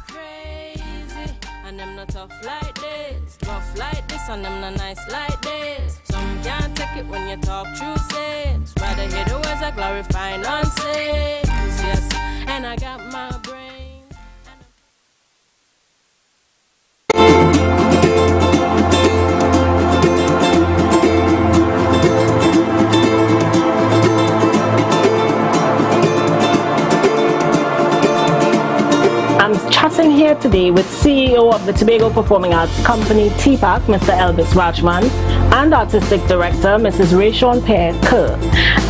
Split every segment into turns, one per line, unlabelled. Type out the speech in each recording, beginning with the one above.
Crazy, and them not tough like this, rough like this, and them not nice like this. Some can't take it when you talk true sense. Rather hear the words that glorify nonsense. Yes, and I got my brain.
I'm chatting here today with CEO of the Tobago Performing Arts Company, TPAC, Mr. Elvis Rajman, and Artistic Director, Mrs. Rayshon Kerr.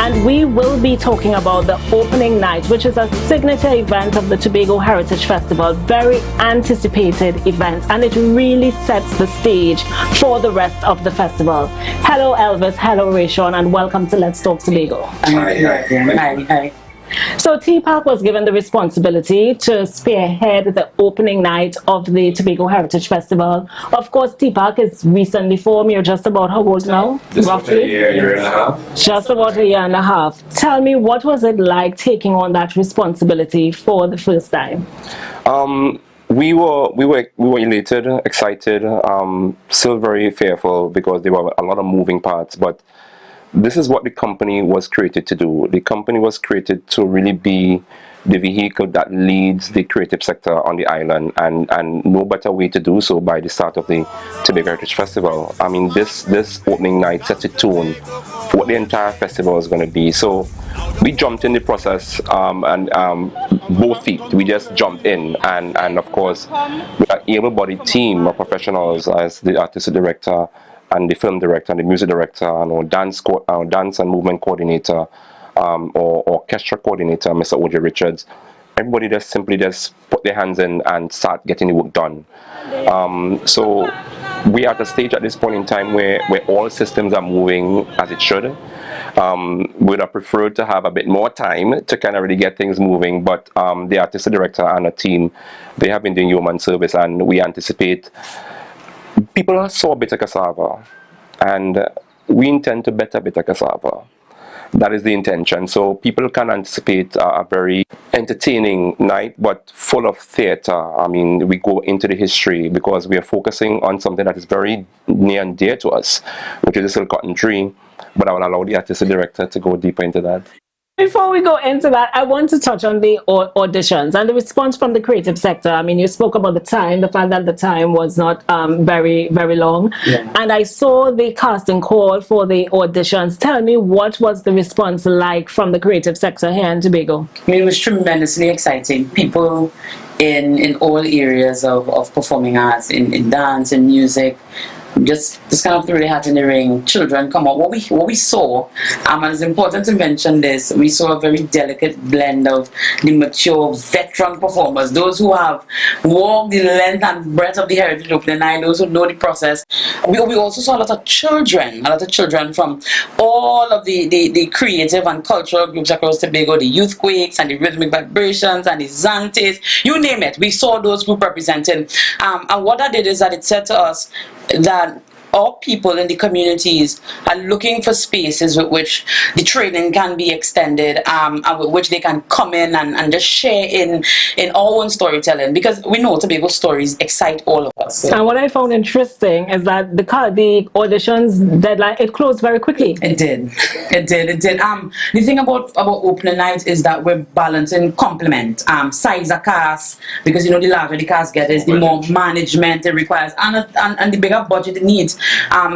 And we will be talking about the opening night, which is a signature event of the Tobago Heritage Festival, very anticipated event, and it really sets the stage for the rest of the festival. Hello Elvis, hello Rayshon, and welcome to Let's Talk Tobago.
Hi.
So TPAC was given the responsibility to spearhead the opening night of the Tobago Heritage Festival. Of course, TPAC is recently formed. You're just about how old now?
Just
roughly?
A year and a half.
Just about a year and a half. Tell me, what was it like taking on that responsibility for the first time?
We were elated, excited, still very fearful because there were a lot of moving parts, but this is what the company was created to do. The company was created to really be the vehicle that leads the creative sector on the island, and no better way to do so by the start of the Tobago Heritage Festival. I mean, this opening night sets a tone for what the entire festival is going to be. So we jumped in the process, both feet. We just jumped in, and of course, we are an able-bodied team of professionals as the artistic director, and the film director, and the music director, and our dance and movement coordinator, or orchestra coordinator, Mr. O.J. Richards. Everybody just simply put their hands in and start getting the work done. So we are at a stage at this point in time where all systems are moving as it should. Would have preferred to have a bit more time to kind of really get things moving, but the artistic director and a team, they have been doing yeoman service, and we anticipate people saw bitter cassava, and we intend to better bitter cassava. That is the intention. So people can anticipate a very entertaining night, but full of theater. I mean, we go into the history because we are focusing on something that is very near and dear to us, which is the Silk Cotton Tree. But I will allow the artistic director to go deeper into that.
Before we go into that, I want to touch on the auditions and the response from the creative sector. I mean, you spoke about the fact that the time was not very long.
Yeah.
And I saw the casting call for the auditions. Tell me, what was the response like from the creative sector here in Tobago?
I mean, it was tremendously exciting. People in all areas of performing arts, in dance and music, just kind of threw their hat in the ring. Children come out. What we saw, and it's important to mention this, we saw a very delicate blend of the mature veteran performers, those who have walked the length and breadth of the Heritage Opening Night, those who know the process. We also saw a lot of children from all of the creative and cultural groups across Tobago, the Youth Quakes and the Rhythmic Vibrations and the Zantes, you name it. We saw those groups represented. And what that did is that it said to us that all people in the communities are looking for spaces with which the training can be extended, and with which they can come in and just share in our own storytelling, because we know Tobago stories excite all of us.
And what I found interesting is that the auditions deadline, it closed very quickly.
It did. The thing about opening night is that we're balancing complement. Sides are cast, because you know the larger the cast gets, the more management it requires, and the bigger budget it needs.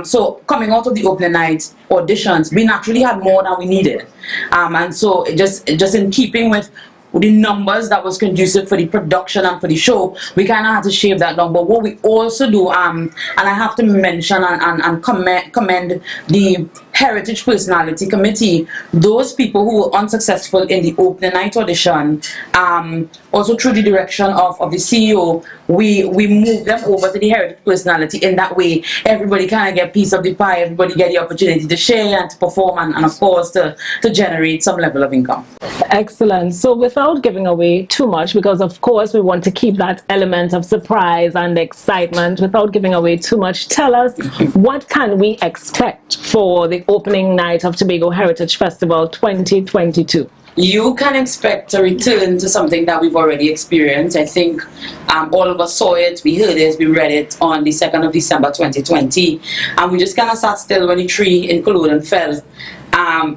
So coming out of the opening night auditions, we naturally had more than we needed, and so just in keeping with the numbers that was conducive for the production and for the show, we kind of had to shave that down. But what we also do, and I have to mention and commend the Heritage Personality Committee, those people who were unsuccessful in the opening night audition, also through the direction of the CEO, we moved them over to the Heritage Personality. In that way, everybody kind of get a piece of the pie, everybody get the opportunity to share and to perform, and of course to generate some level of income.
Excellent. So without giving away too much, because of course we want to keep that element of surprise and excitement, without giving away too much, tell us what can we expect for the opening night of Tobago Heritage Festival 2022?
You can expect a return to something that we've already experienced. I think all of us saw it, we heard it, we read it on the 2nd of December 2020, and we just kind of sat still when the tree in Culloden fell.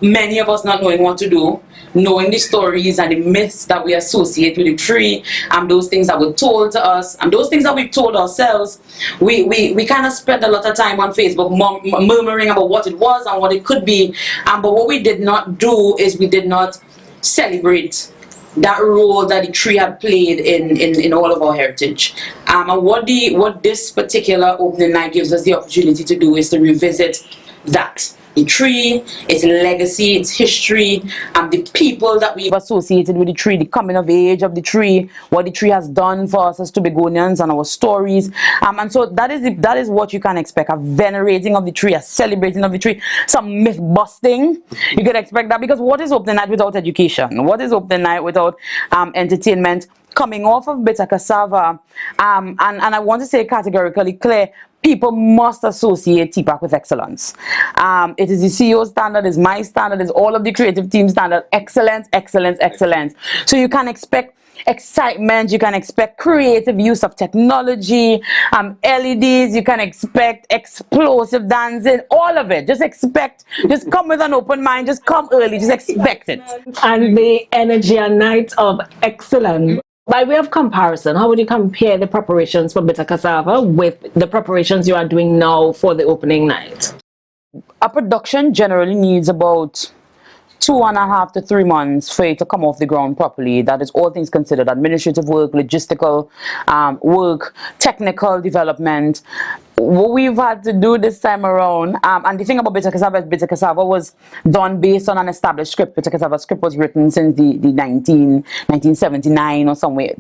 Many of us not knowing what to do, knowing the stories and the myths that we associate with the tree, and those things that were told to us, and those things that we told ourselves. We kind of spent a lot of time on Facebook murmuring about what it was and what it could be, but what we did not do is we did not celebrate that role that the tree had played in all of our heritage. And what this particular opening night gives us the opportunity to do is to revisit that. The tree, its legacy, its history, and the people that we've associated with the tree, the coming of age of the tree, what the tree has done for us as Tobagonians and our stories. And so that is what you can expect, a venerating of the tree, a celebrating of the tree, some myth busting. You can expect that, because what is opening night without education? What is opening night without entertainment? Coming off of Bitter Cassava, and I want to say categorically clear, people must associate TPAC with excellence. It is the CEO standard, is my standard, is all of the creative team standard. Excellence, excellence, excellence. So you can expect excitement, you can expect creative use of technology, LEDs, you can expect explosive dancing, all of it. Just come with an open mind, just come early, just expect it.
And the energy and night of excellence. By way of comparison, how would you compare the preparations for Bitter Cassava with the preparations you are doing now for the opening night?
A production generally needs about 2.5 to 3 months for it to come off the ground properly. That is all things considered: administrative work, logistical work, technical development. What we've had to do this time around, and the thing about Bitter Cassava was done based on an established script. Bitter Cassava script was written since the 1979 or somewhere.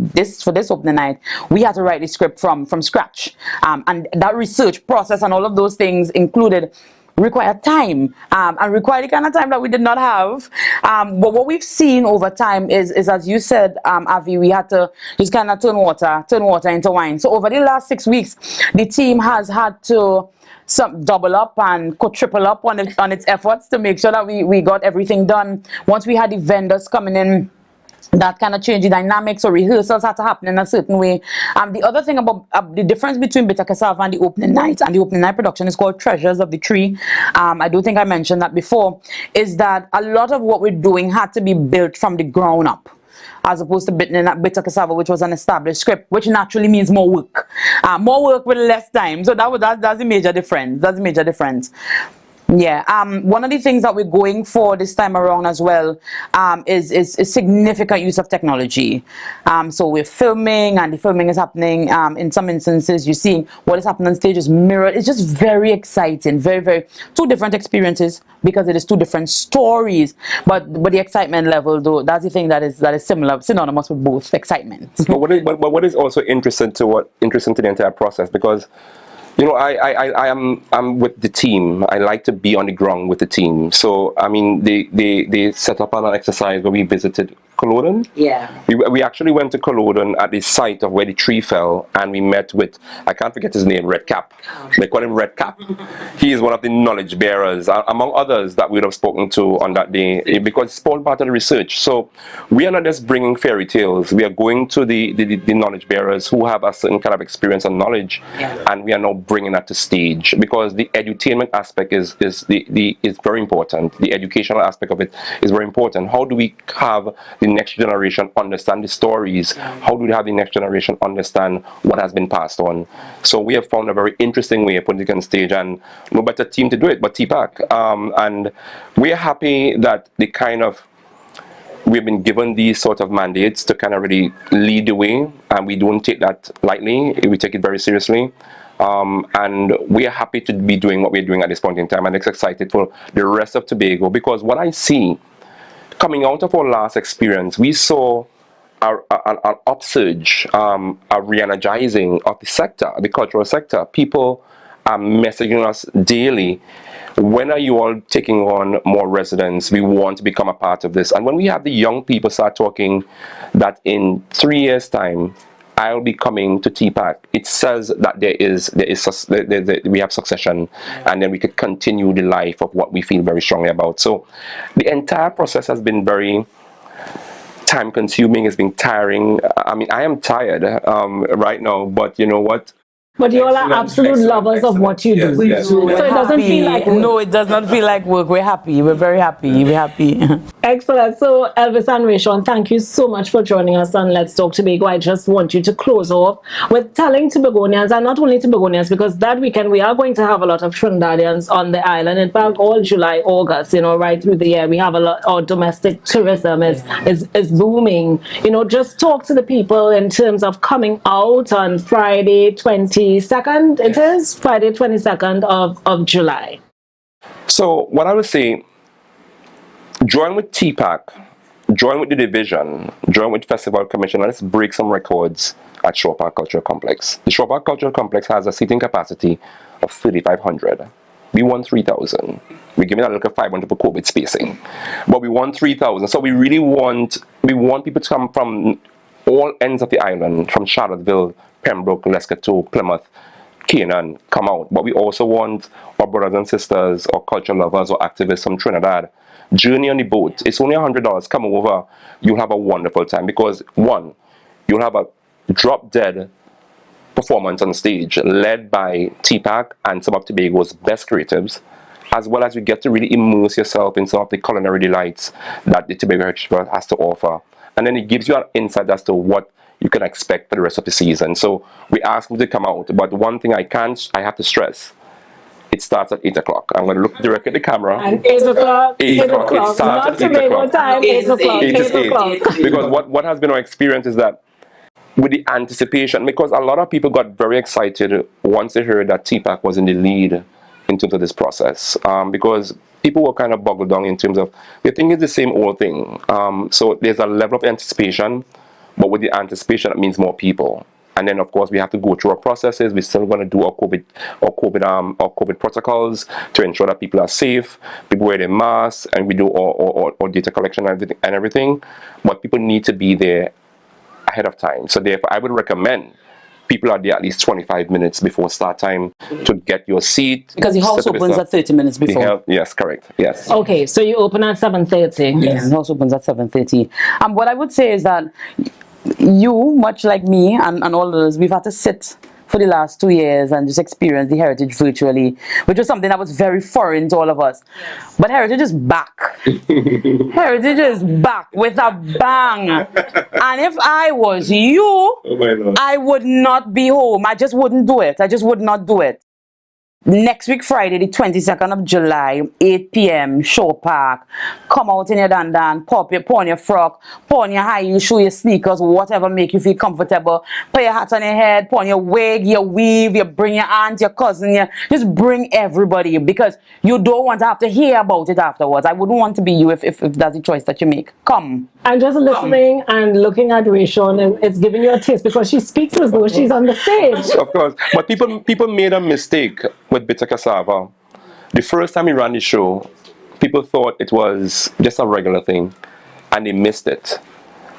For this opening night, we had to write the script from scratch, and that research process and all of those things required time, and required the kind of time that we did not have. But what we've seen over time is as you said, Avi, we had to just kind of turn water into wine. So over the last 6 weeks, the team has had to double up and triple up on its efforts to make sure that we got everything done. Once we had the vendors coming in, that kind of changed the dynamics, or rehearsals had to happen in a certain way. The other thing about the difference between Bitter Cassava and the opening night production is called Treasures of the Tree. I do think I mentioned that before, is that a lot of what we're doing had to be built from the ground up, as opposed to Bitter Cassava, which was an established script, which naturally means more work with less time. So that's the major difference. That's the major difference. Yeah, one of the things that we're going for this time around as well is significant use of technology. So we're filming, and the filming is happening in some instances. You're seeing what is happening on stage is mirrored. It's just very exciting, very, very two different experiences, because it is two different stories. But the excitement level, though, that's the thing that is synonymous with both excitement.
But what is also interesting to the entire process, because you know, I'm with the team. I like to be on the ground with the team. So I mean, they set up an exercise where we visited Culloden.
Yeah.
We actually went to Culloden at the site of where the tree fell, and we met with, I can't forget his name, Red Cap. They call him Red Cap. He is one of the knowledge bearers, among others that we would have spoken to on that day, because it's all part of the research. So we are not just bringing fairy tales. We are going to the knowledge bearers who have a certain kind of experience and knowledge, and we are now bringing that to stage, because the edutainment aspect is very important. The educational aspect of it is very important. How do we have the next generation understand the stories? How do we have the next generation understand what has been passed on? So we have found a very interesting way of putting it on stage, and no better team to do it but TPAC. And we are happy that we've been given these sort of mandates to kind of really lead the way, and we don't take that lightly. We take it very seriously. And we are happy to be doing what we're doing at this point in time, and it's excited for the rest of Tobago, because what I see coming out of our last experience, we saw an upsurge, a re-energizing of the sector, the cultural sector. People are messaging us daily. When are you all taking on more residents? We want to become a part of this. And when we have the young people start talking that in 3 years' time, I'll be coming to TPAC, it says that we have succession, and then we could continue the life of what we feel very strongly about. So the entire process has been very time consuming. It's been tiring. I mean, I am tired right now, but you know what?
But you all are absolute lovers of what you do.
Yes.
So it doesn't feel like work.
No, it does not feel like work. We're happy. We're very happy. We're happy.
Excellent. So Elvis and Rayshon, thank you so much for joining us on Let's Talk Tobago. I just want you to close off with telling Tobagonians, and not only Tobagonians, because that weekend we are going to have a lot of Trinidadians on the island. In fact, all July, August, you know, right through the year, we have a lot. Our domestic tourism is booming. You know, just talk to the people in terms of coming out on Friday 22nd. It is Friday 22nd of July.
So what I would say, join with TPAC, join with the division, join with Festival Commission, and let's break some records at Shore Park Cultural Complex. The Shore Park Cultural Complex has a seating capacity of 3,500. We won 3,000. We're giving a little 500 for COVID spacing, but we won 3,000. So we really want people to come from all ends of the island, from Charlottesville, Pembroke, Lescotto, Plymouth, Canaan, come out. But we also want our brothers and sisters, or culture lovers, or activists from Trinidad. Journey on the boat. It's only $100. Come over. You'll have a wonderful time, because one, you'll have a drop-dead performance on stage led by TPAC and some of Tobago's best creatives, as well as you get to really immerse yourself in some of the culinary delights that the Tobago Heritage Festival has to offer. And then it gives you an insight as to what you can expect for the rest of the season. So we ask you to come out, but one thing I have to stress, it starts at 8 o'clock. I'm going to look directly at the camera.
And 8 o'clock.
8 o'clock. It starts at 8 o'clock.
Time, 8 o'clock. 8 o'clock.
Because what has been our experience is that with the anticipation, because a lot of people got very excited once they heard that TPAC was in the lead in terms of this process, because people were kind of boggled down in terms of, they think it's the same old thing. So there's a level of anticipation, but with the anticipation, it means more people. And then, of course, we have to go through our processes. We're still going to do our COVID protocols to ensure that people are safe, people wear their masks, and we do our data collection and everything. But people need to be there ahead of time. So therefore, I would recommend people are there at least 25 minutes before start time to get your seat.
Because the house opens at 30 minutes before.
Yes, correct. Yes.
Okay, so you open at 7:30.
Yes, the house opens at 7:30. What I would say is that you, much like me and all others, we've had to sit for the last 2 years and just experience the heritage virtually, which was something that was very foreign to all of us. Yes. But heritage is back. Heritage is back with a bang. And if I was you, I would not be home. I just wouldn't do it. I just would not do it. Next week, Friday, the 22nd of July, 8 p.m., Shore Park. Come out in your dandan, put on your frock, put on your high heels, show your sneakers, whatever make you feel comfortable. Put your hat on your head, put on your wig, your weave, you bring your aunt, your cousin, just bring everybody, because you don't want to have to hear about it afterwards. I wouldn't want to be you if that's the choice that you make. Come.
I'm just listening and looking at Rayshon, and it's giving you a taste because she speaks as though she's on the stage.
Of course. But people made a mistake with Bitter Cassava. The first time we ran the show, people thought it was just a regular thing, and they missed it.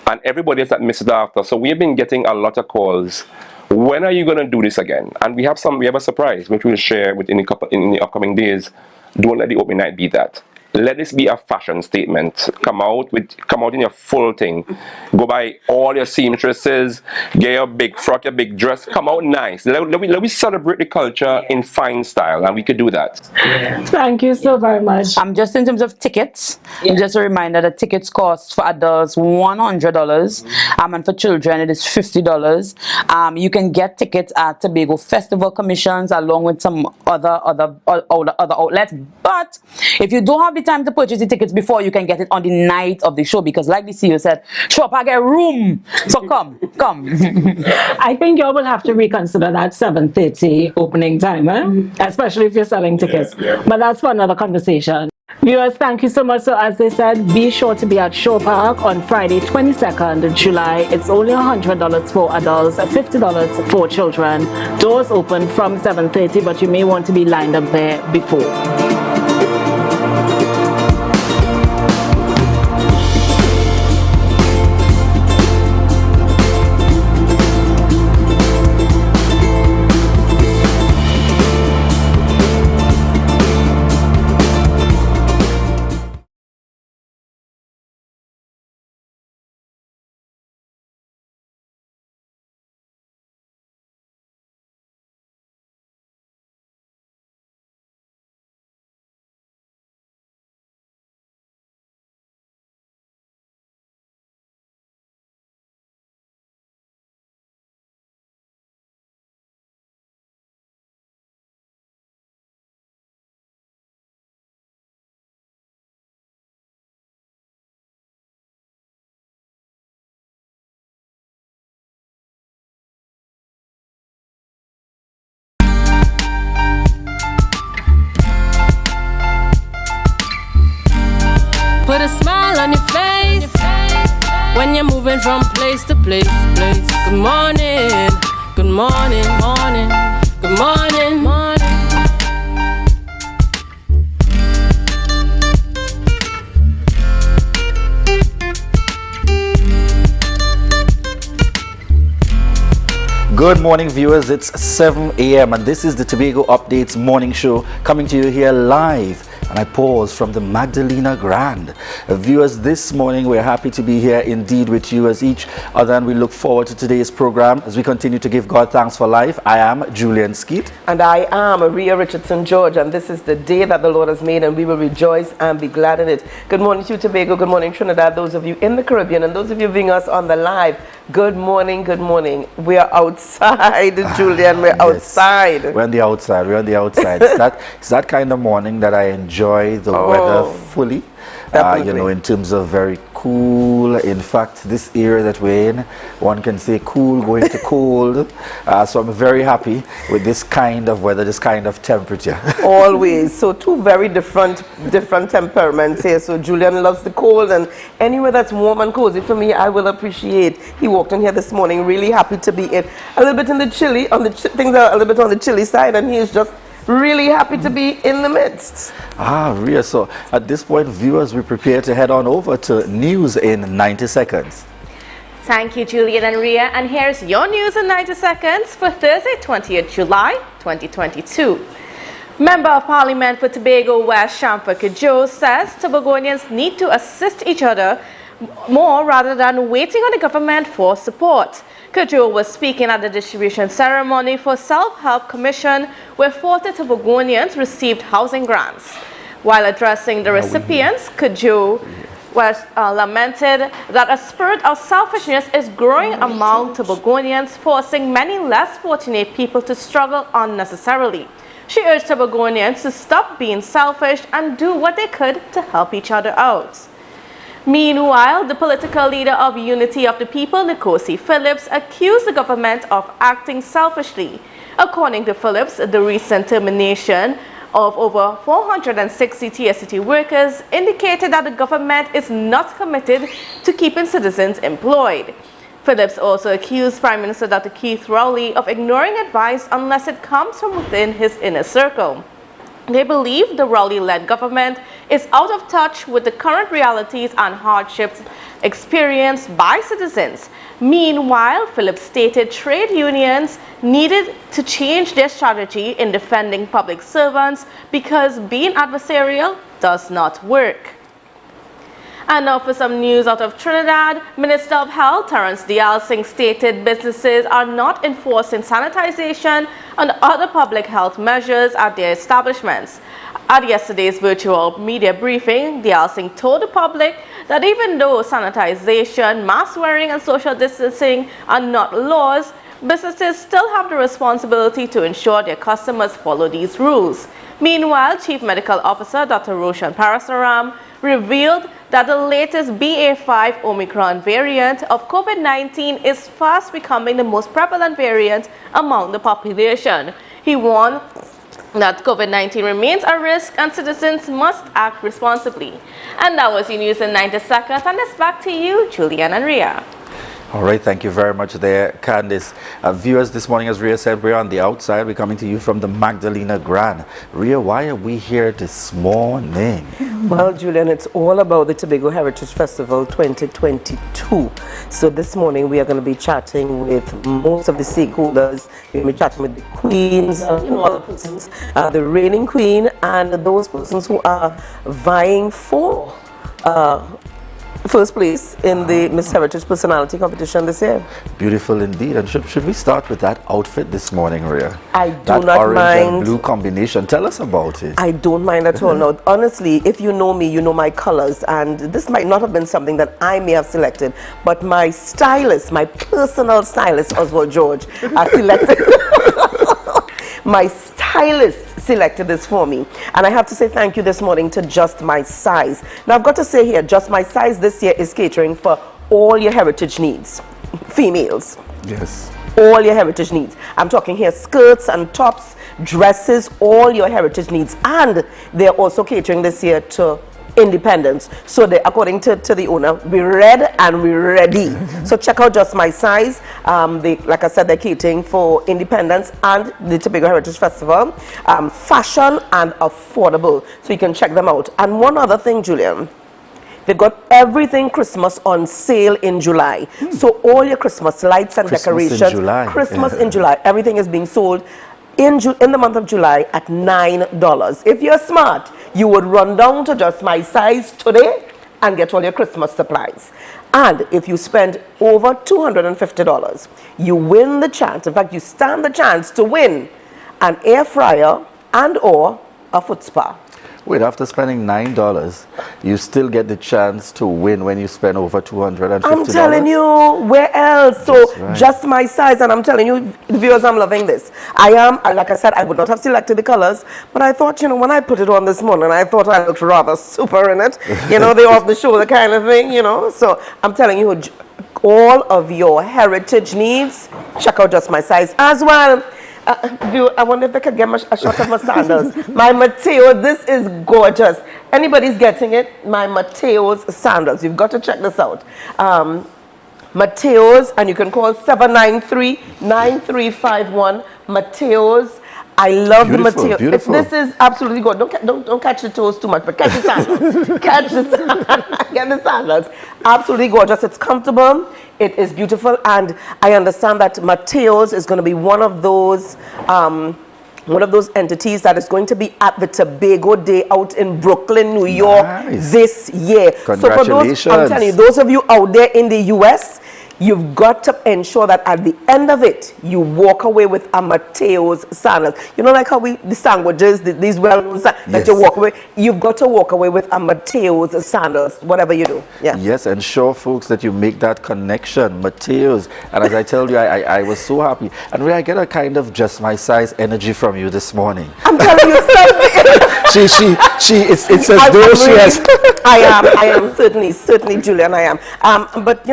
And everybody else that missed it after. So we have been getting a lot of calls. When are you going to do this again? And we have a surprise which we'll share in the upcoming days. Don't let the opening night be that. Let this be a fashion statement. Come out in your full thing. Go buy all your seamstresses, get your big frock, your big dress. Come out nice. Let me celebrate the culture in fine style, and we could do that.
Thank you so very much.
Just in terms of tickets, just a reminder that tickets cost for adults $100, and for children it is $50. You can get tickets at Tobago Festival Commissions along with some other outlets. But if you don't have the time to purchase the tickets before, you can get it on the night of the show, because like the CEO said, show up, I get room. So come.
I think you will have to reconsider that 7:30 opening time, especially if you're selling tickets. But that's for another conversation. Viewers, thank you so much. So as they said, be sure to be at Show Park on Friday, 22nd July. It's only $100 for adults, $50 for children. Doors open from 7:30, but you may want to be lined up there before.
Put a smile on your face when you're moving from place to place. Good morning, good morning, morning, good morning, morning.
Good morning, viewers. It's 7 a.m. and this is the Tobago Updates morning show coming to you here live. And I pause from the Magdalena Grand. Viewers, this morning we're happy to be here indeed with you as each other, and we look forward to today's program as we continue to give God thanks for life. I am Julian Skeet.
And I am Maria Richardson George, and this is the day that the Lord has made, and we will rejoice and be glad in it. Good morning to you, Tobago. Good morning, Trinidad. Those of you in the Caribbean and those of you viewing us on the live, good morning, good morning. We are outside, Julian. We're outside.
We're on the outside. We're on the outside. It's that kind of morning that I enjoy the weather fully. You know, in terms of very cool. In fact, this area that we're in, one can say cool going to cold. So I'm very happy with this kind of weather, this kind of temperature.
Always. So two very different temperaments here. So Julian loves the cold, and anywhere that's warm and cozy for me, I will appreciate. He walked in here this morning really happy to be in. A little bit in the chilly, things are a little bit on the chilly side, and he is just really happy to be in the midst.
Ria, so at this point, viewers, we prepare to head on over to news in 90 seconds.
Thank you, Julian and Ria. And here's your news in 90 seconds for Thursday, 20th July, 2022. Member of Parliament for Tobago West, Shampa Kajo, says Tobagonians need to assist each other more rather than waiting on the government for support. Kajo was speaking at the distribution ceremony for Self-Help Commission, where 40 Tobagonians received housing grants. While addressing the recipients, Kajo was lamented that a spirit of selfishness is growing among Tobagonians, forcing many less fortunate people to struggle unnecessarily. She urged Tobagonians to stop being selfish and do what they could to help each other out. Meanwhile, the political leader of Unity of the People, Nkosi Phillips, accused the government of acting selfishly. According to Phillips, the recent termination of over 460 TSCT workers indicated that the government is not committed to keeping citizens employed. Phillips also accused Prime Minister Dr. Keith Rowley of ignoring advice unless it comes from within his inner circle. They believe the Rowley-led government is out of touch with the current realities and hardships experienced by citizens. Meanwhile, Phillips stated trade unions needed to change their strategy in defending public servants because being adversarial does not work. And now for some news out of Trinidad. Minister of Health Terence Dialsing stated businesses are not enforcing sanitization and other public health measures at their establishments. At yesterday's virtual media briefing, Dialsing told the public that even though sanitization, mask wearing and social distancing are not laws, businesses still have the responsibility to ensure their customers follow these rules. Meanwhile, Chief Medical Officer Dr. Roshan Parasaram revealed that the latest BA.5 Omicron variant of COVID-19 is fast becoming the most prevalent variant among the population. He warned that COVID-19 remains a risk and citizens must act responsibly. And that was your news in 90 seconds. And it's back to you, Julian and Ria.
All right, thank you very much there, Candice. Viewers, this morning, as Ria said, we're on the outside. We're coming to you from the Magdalena Grand. Ria, why are we here this morning?
Well, Julian, it's all about the Tobago Heritage Festival 2022. So this morning we are going to be chatting with most of the stakeholders. We're going to be chatting with the queens, other persons, the reigning queen, and those persons who are vying for first place in the Miss Heritage Personality competition this year.
Beautiful indeed. And should we start with that outfit this morning, Ria?
I do
that
not
orange
mind.
And blue combination. Tell us about it.
I don't mind at all. Now, honestly, if you know me, you know my colors, and this might not have been something that I may have selected, but my stylist, my personal stylist, Oswald George, selected. My stylist selected this for me, and I have to say thank you this morning to Just My Size. Now I've got to say here, Just My Size this year is catering for all your heritage needs, females.
Yes.
All your heritage needs. I'm talking here skirts and tops, dresses, all your heritage needs, and they're also catering this year to independence. So they, according to the owner, we're red and we're ready. So check out Just My Size. Like I said, they're catering for independence and the Tobago Heritage Festival. Fashion and affordable. So you can check them out. And one other thing, Julian. They've got everything Christmas on sale in July. So all your Christmas lights and decorations.
In July.
Christmas in July. Everything is being sold in the month of July at $9. If you're smart, you would run down to Just My Size today and get all your Christmas supplies. And if you spend over $250, you win the chance. In fact, you stand the chance to win an air fryer and or a foot spa.
Wait, after spending $9, you still get the chance to win when you spend over $250.
I'm telling you, where else? So
right.
Just My Size, and I'm telling you, viewers, I'm loving this. I am, like I said, I would not have selected the colors, but I thought, when I put it on this morning, I thought I looked rather super in it. The off the shoulder kind of thing, So I'm telling you, all of your heritage needs, check out Just My Size as well. I wonder if I could get a shot of my sandals. My Mateo, this is gorgeous. Anybody's getting it? My Mateo's sandals. You've got to check this out. Mateo's, and you can call 793-9351. Mateo's. I love the Mateo.
Beautiful.
This is absolutely good. Don't catch the toes too much, but catch the sandals. Get the sandals. Absolutely gorgeous. It's comfortable. It is beautiful, and I understand that Mateo's is going to be one of those entities that is going to be at the Tobago Day out in Brooklyn, New York this year.
Congratulations.
So for those, I'm telling you, those of you out there in the US, you've got to ensure that at the end of it, you walk away with a Mateo's sandals. Like how the sandwiches, these well-known that you walk away. You've got to walk away with a Mateo's sandals, whatever you do. Yeah.
Yes, ensure, folks, that you make that connection, Mateo's. And as I told you, I was so happy. And I get a kind of Just My Size energy from you this morning.
I'm telling you something.
It's as though she has.
I am certainly, Julian, I am. But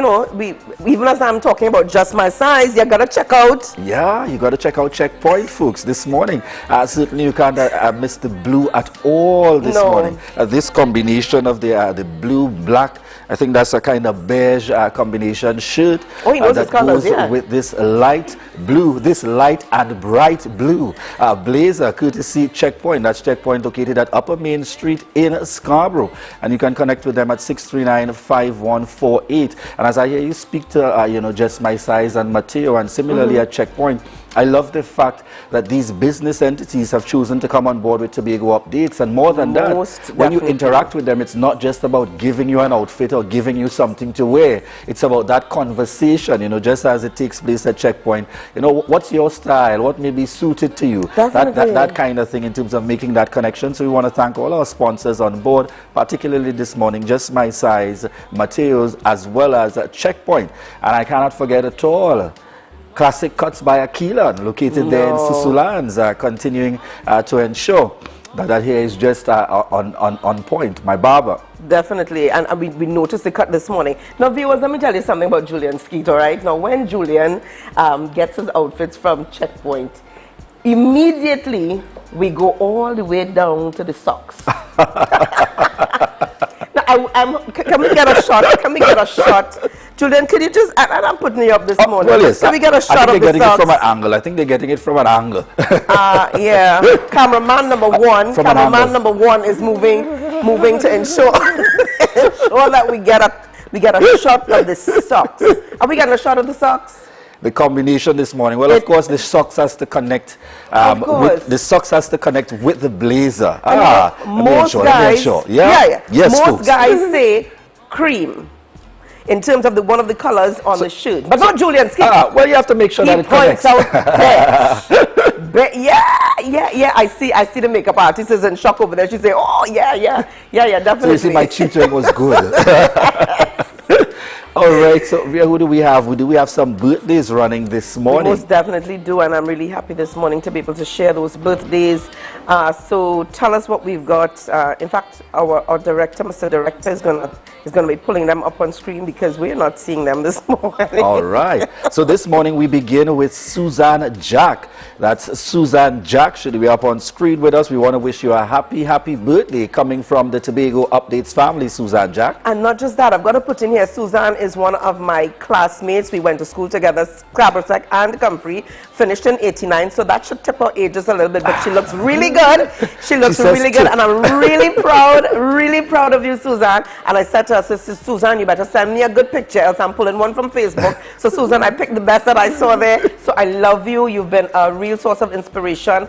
even as I'm talking about Just My Size, you gotta check out.
Yeah, you gotta check out Checkpoint, folks, this morning. Certainly you can't miss the blue at all this morning. This combination of the blue, black, I think that's a kind of beige combination shirt that goes with this light blue, this light and bright blue blazer, courtesy Checkpoint. That's Checkpoint located at Upper Main Street in Scarborough. And you can connect with them at 639-5148. And as I hear you speak to, Just My Size and Mateo, and similarly at Checkpoint, I love the fact that these business entities have chosen to come on board with Tobago Updates. And more than that, when you interact with them, it's not just about giving you an outfit or giving you something to wear. It's about that conversation, just as it takes place at Checkpoint. What's your style? What may be suited to you? That kind of thing in terms of making that connection. So we want to thank all our sponsors on board, particularly this morning, Just My Size, Mateo's, as well as Checkpoint. And I cannot forget at all, Classic Cuts by Aquilan, located there in Susulans, continuing to ensure that hair is just on point. My barber.
Definitely, and we noticed the cut this morning. Now, viewers, let me tell you something about Julian Skeet, all right? Now, when Julian gets his outfits from Checkpoint, immediately we go all the way down to the socks. Now, can we get a shot? Can we get a shot? Julian, can you just, and I'm putting you up this morning.
Well, yes.
Can we get a shot
I think
of
they're
the
getting
socks?
it from an angle. I think they're getting it from an angle.
Yeah. Cameraman number one. Cameraman number one is moving to ensure that we get a shot of the socks. Are we getting a shot of the socks?
The combination this morning. Well, of course, the socks has to connect. The socks has to connect with the blazer.
Most guys,
Yes,
most
folks.
guys say cream in terms of one of the colors on the shirt, but not Julian's skin.
Well, you have to make sure that it
points
connects.
out yeah. I see the makeup artist is in shock over there. She say, oh yeah, definitely.
So you see, my tutoring was good. All right, so who do we have? Do we have some birthdays running this morning?
We most definitely do, and I'm really happy this morning to be able to share those birthdays. So tell us what we've got. In fact, our director, Mr. Director, is gonna be pulling them up on screen because we're not seeing them this morning.
All right. So this morning we begin with Suzanne Jack. That's Suzanne Jack. Should be up on screen with us. We want to wish you a happy birthday coming from the Tobago Updates family, Suzanne Jack.
And not just that, I've got to put in here, Suzanne is one of my classmates. We went to school together, Scrabbersack and Comfrey, finished in 89, so that should tip her ages a little bit, but she looks really good. She looks really good, and I'm really proud of you, Suzanne. And I said to her, Sister Suzanne, you better send me a good picture, else I'm pulling one from Facebook. So Suzanne, I picked the best that I saw there. So I love you. You've been a real source of inspiration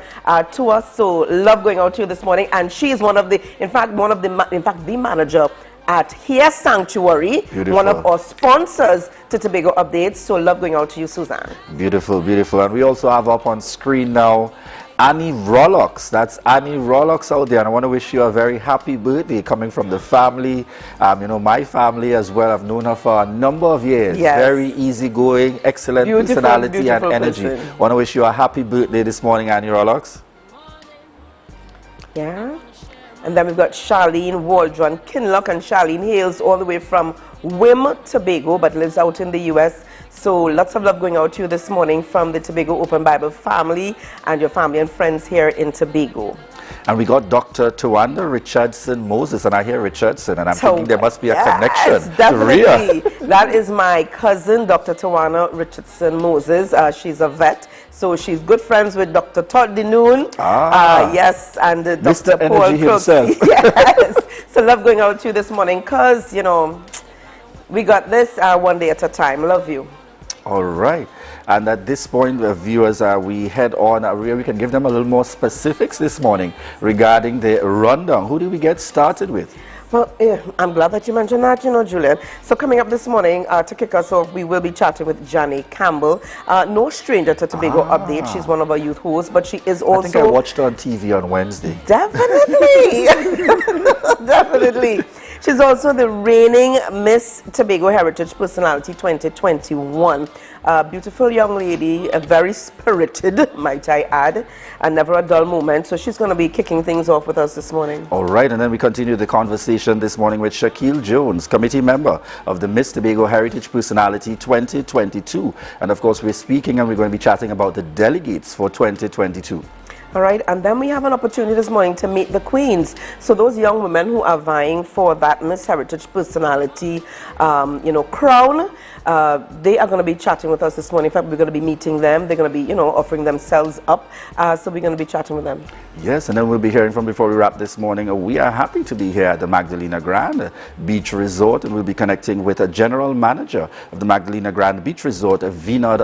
to us. So love going out to you this morning. And she is the manager at Hair Sanctuary, one of our sponsors to Tobago Updates. So love going out to you, Suzanne. Beautiful.
And we also have up on screen now Annie Rollocks. That's Annie Rollocks out there, and I want to wish you a very happy birthday coming from the family. My family as well. I've known her for a number of years.
Yes.
Very easygoing, excellent personality and energy. I want to wish you a happy birthday this morning, Annie Rollocks.
Yeah. And then we've got Charlene Waldron Kinlock, and Charlene hails all the way from Wim, Tobago, but lives out in the U.S. So lots of love going out to you this morning from the Tobago Open Bible family and your family and friends here in Tobago.
And we got Dr. Tawanda Richardson Moses, and I hear Richardson, and I'm thinking there must be a connection.
Definitely. That is my cousin, Dr. Tawana Richardson Moses. She's a vet, so she's good friends with Dr. Todd Denoon. Yes, and Dr.
Mr.
Paul
Energy himself.
Yes. So love going out to you this morning, because, we got this one day at a time. Love you.
All right. And at this point, viewers, we head on. We can give them a little more specifics this morning regarding the rundown. Who do we get started with?
Well, I'm glad that you mentioned that, Julian. So coming up this morning, to kick us off, we will be chatting with Johnny Campbell. No stranger to Tobago Update. She's one of our youth hosts, but she is also...
I think I watched her on TV on Wednesday.
Definitely. Definitely. She's also the reigning Miss Tobago Heritage Personality 2021. Beautiful young lady, very spirited, might I add, and never a dull moment. So she's going to be kicking things off with us this morning.
All right, and then we continue the conversation this morning with Shaquille Jones, committee member of the Miss Tobago Heritage Personality 2022. And of course, we're speaking and we're going to be chatting about the delegates for 2022.
All right, and then we have an opportunity this morning to meet the queens. So those young women who are vying for that Miss Heritage Personality, crown, they are going to be chatting with us this morning. In fact, we're going to be meeting them. They're going to be, offering themselves up. So we're going to be chatting with them.
Yes, and then we'll be hearing from, before we wrap this morning, we are happy to be here at the Magdalena Grand Beach Resort, and we'll be connecting with a general manager of the Magdalena Grand Beach Resort, Vinod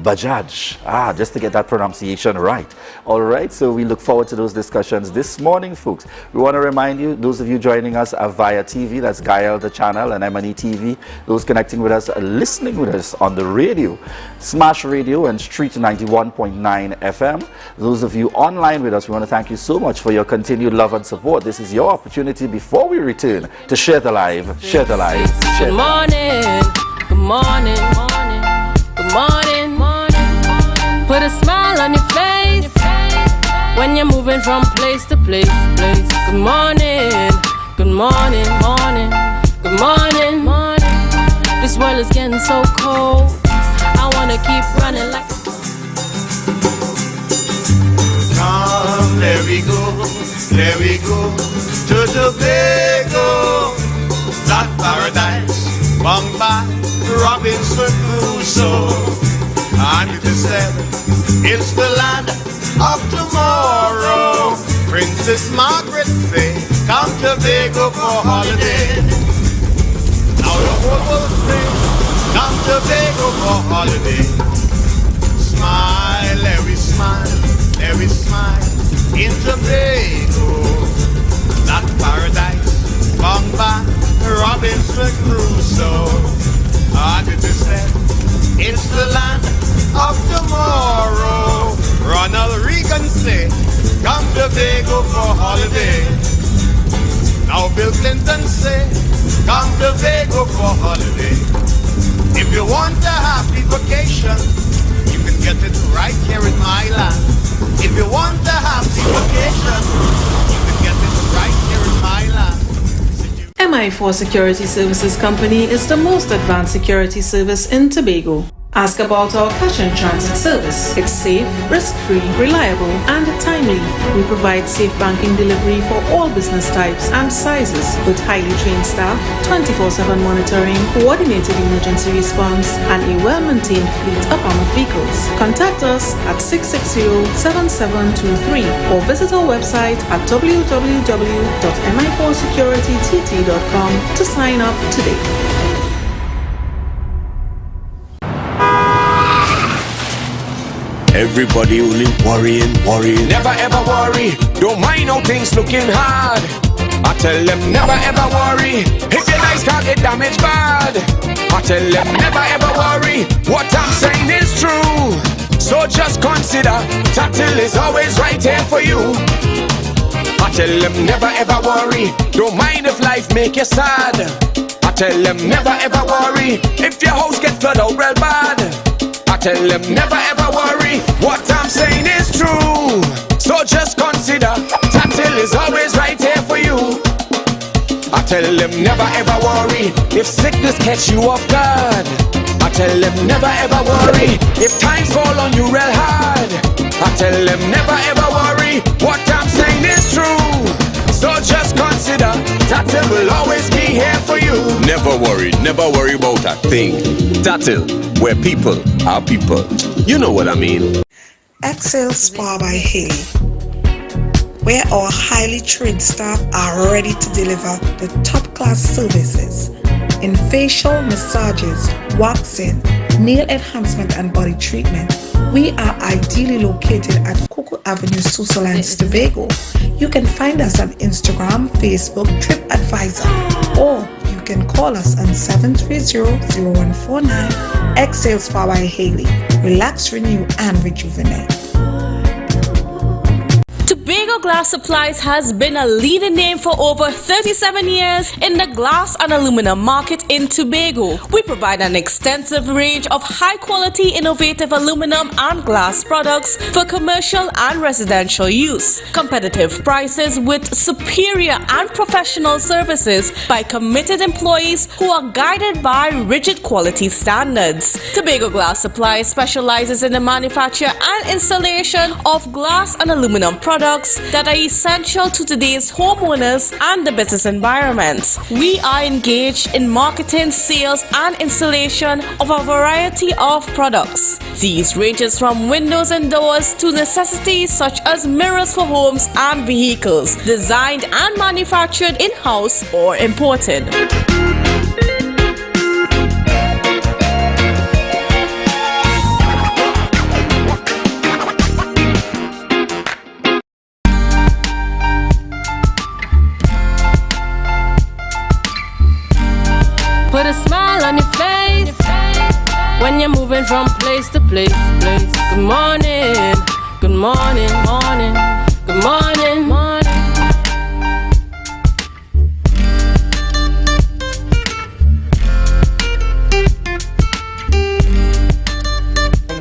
Bajaj. Just to get that pronunciation right. All right, so we look forward to those discussions this morning, folks. We want to remind you, those of you joining us via TV, that's Gael the channel and M&E TV, those connecting with us, listening with us on the radio, Smash Radio and Street 91.9 FM. Those of you online with us, we want to thank you so much for your continued love and support. This is your opportunity before we return to share the live, share the live, share the live.
Good morning, good morning. Put a smile on your face when you're moving from place to place. Good morning, good morning, good morning. This world is getting so cold. I wanna keep running like
we go, there we go, to Tobago, that paradise, bung by Robinson Crusoe. And it is said, it's the land of tomorrow. Princess Margaret say, come to Tobago for holiday. Now the whole world say, come to Tobago for holiday. Smile, every smile, every smile in Tobago. That paradise, bung by Robinson Crusoe. And it is said, it's the land of tomorrow. Ronald Reagan say, come to Tobago for holiday. Now Bill Clinton say, come to Tobago for holiday. If you want a happy vacation, you can get it right here in my land. If you want a happy vacation, you can get it right here in my land.
MI4 Security Services Company is the most advanced security service in Tobago. Ask about our cash and transit service. It's safe, risk-free, reliable, and timely. We provide safe banking delivery for all business types and sizes with highly trained staff, 24/7 monitoring, coordinated emergency response, and a well-maintained fleet of armored vehicles. Contact us at 660-7723 or visit our website at www.mi4securitytt.com to sign up today.
Everybody only worrying. Never ever worry. Don't mind how things looking hard. I tell them never ever worry. If your nice can't get damaged bad. I tell them never ever worry. What I'm saying is true. So just consider Tatil is always right here for you. I tell them never ever worry. Don't mind if life make you sad. I tell them never ever worry. If your house get flooded out real bad. I tell them never ever worry. What I'm saying is true. So just consider Tatil is always right here for you. I tell them never ever worry. If sickness catch you off guard. I tell them never ever worry. If times fall on you real hard. I tell them never ever worry. What I'm saying is true. So just consider Tatil will always be here for you.
Never worry about a thing. Tatil, where people are people. You know what I mean.
Excel Spa by Haley, where our highly trained staff are ready to deliver the top-class services in facial massages, waxing, nail enhancement and body treatment. We are ideally located at Coco Avenue, Susalands, Tobago. You can find us on Instagram, Facebook, TripAdvisor, or you can call us on 730-0149. Excel Spa by Haley. Relax, renew, and rejuvenate.
Tobago Glass Supplies has been a leading name for over 37 years in the glass and aluminum market in Tobago. We provide an extensive range of high-quality, innovative aluminum and glass products for commercial and residential use. Competitive prices with superior and professional services by committed employees who are guided by rigid quality standards. Tobago Glass Supplies specializes in the manufacture and installation of glass and aluminum products that are essential to today's homeowners and the business environment. We are engaged in marketing, sales, and installation of a variety of products. These ranges from windows and doors to necessities such as mirrors for homes and vehicles, designed and manufactured in-house or imported. Put a smile on your face when you're moving from place to place. Good morning, good morning, morning, good morning, morning.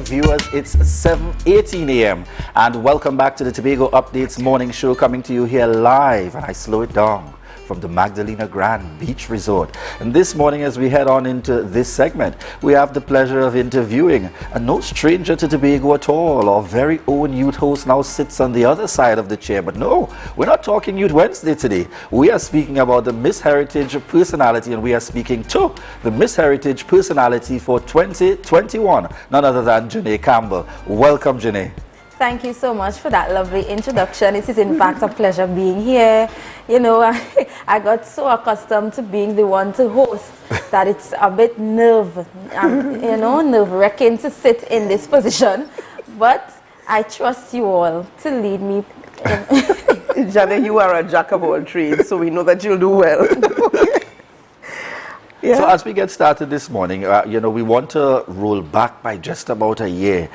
Viewers, it's 7:18 a.m. and welcome back to the Tobago Updates morning show, coming to you here live, and I slow it down from the Magdalena Grand Beach Resort. And this morning, as we head on into this segment, we have the pleasure of interviewing a no stranger to Tobago at all. Our very own youth host now sits on the other side of the chair. But no, we're not talking Youth Wednesday today. We are speaking about the Miss Heritage personality, and we are speaking to the Miss Heritage personality for 2021, none other than Janae Campbell. Welcome, Janae.
Thank you so much for that lovely introduction. It is in fact a pleasure being here. You know, I got so accustomed to being the one to host that it's a bit nerve-wracking to sit in this position. But I trust you all to lead me.
Janae, you are a jack of all trades, so we know that you'll do well. Yeah.
So as we get started this morning, we want to roll back by just about a year.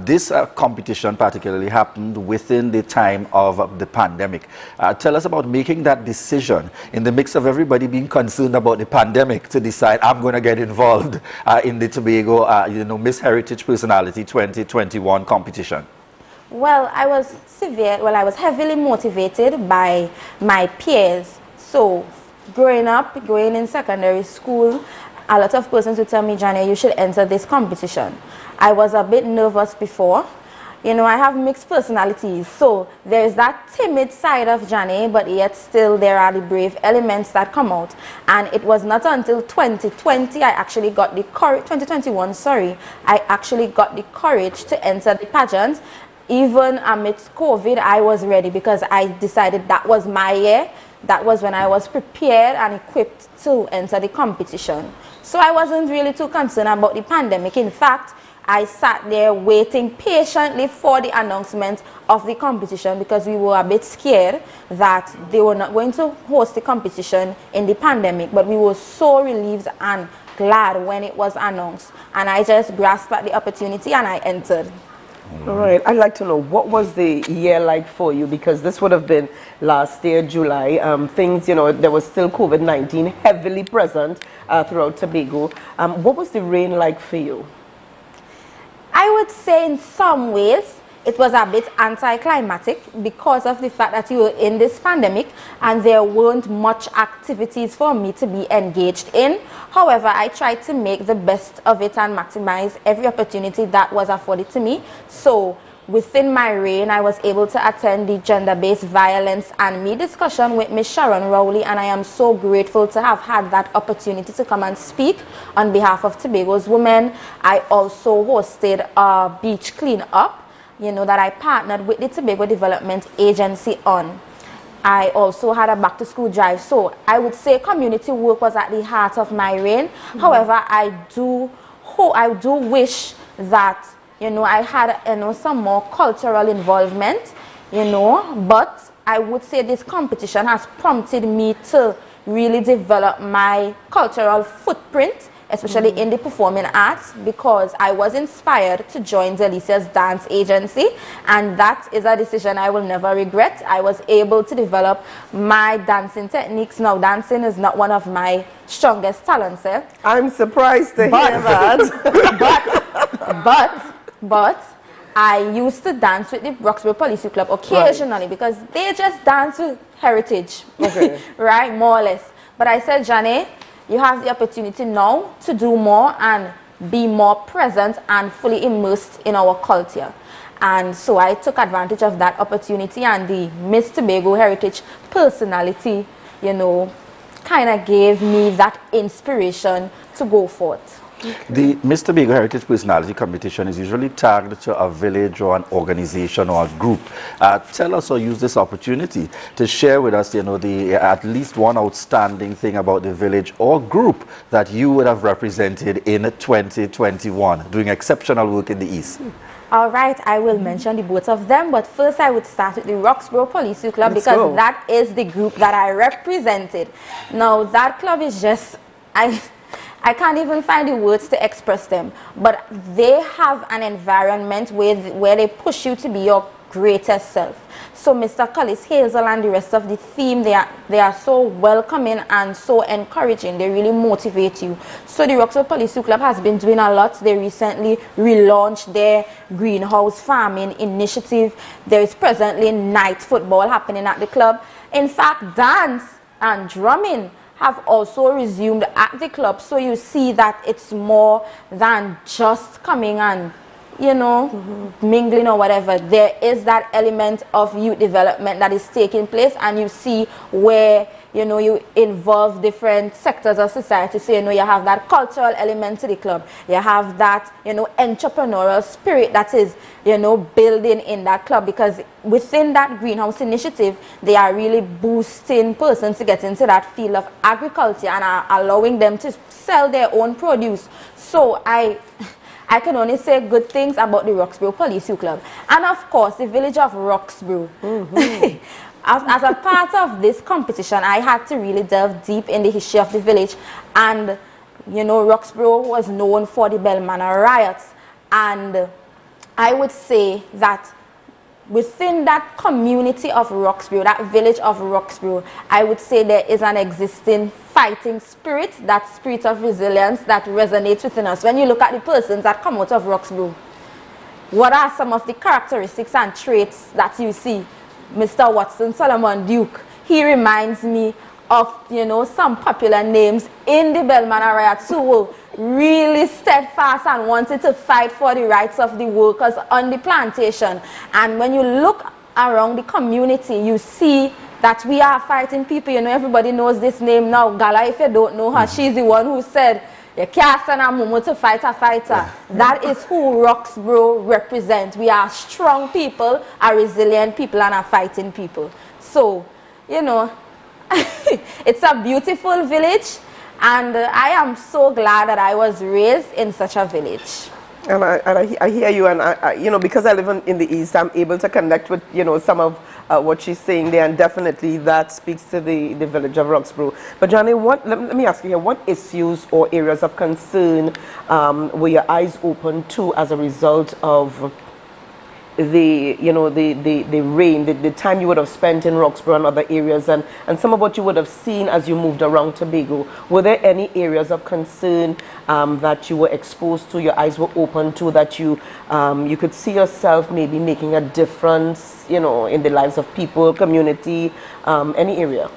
This competition particularly happened within the time of the pandemic. Tell us about making that decision in the mix of everybody being concerned about the pandemic to decide I'm going to get involved in the Tobago, Miss Heritage Personality 2021 competition.
Well, I was heavily motivated by my peers. So growing in secondary school, a lot of persons would tell me, Janae, you should enter this competition. I was a bit nervous before. You know, I have mixed personalities, so there's that timid side of Janae, but yet still there are the brave elements that come out. And it was not until 2020 I actually got the courage, 2021, sorry, I actually got the courage to enter the pageant. Even amidst COVID, I was ready because I decided that was my year. That was when I was prepared and equipped to enter the competition. So I wasn't really too concerned about the pandemic. In fact, I sat there waiting patiently for the announcement of the competition because we were a bit scared that they were not going to host the competition in the pandemic. But we were so relieved and glad when it was announced. And I just grasped at the opportunity and I entered.
All right, I'd like to know, what was the year like for you? Because this would have been last year, July. Things, there was still COVID-19 heavily present throughout Tobago. What was the rain like for you?
I would say in some ways it was a bit anticlimactic because of the fact that you were in this pandemic and there weren't much activities for me to be engaged in. However, I tried to make the best of it and maximize every opportunity that was afforded to me. So within my reign, I was able to attend the gender-based violence and me discussion with Ms. Sharon Rowley, and I am so grateful to have had that opportunity to come and speak on behalf of Tobago's women. I also hosted a beach clean-up, that I partnered with the Tobago Development Agency on. I also had a back-to-school drive. So I would say community work was at the heart of my reign. However, I do wish that, I had, some more cultural involvement, but I would say this competition has prompted me to really develop my cultural footprint, especially in the performing arts, because I was inspired to join Delicia's dance agency, and that is a decision I will never regret. I was able to develop my dancing techniques. Now, dancing is not one of my strongest talents.
I'm surprised to hear that.
but I used to dance with the Roxborough Police Club occasionally, because they just dance with heritage, right, more or less. But I said, Janae, you have the opportunity now to do more and be more present and fully immersed in our culture. And so I took advantage of that opportunity, and the Miss Tobago Heritage personality, kind of gave me that inspiration to go forth.
The Miss Tobago Heritage Personality Competition is usually tagged to a village or an organization or a group. Tell us or use this opportunity to share with us, at least one outstanding thing about the village or group that you would have represented in 2021, doing exceptional work in the East.
All right, I will mention the both of them, but first I would start with the Roxborough Police Club because that is the group that I represented. Now, that club is just, I can't even find the words to express them, but they have an environment where they push you to be your greatest self. So Mr. Collis Hazel and the rest of the team, they are so welcoming and so encouraging. They really motivate you. So the Roxborough Police Club has been doing a lot. They recently relaunched their greenhouse farming initiative. There is presently night football happening at the club. In fact, dance and drumming have also resumed at the club. So you see that it's more than just coming and, you know, mingling or whatever. There is that element of youth development that is taking place, and you see where, you know, you involve different sectors of society. So, you know, you have that cultural element to the club. You have that, you know, entrepreneurial spirit that is, you know, building in that club, because within that greenhouse initiative, they are really boosting persons to get into that field of agriculture and are allowing them to sell their own produce. So I can only say good things about the Roxborough Police Youth Club. And of course, the village of Roxborough. As a part of this competition, I had to really delve deep in the history of the village. And, you know, Roxborough was known for the Bell Manor riots. And I would say that within that community of Roxborough, that village of Roxborough, I would say there is an existing fighting spirit, that spirit of resilience that resonates within us. When you look at the persons that come out of Roxborough, what are some of the characteristics and traits that you see? Mr. Watson Solomon Duke, he reminds me of, you know, some popular names in the Bell Manor riots who were really steadfast and wanted to fight for the rights of the workers on the plantation. And when you look around the community, you see that we are fighting people. You know, everybody knows this name now. Gala, if you don't know her, she's the one who said, you can't send a mumu to fight a fighter. That is who Roxborough represents. We are strong people, are resilient people, and are fighting people. So, you know, it's a beautiful village, and I am so glad that I was raised in such a village.
And I hear you, and you know, because I live in the East, I'm able to connect with, you know, some of what she's saying there, and definitely that speaks to the village of Roxborough. But Johnny, let me ask you here, what issues or areas of concern were your eyes open to as a result of the, you know, the rain, the time you would have spent in Roxborough and other areas, and some of what you would have seen as you moved around Tobago? Were there any areas of concern that you were exposed to, your eyes were open to, that you could see yourself maybe making a difference, you know, in the lives of people, community, any area?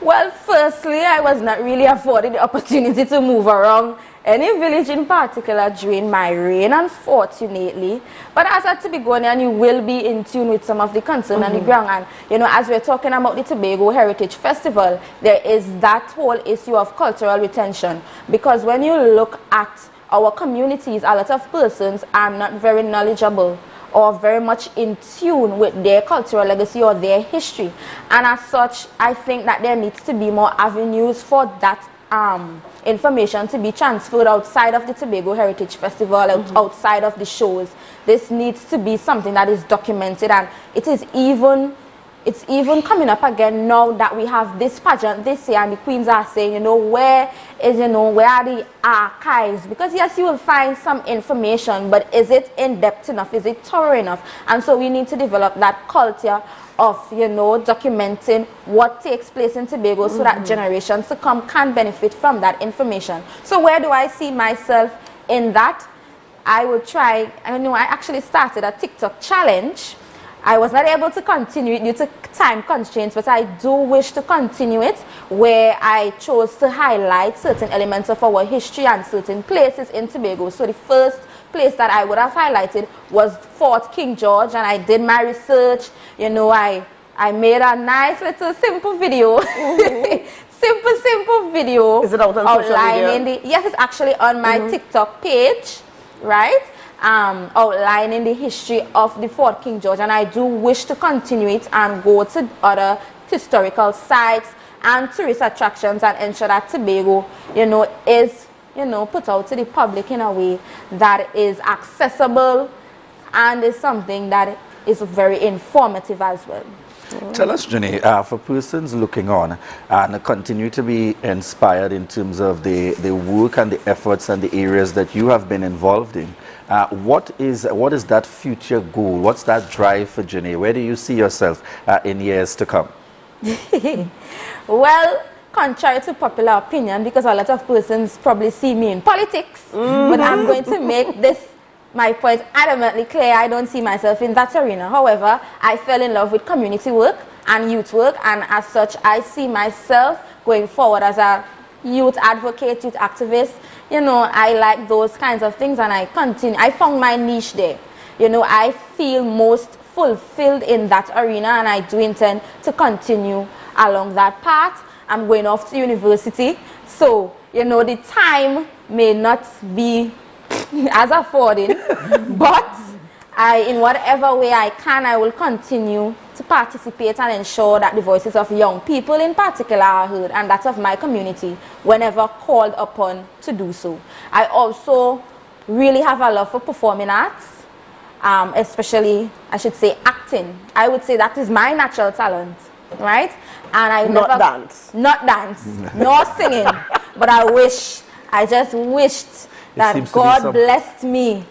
Well, firstly, I was not really afforded the opportunity to move around any village in particular during my reign, unfortunately. But as a Tobagonian, you will be in tune with some of the concern on the ground. And, you know, as we're talking about the Tobago Heritage Festival, there is that whole issue of cultural retention. Because when you look at our communities, a lot of persons are not very knowledgeable or very much in tune with their cultural legacy or their history. And as such, I think that there needs to be more avenues for that information to be transferred outside of the Tobago Heritage Festival, outside of the shows. This needs to be something that is documented, and it's even coming up again now that we have this pageant this year, and the queens are saying, you know, where are the archives? Because yes, you will find some information, but is it in depth enough? Is it thorough enough? And so we need to develop that culture of, you know, documenting what takes place in Tobago so that generations to come can benefit from that information. So where do I see myself in that? I would try, I know I actually started a TikTok challenge. I was not able to continue it due to time constraints, but I do wish to continue it, where I chose to highlight certain elements of our history and certain places in Tobago. So the first place that I would have highlighted was Fort King George, and I did my research. You know, I made a nice little simple video. simple video.
Is it out on social media?
Yes, it's actually on my TikTok page, right? Outlining the history of the Fort King George, and I do wish to continue it and go to other historical sites and tourist attractions and ensure that Tobago, you know, is, you know, put out to the public in a way that is accessible and is something that is very informative as well.
Tell us, Jenny, for persons looking on and continue to be inspired in terms of the work and the efforts and the areas that you have been involved in, what is that future goal? What's that drive for Jenny? Where do you see yourself in years to come?
Well, contrary to popular opinion, because a lot of persons probably see me in politics, but I'm going to make this my point adamantly clear. I don't see myself in that arena. However, I fell in love with community work. and youth work, and as such, I see myself going forward as a youth advocate, youth activist. You know, I like those kinds of things, and I found my niche there. You know, I feel most fulfilled in that arena, and I do intend to continue along that path. I'm going off to university, so, you know, the time may not be as affording, but in whatever way I can, I will continue to participate and ensure that the voices of young people in particular are heard, and that of my community whenever called upon to do so. I also really have a love for performing arts, especially, I should say, acting. I would say that is my natural talent, right? And I
Not dance,
nor singing, but I just wished that God blessed me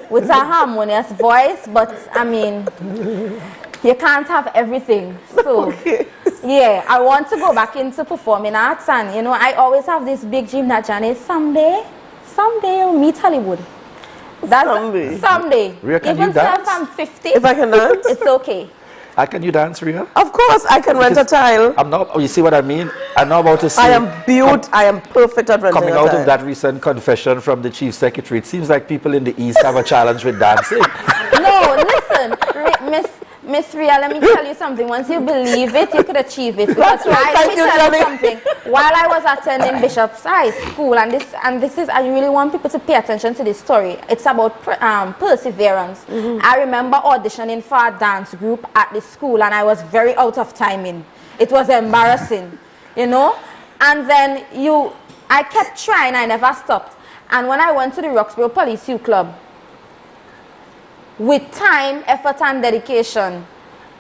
with a harmonious voice, but I mean, you can't have everything. So, yeah, I want to go back into performing arts, and you know, I always have this big dream that Johnny, someday you'll meet Hollywood. That's someday.
Rhea, can
even
you dance?
if I'm 50,
if I can dance,
it's okay.
Can you dance, Rhea?
Of course, I can rent a tile.
I'm not. Oh, you see what I mean? I'm not about to say.
I am I am perfect at renting
Coming
a
out
tile.
of that recent confession from the chief secretary, it seems like people in the East have a challenge with dancing.
No, listen, Miss Rhea, let me tell you something. Once you believe it, you could achieve it. Because let me tell you something. While I was attending Bishop's High School, and this is, I really want people to pay attention to this story. It's about perseverance. I remember auditioning for a dance group at the school, and I was very out of timing. It was embarrassing, you know. And then I kept trying. I never stopped. And when I went to the Roxborough Police Youth Club, with time, effort, and dedication,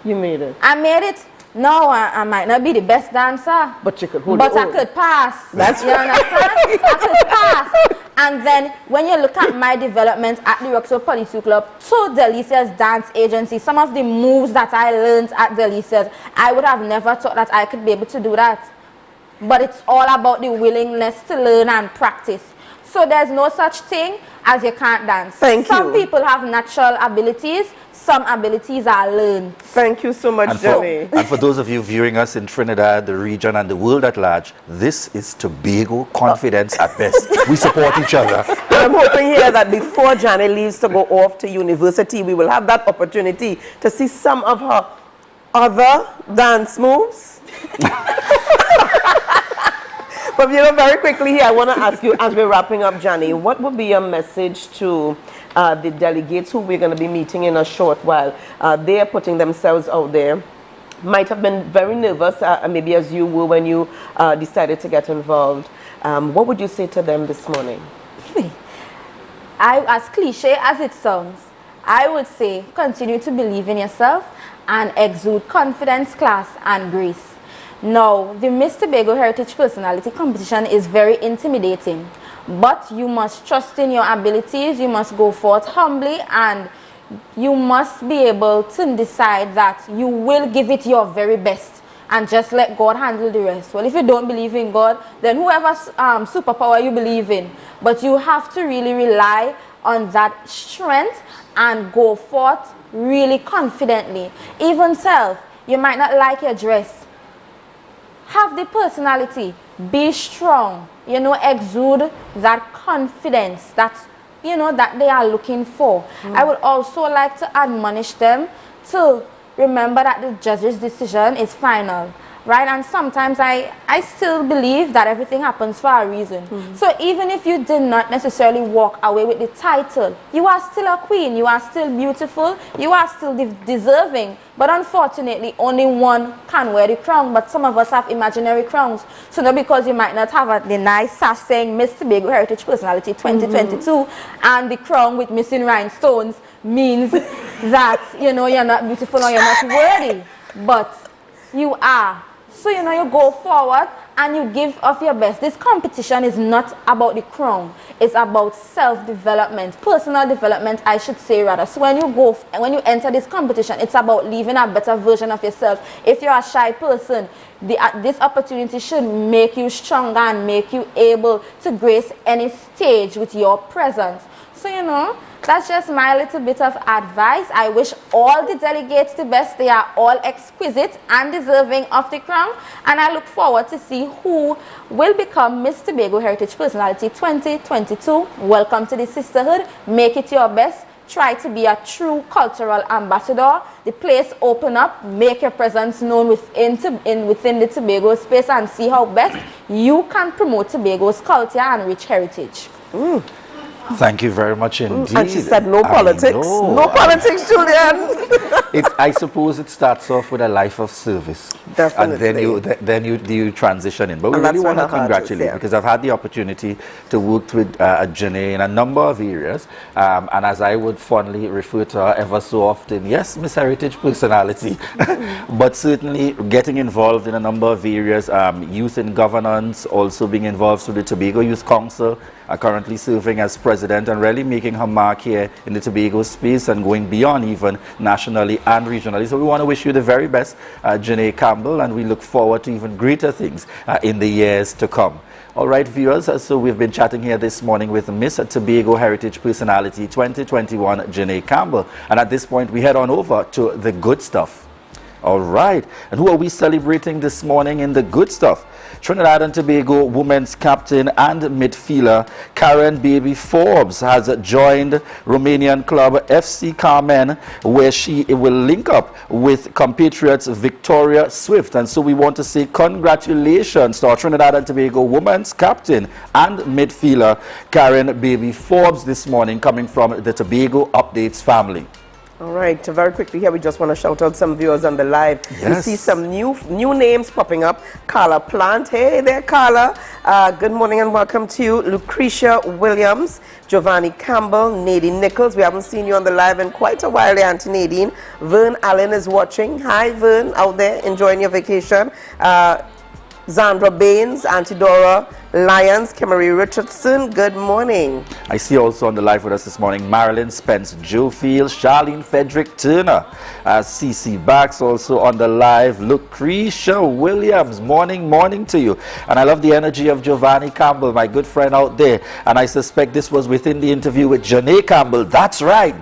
you made it.
I made it. No, I might not be the best dancer,
but you could hold
but
your
I
own.
could pass.
That's
you understand? I could pass. And then when you look at my development at the Roxborough Police Youth Club to Delicia's dance agency, some of the moves that I learned at Delicia's, I would have never thought that I could be able to do that. But it's all about the willingness to learn and practice. So there's no such thing as you can't dance. Some people have natural abilities, some abilities are learned.
Thank you so much, Jenny.
And for those of you viewing us in Trinidad, the region, and the world at large, this is Tobago confidence at best. We support each other.
I'm hoping here that before Jenny leaves to go off to university, we will have that opportunity to see some of her other dance moves. But you know, very quickly here, I want to ask you, as we're wrapping up, Johnny, what would be your message to the delegates who we're going to be meeting in a short while? They are putting themselves out there. Might have been very nervous, maybe as you were when you decided to get involved. What would you say to them this morning?
As cliche as it sounds, I would say continue to believe in yourself and exude confidence, class, and grace. Now, the Miss Tobago Heritage Personality Competition is very intimidating, but you must trust in your abilities, you must go forth humbly, and you must be able to decide that you will give it your very best and just let God handle the rest. Well, if you don't believe in God, then whoever superpower you believe in, but you have to really rely on that strength and go forth really confidently. Even self, you might not like your dress. Have the personality, be strong, you know, exude that confidence that, you know, that they are looking for. I would also like to admonish them to remember that the judge's decision is final, right? And sometimes I still believe that everything happens for a reason. So even if you did not necessarily walk away with the title, you are still a queen, you are still beautiful, you are still deserving. But unfortunately, only one can wear the crown, but some of us have imaginary crowns. So not because you might not have the nice sash saying Miss Tobago Heritage Personality 2022 and the crown with missing rhinestones means that, you know, you're not beautiful or you're not worthy. But you are. So, you know, you go forward and you give of your best. This competition is not about the crown. It's about self-development, personal development, I should say rather. So when you enter this competition, it's about living a better version of yourself. If you're a shy person, this opportunity should make you stronger and make you able to grace any stage with your presence. So, you know, That's just my little bit of advice. I wish all the delegates the best. They are all exquisite and deserving of the crown. And I look forward to see who will become Miss Tobago Heritage Personality 2022. Welcome to the sisterhood. Make it your best. Try to be a true cultural ambassador. The place open up. Make your presence known within the Tobago space and see how best you can promote Tobago's culture and rich heritage.
Thank you very much indeed.
And she said no politics. No politics, Julian.
I suppose it starts off with a life of service.
Definitely.
And then you transition in. But we really want to congratulate you because I've had the opportunity to work with Janae in a number of areas. And as I would fondly refer to her ever so often, yes, Miss Heritage Personality. But certainly getting involved in a number of areas, youth in governance, also being involved through the Tobago Youth Council, currently serving as president and really making her mark here in the Tobago space and going beyond even nationally and regionally. So we want to wish you the very best, Janae Campbell, and we look forward to even greater things in the years to come. All right, viewers, so we've been chatting here this morning with Miss Tobago Heritage Personality 2021, Janae Campbell. And at this point, we head on over to the good stuff. All right, and who are we celebrating this morning in the good stuff? Trinidad and Tobago women's captain and midfielder Karen Baby Forbes has joined Romanian club FC Carmen, where she will link up with compatriots Victoria Swift. And so we want to say congratulations to our Trinidad and Tobago women's captain and midfielder Karen Baby Forbes this morning, coming from the Tobago Updates family.
All right, very quickly here, we just want to shout out some viewers on the live.
Yes.
We see some new names popping up. Carla Plant, hey there, Carla. Good morning and welcome to you. Lucretia Williams, Giovanni Campbell, Nadine Nichols. We haven't seen you on the live in quite a while, Auntie Nadine. Vern Allen is watching. Hi, Vern, out there enjoying your vacation. Zandra Baines, Auntie Dora Lyons, Kimmery Richardson, good morning.
I see also on the live with us this morning Marilyn Spence, Joe Field, Charlene Frederick Turner, CC Bax also on the live, Lucretia Williams, morning to you. And I love the energy of Giovanni Campbell, my good friend out there. And I suspect this was within the interview with Janae Campbell. That's right.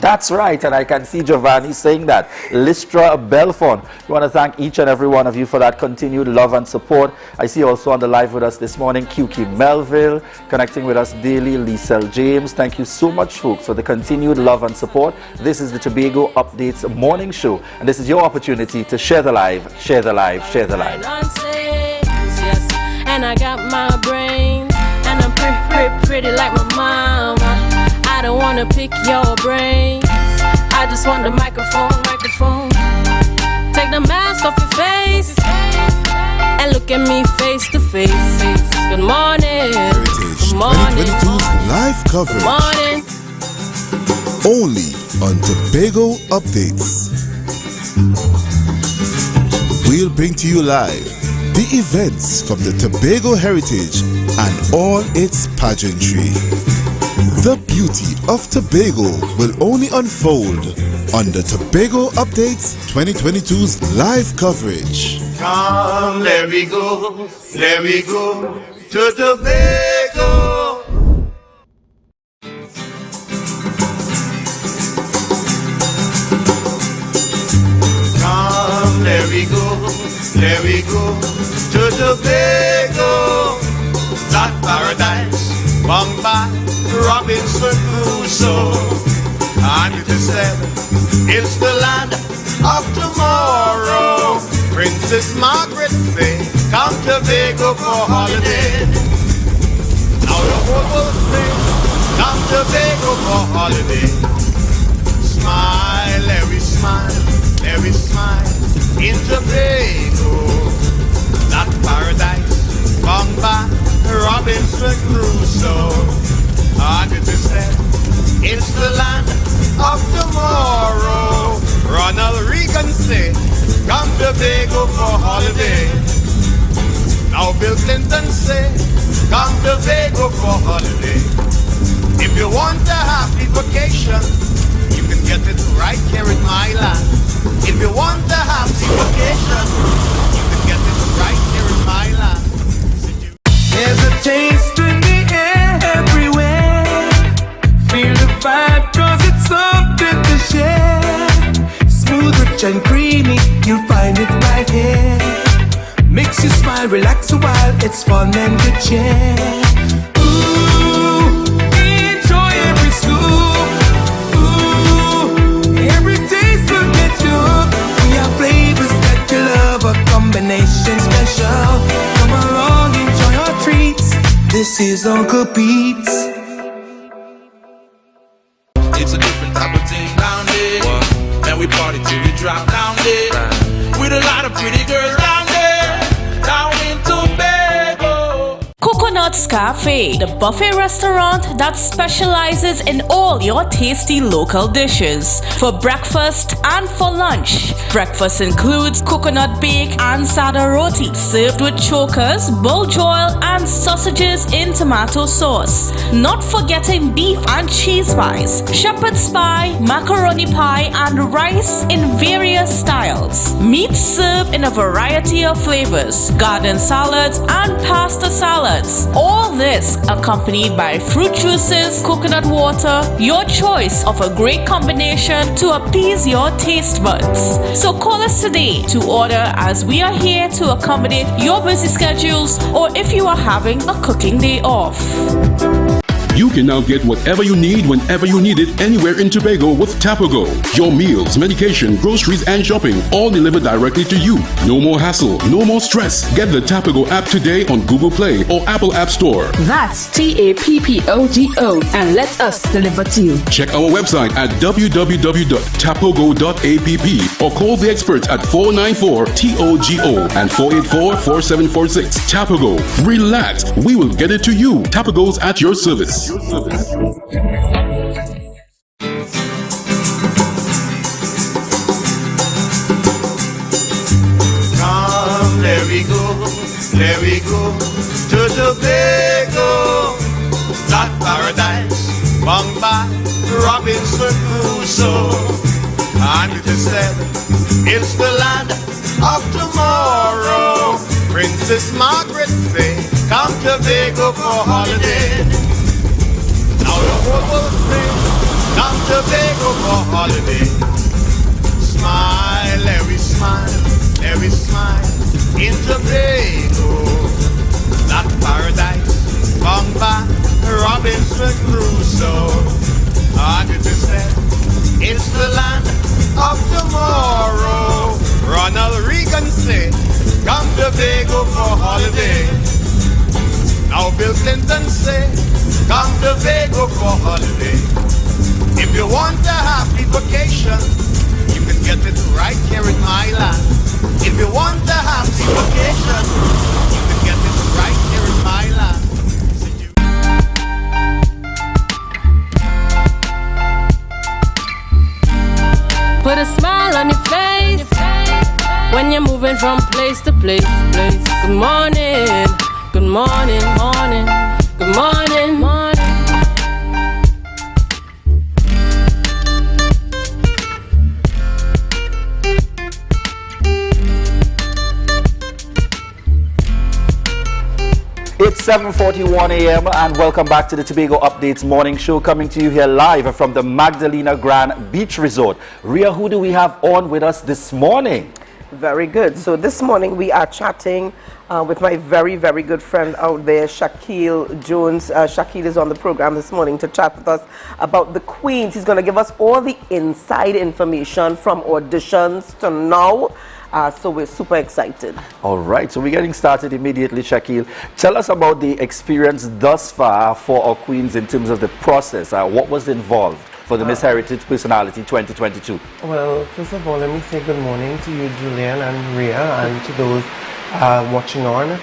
And I can see Giovanni saying that. Lystra Belfont, we want to thank each and every one of you for that continued love and support. I see also on the live with us this morning, QQ Melville, connecting with us daily, Liesel James. Thank you so much, folks, for the continued love and support. This is the Tobago Updates morning show, and this is your opportunity to share the live, share the live, share the live.
And I got my brain, and I'm pretty like my mama. I don't want to pick your brains, I just want the microphone. Take the mask off your face and look at me face to face. Good morning.
Heritage
Good morning.
2022's live coverage.
Good morning.
Only on Tobago Updates. We'll bring to you live the events from the Tobago Heritage and all its pageantry. The beauty of Tobago will only unfold on the Tobago Updates 2022's live coverage.
Come, let me go to Tobago. Come, let me go to Tobago. That paradise, Bombay, Robinson Crusoe. And it is said, it's the land of tomorrow. Princess Margaret say, come to Tobago for holiday. Now the whole world say, come to Tobago for holiday. Smile, every smile in Tobago. That paradise, Bombay, Robinson Crusoe. And it is said, it's the land of tomorrow. Ronald Reagan say, come to Tobago for holiday. Now Bill Clinton say, come to Tobago for holiday. If you want a happy vacation, you can get it right here in my land. If you want a happy vacation, you can get it right here in my land.
There's a taste in the air everywhere. Feel the vibe 'cause it's rich and creamy, you'll find it right here. Makes you smile, relax a while, it's fun and good cheer. Ooh, enjoy every scoop. Ooh, every taste will get you. We have flavors that you love, a combination special. Come along, enjoy our treats. This is Uncle Pete's.
It's a different type of thing down there. And we party till we drop down there. With a lot of pretty girls down there. Down in Tobago.
Coconut's Cafe, the buffet restaurant that specializes in all your tasty local dishes for breakfast and for lunch. Breakfast includes coconut bake and sada roti, served with chokers, bull joil, and sausages in tomato sauce. Not forgetting beef and cheese pies, shepherd's pie, macaroni pie, and rice in various styles. Meat served in a variety of flavors, garden salads, and pasta salads. All this accompanied by fruit juices, coconut water, your choice of a great combination to appease your taste buds. So call us today to order, as we are here to accommodate your busy schedules or if you are having a cooking day off.
You can now get whatever you need whenever you need it anywhere in Tobago with Tobago. Your meals, medication, groceries, and shopping all delivered directly to you. No more hassle, no more stress. Get the Tobago app today on Google Play or Apple App Store.
That's TAPPOGO and let us deliver to you.
Check our website at www.tapogo.app or call the experts at 494-TOGO and 484-4746. Tobago. Relax. We will get it to you. Tobago's at your service.
Come, let we go to Tobago, that paradise, Bamba, Robinson Crusoe. And it is said, it's the land of tomorrow. Princess Margaret say, come Tobago for holiday. Now the whole world sing, come Tobago for holiday. Smile, every smile in Tobago. That paradise, Bamba, Robinson Crusoe. And it is said, it's the land of tomorrow. Ronald Reagan say, come Tobago for holiday. Now Bill Clinton say, come Tobago for holiday. If you want a happy vacation, you can get it right here in my land. If you want a happy vacation, you can get it right here in my land.
Put a smile on your face when you're moving from place to place. Good morning, good morning, morning, good morning, morning.
It's 7:41 a.m. and welcome back to the Tobago Updates morning show, coming to you here live from the Magdalena Grand Beach Resort. Ria, who do we have on with us this morning?
Very good. So this morning we are chatting with my very, very good friend out there, Shaquille Jones. Shaquille is on the program this morning to chat with us about the Queens. He's going to give us all the inside information from auditions to now. So we're super excited.
All right, so we're getting started immediately, Shaquille. Tell us about the experience thus far for our Queens in terms of the process. What was involved for the Miss Heritage Personality 2022?
Well, first of all, let me say good morning to you, Julian and Rhea, and to those watching on.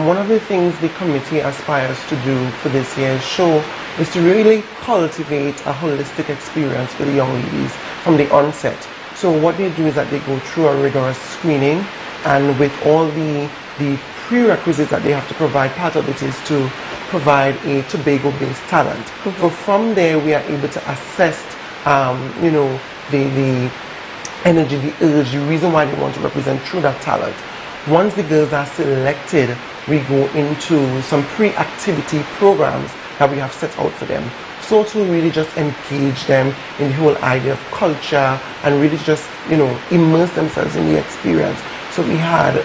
One of the things the committee aspires to do for this year's show is to really cultivate a holistic experience for the young ladies from the onset. So what they do is that they go through a rigorous screening, and with all the prerequisites that they have to provide, part of it is to provide a Tobago-based talent. Mm-hmm. So from there we are able to assess, you know, the energy, the urge, the reason why they want to represent through that talent. Once the girls are selected, we go into some pre-activity programs that we have set out for them. So to really just engage them in the whole idea of culture and really just, immerse themselves in the experience. So we had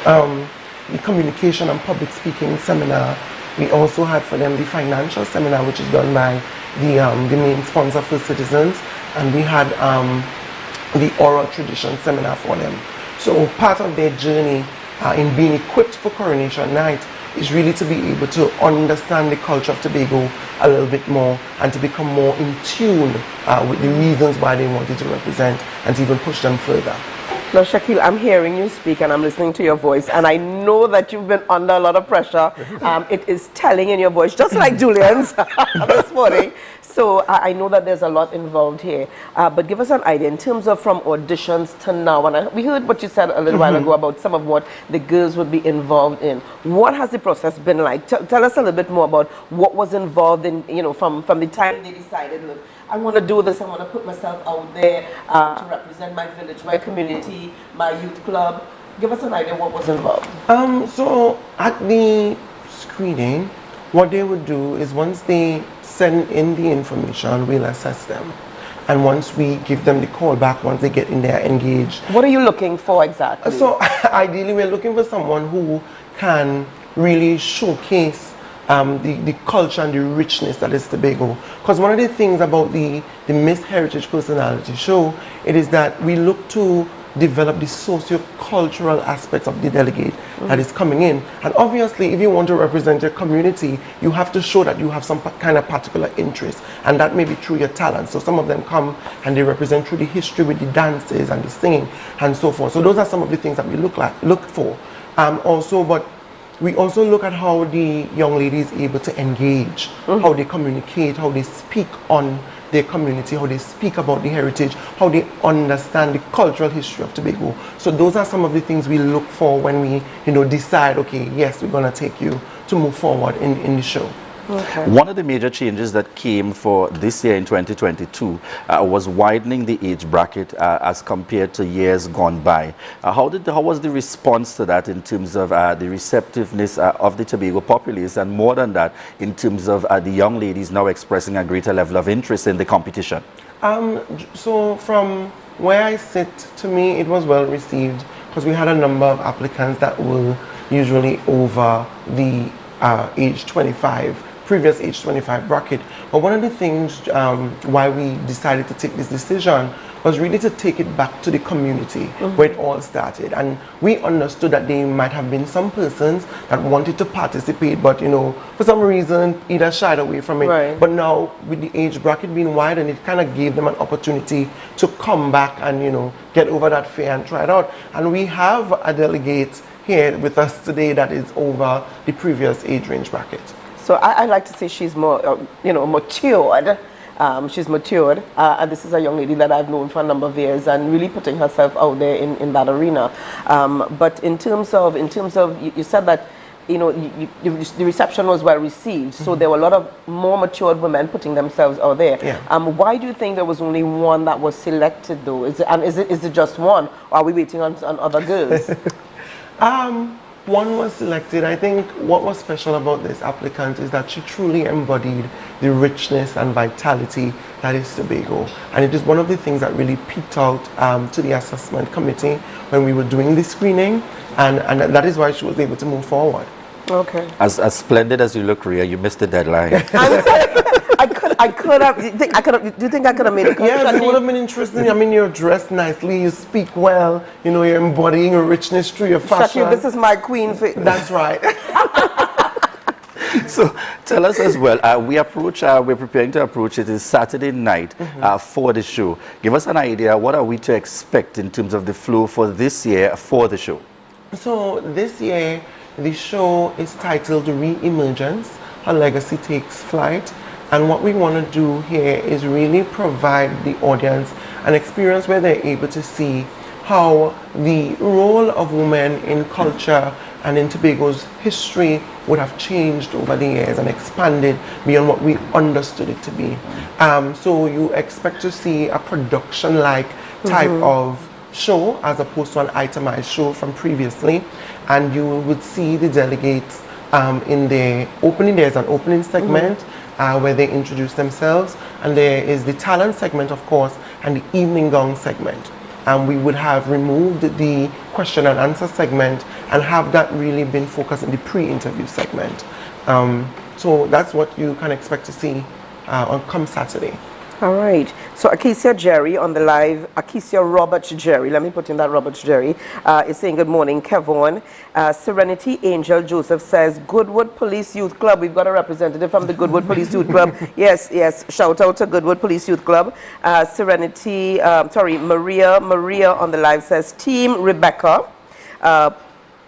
the communication and public speaking seminar. We also had for them the financial seminar, which is done by the main sponsor for Citizens, and we had the oral tradition seminar for them. So part of their journey in being equipped for Coronation Night is really to be able to understand the culture of Tobago a little bit more and to become more in tune with the reasons why they wanted to represent and to even push them further.
Now, Shakil, I'm hearing you speak and I'm listening to your voice, and I know that you've been under a lot of pressure. It is telling in your voice, just like Julian's this morning. So I know that there's a lot involved here. But give us an idea in terms of from auditions to now. And we heard what you said a little while ago about some of what the girls would be involved in. What has the process been like? Tell us a little bit more about what was involved in, from the time they decided, look, I want to do this, I want to put myself out there to represent my village, my community, my youth club. Give us an idea what was involved.
So at the screening, what they would do is once they send in the information, we'll assess them. And once we give them the call back, once they get in there engaged.
What are you looking for exactly?
So ideally we're looking for someone who can really showcase the culture and the richness that is Tobago. Because one of the things about the Miss Heritage Personality Show, it is that we look to develop the socio-cultural aspects of the delegate that is coming in. And obviously, if you want to represent your community, you have to show that you have some kind of particular interest. And that may be through your talent. So some of them come and they represent through the history with the dances and the singing and so forth. So those are some of the things that we look for. But we also look at how the young lady is able to engage, how they communicate, how they speak on their community, how they speak about the heritage, how they understand the cultural history of Tobago. So those are some of the things we look for when we, decide, okay, yes, we're going to take you to move forward in the show.
Okay. One of the major changes that came for this year in 2022 was widening the age bracket as compared to years gone by. How was the response to that in terms of the receptiveness of the Tobago populace, and more than that, in terms of the young ladies now expressing a greater level of interest in the competition?
So from where I sit, to me, it was well received because we had a number of applicants that were usually over the age 25. Previous age 25 bracket. But one of the things why we decided to take this decision was really to take it back to the community where it all started. And we understood that there might have been some persons that wanted to participate, but for some reason either shied away from it. Right. But now with the age bracket being wide, and it kind of gave them an opportunity to come back and get over that fear and try it out. And we have a delegate here with us today that is over the previous age range bracket.
So I like to say she's more, matured. She's matured, and this is a young lady that I've known for a number of years and really putting herself out there in that arena. But in terms of, you said that, the reception was well received. So there were a lot of more matured women putting themselves out there. Yeah. Why do you think there was only one that was selected though? Is it just one? Or are we waiting on other girls?
One was selected. I think what was special about this applicant is that she truly embodied the richness and vitality that is Tobago. And it is one of the things that really peeked out to the assessment committee when we were doing the screening. And that is why she was able to move forward.
Okay.
As splendid as you look, Rhea, you missed the deadline.
I could have. Do you think I could have made it?
Yes, it would have been interesting. I mean, you're dressed nicely, you speak well, you're embodying a richness through your fashion.
Shaki, this is my queen.
That's right.
So tell us as well, we're preparing to approach it is Saturday night for the show. Give us an idea, what are we to expect in terms of the flow for this year for the show?
So this year, the show is titled Re-Emergence, Her Legacy Takes Flight. And what we want to do here is really provide the audience an experience where they're able to see how the role of women in culture and in Tobago's history would have changed over the years and expanded beyond what we understood it to be. So you expect to see a production-like type of show as opposed to an itemized show from previously. And you would see the delegates in their opening. There's an opening segment. where they introduce themselves, and there is the talent segment, of course, and the evening gown segment. And we would have removed the question and answer segment and have that really been focused in the pre-interview segment. So that's what you can expect to see on come Saturday.
All right. So Akesia Jerry on the live, Akesia Roberts Jerry, let me put in that Roberts Jerry, is saying good morning, Kevon. Serenity Angel Joseph says, Goodwood Police Youth Club. We've got a representative from the Goodwood Police Youth Club. Yes, yes. Shout out to Goodwood Police Youth Club. Maria on the live says, Team Rebecca.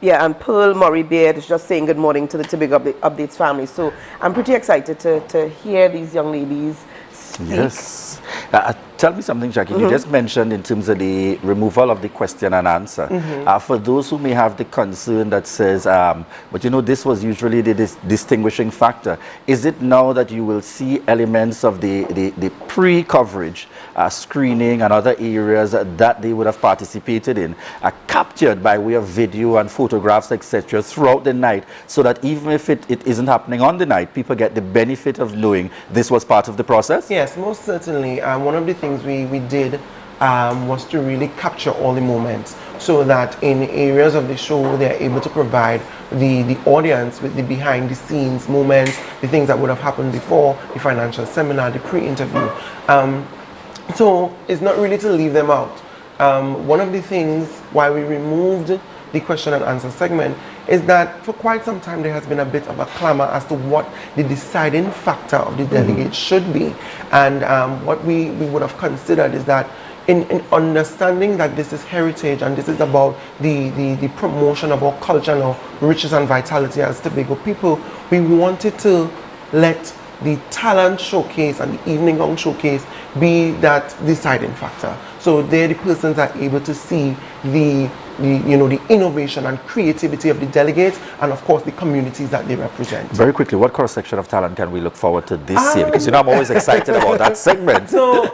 Yeah, and Pearl Murray Beard is just saying good morning to the Tobago Updates family. So I'm pretty excited to hear these young ladies speak.
Yes. Tell me something, Jackie. You just mentioned in terms of the removal of the question and answer. For those who may have the concern that says, but you know, this was usually the distinguishing factor. Is it now that you will see elements of the pre-coverage, screening and other areas that they would have participated in, captured by way of video and photographs, etc., throughout the night, so that even if it isn't happening on the night, people get the benefit of knowing this was part of the process?
Yes, most certainly. One of the things we did was to really capture all the moments, so that in areas of the show they're able to provide the audience with the behind the scenes moments, the things that would have happened before the financial seminar, the pre-interview. So it's not really to leave them out. One of the things why we removed the question and answer segment is that for quite some time there has been a bit of a clamor as to what the deciding factor of the delegates should be. And what we would have considered is that in understanding that this is heritage and this is about the promotion of our culture and our riches and vitality as Tobago people, we wanted to let the talent showcase and the evening gown showcase be that deciding factor. So they're the persons that are able to see the innovation and creativity of the delegates, and of course the communities that they represent.
Very quickly, what cross-section of talent can we look forward to this year? Because you know I'm always excited about that segment.
So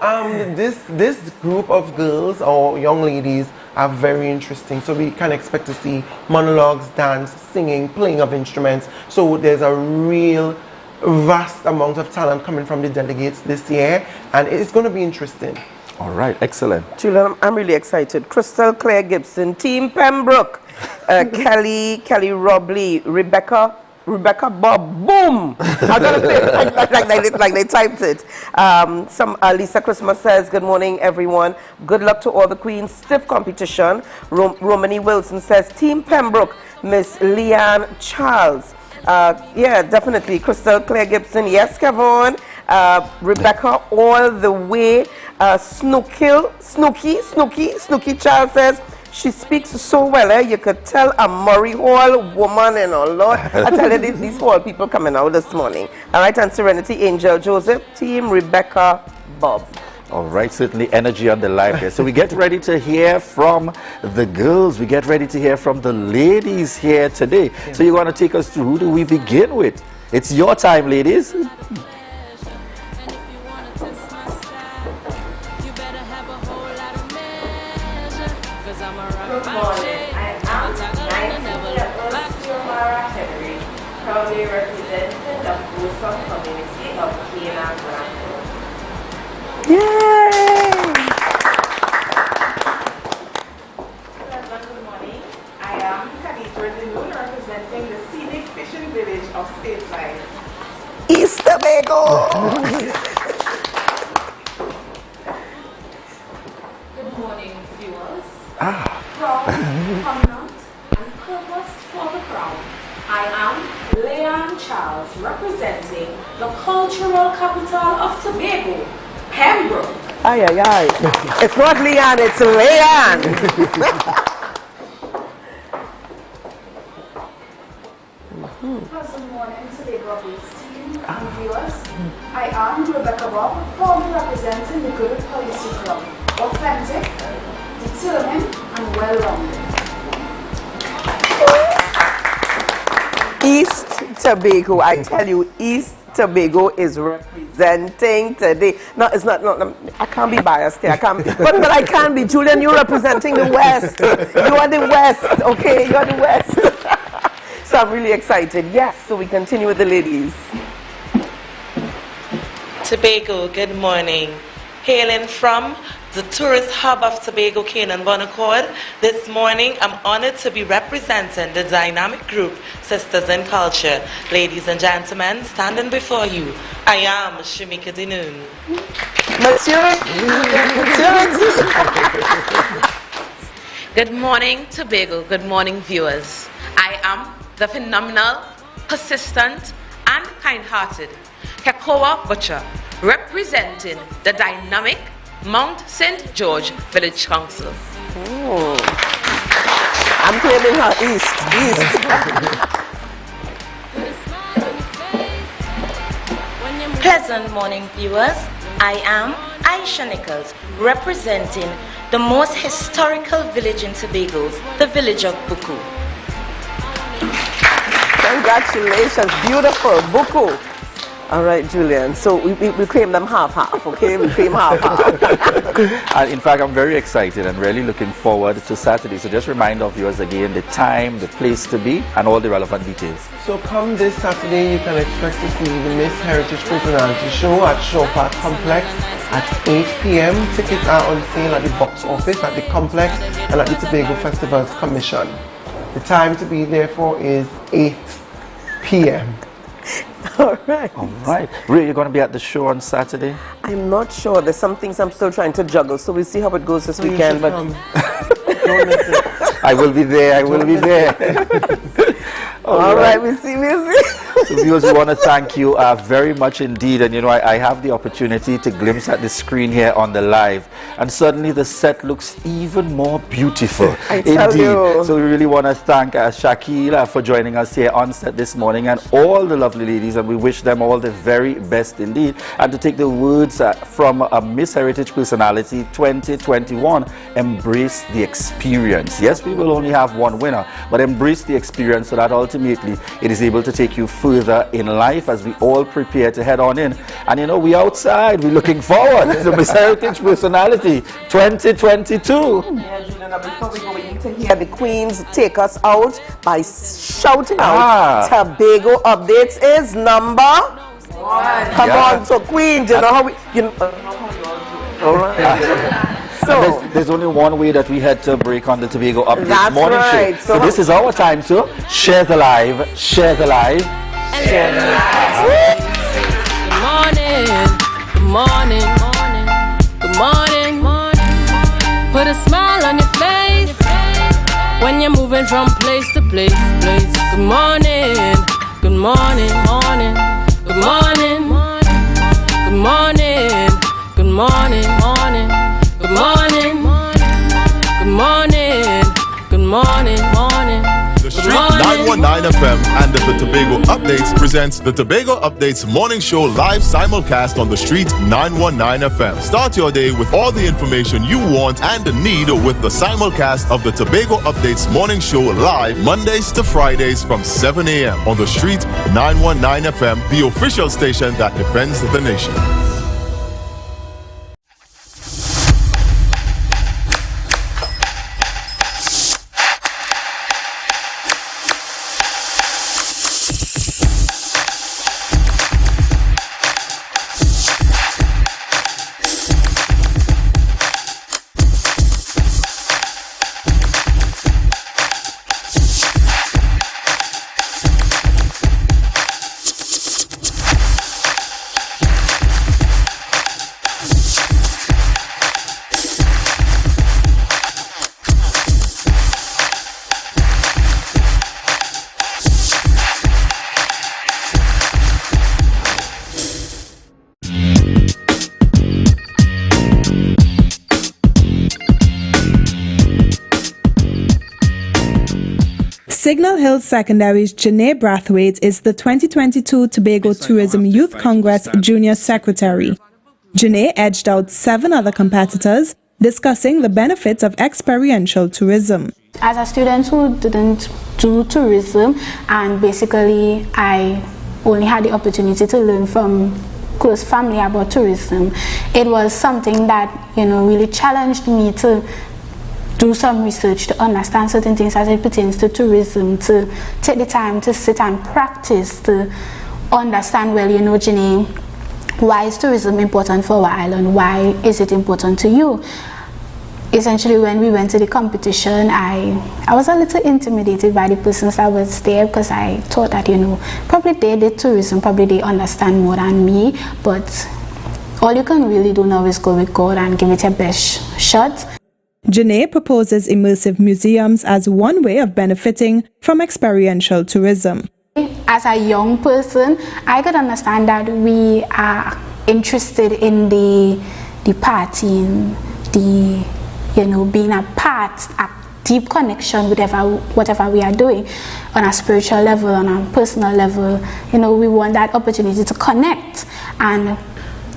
this group of girls or young ladies are very interesting. So we can expect to see monologues, dance, singing, playing of instruments. So there's a real vast amount of talent coming from the delegates this year, and it's going to be interesting.
All right, excellent.
Julian, I'm really excited. Crystal Claire Gibson, Team Pembroke, Kelly Robley, Rebecca Bob, boom! I'm gonna say it like they typed it. Lisa Christmas says, good morning everyone. Good luck to all the queens. Stiff competition. Romany Wilson says, Team Pembroke, Miss Leanne Charles. Yeah, definitely. Crystal Claire Gibson, yes, Kevon. Rebecca all the way. Snooky Charles says, she speaks so well, you could tell a Murray Hall woman and a lot. I tell you, these Hall people coming out this morning. All right, and Serenity Angel Joseph, Team Rebecca Bob.
All right, certainly energy on the live here. So we get ready to hear from the girls. We get ready to hear from the ladies here today. So you want to take us through, who do we begin with? It's your time, ladies.
Proudly representing the Bosom community of Canaan.
Yay!
Good morning. I am Khadija Dinoon, representing the scenic fishing village of Stateside.
East Tobago!
Good morning, viewers. Proud, prominent, and purposed for the crown. I am Leanne Charles, representing the cultural capital of Tobago, Pembroke.
Aye, aye, aye. It's not Leanne, it's Leanne.
Good morning, Tobago Updates team and viewers. I am Rebecca Bob, proudly representing the Good Policy Club. Authentic, determined, and well-rounded.
East Tobago, I tell you, East Tobago is representing today. No, it's not. No, I can't be biased here. I can't. But I can be. Julian, you're representing the West. You are the West. Okay, you're the West. So I'm really excited. Yes. So we continue with the ladies.
Tobago, good morning. Hailing from the tourist hub of Tobago, Canaan, Bonaccord, this morning I'm honored to be representing the dynamic group Sisters in Culture. Ladies and gentlemen, standing before you, I am Shamika Dinoon.
Good morning, Tobago. Good morning, viewers. I am the phenomenal, persistent, and kind-hearted Kekoa Butcher, representing the dynamic Mount St. George Village Council.
Oh. I'm claiming her east.
Pleasant morning, viewers. I am Aisha Nichols, representing the most historical village in Tobago, the village of Buku.
Congratulations, beautiful, Buku. All right, Julian. So we claim them half-half, okay? We claim half-half.
And in fact, I'm very excited and really looking forward to Saturday. So just remind our viewers again the time, the place to be, and all the relevant details.
So come this Saturday, you can expect to see the Miss Heritage Personality Show at Shaw Park Complex at 8 p.m. Tickets are on sale at the box office, at the complex, and at the Tobago Festivals Commission. The time to be there for is 8 p.m.
All right.
All right. Ray, you're going to be at the show on Saturday?
I'm not sure. There's some things I'm still trying to juggle, so we'll see how it goes this weekend. But
I will be there. I will be there.
All right. We'll see.
So viewers, we want to thank you very much indeed. And you know, I have the opportunity to glimpse at the screen here on the live, and suddenly the set looks even more beautiful.
I tell you.
So we really want to thank Shakila for joining us here on set this morning, and all the lovely ladies, and we wish them all the very best indeed. And to take the words from a Miss Heritage Personality 2021, embrace the experience. Yes, we will only have one winner, but embrace the experience so that ultimately it is able to take you further in life as we all prepare to head on in. And you know, we outside, we're looking forward to Miss Heritage Personality 2022.
Yeah, Juliana, before we go, we need to hear the Queens take us out by shouting out Tobago Updates is number 1. Come on, so Queens, you know how we... all right. So
there's only one way that we had to break on the Tobago Updates morning
right.
show. So this is our time to share the live, share the live, share the live.
Good morning, good morning, good morning, morning. Put a smile on your face when you're moving from place to place. Good morning, good morning, morning, good morning, good morning, good morning, morning. Good morning, good morning, good morning, morning.
The Street 919 FM and the Tobago Updates presents the Tobago Updates Morning Show live simulcast on the Street 919 FM. Start your day with all the information you want and need with the simulcast of the Tobago Updates Morning Show live Mondays to Fridays from 7 a.m. on the Street 919 FM, the official station that defends the nation.
Signal Hill Secondary's Janae Brathwaite is the 2022 Tobago Tourism Youth Congress Junior Secretary. Janae edged out 7 other competitors, discussing the benefits of experiential tourism.
As a student who didn't do tourism, and basically I only had the opportunity to learn from close family about tourism, it was something that, really challenged me to do some research, to understand certain things as it pertains to tourism, to take the time to sit and practice, to understand, Janae, why is tourism important for our island? Why is it important to you? Essentially, when we went to the competition, I was a little intimidated by the persons that was there, because I thought that, you know, probably they did tourism, probably they understand more than me, but all you can really do now is go with God and give it your best shot.
Janae proposes immersive museums as one way of benefiting from experiential tourism.
As a young person, I could understand that we are interested in the partying, the, you know, being a part, a deep connection with whatever we are doing on a spiritual level, on a personal level. You know, we want that opportunity to connect. And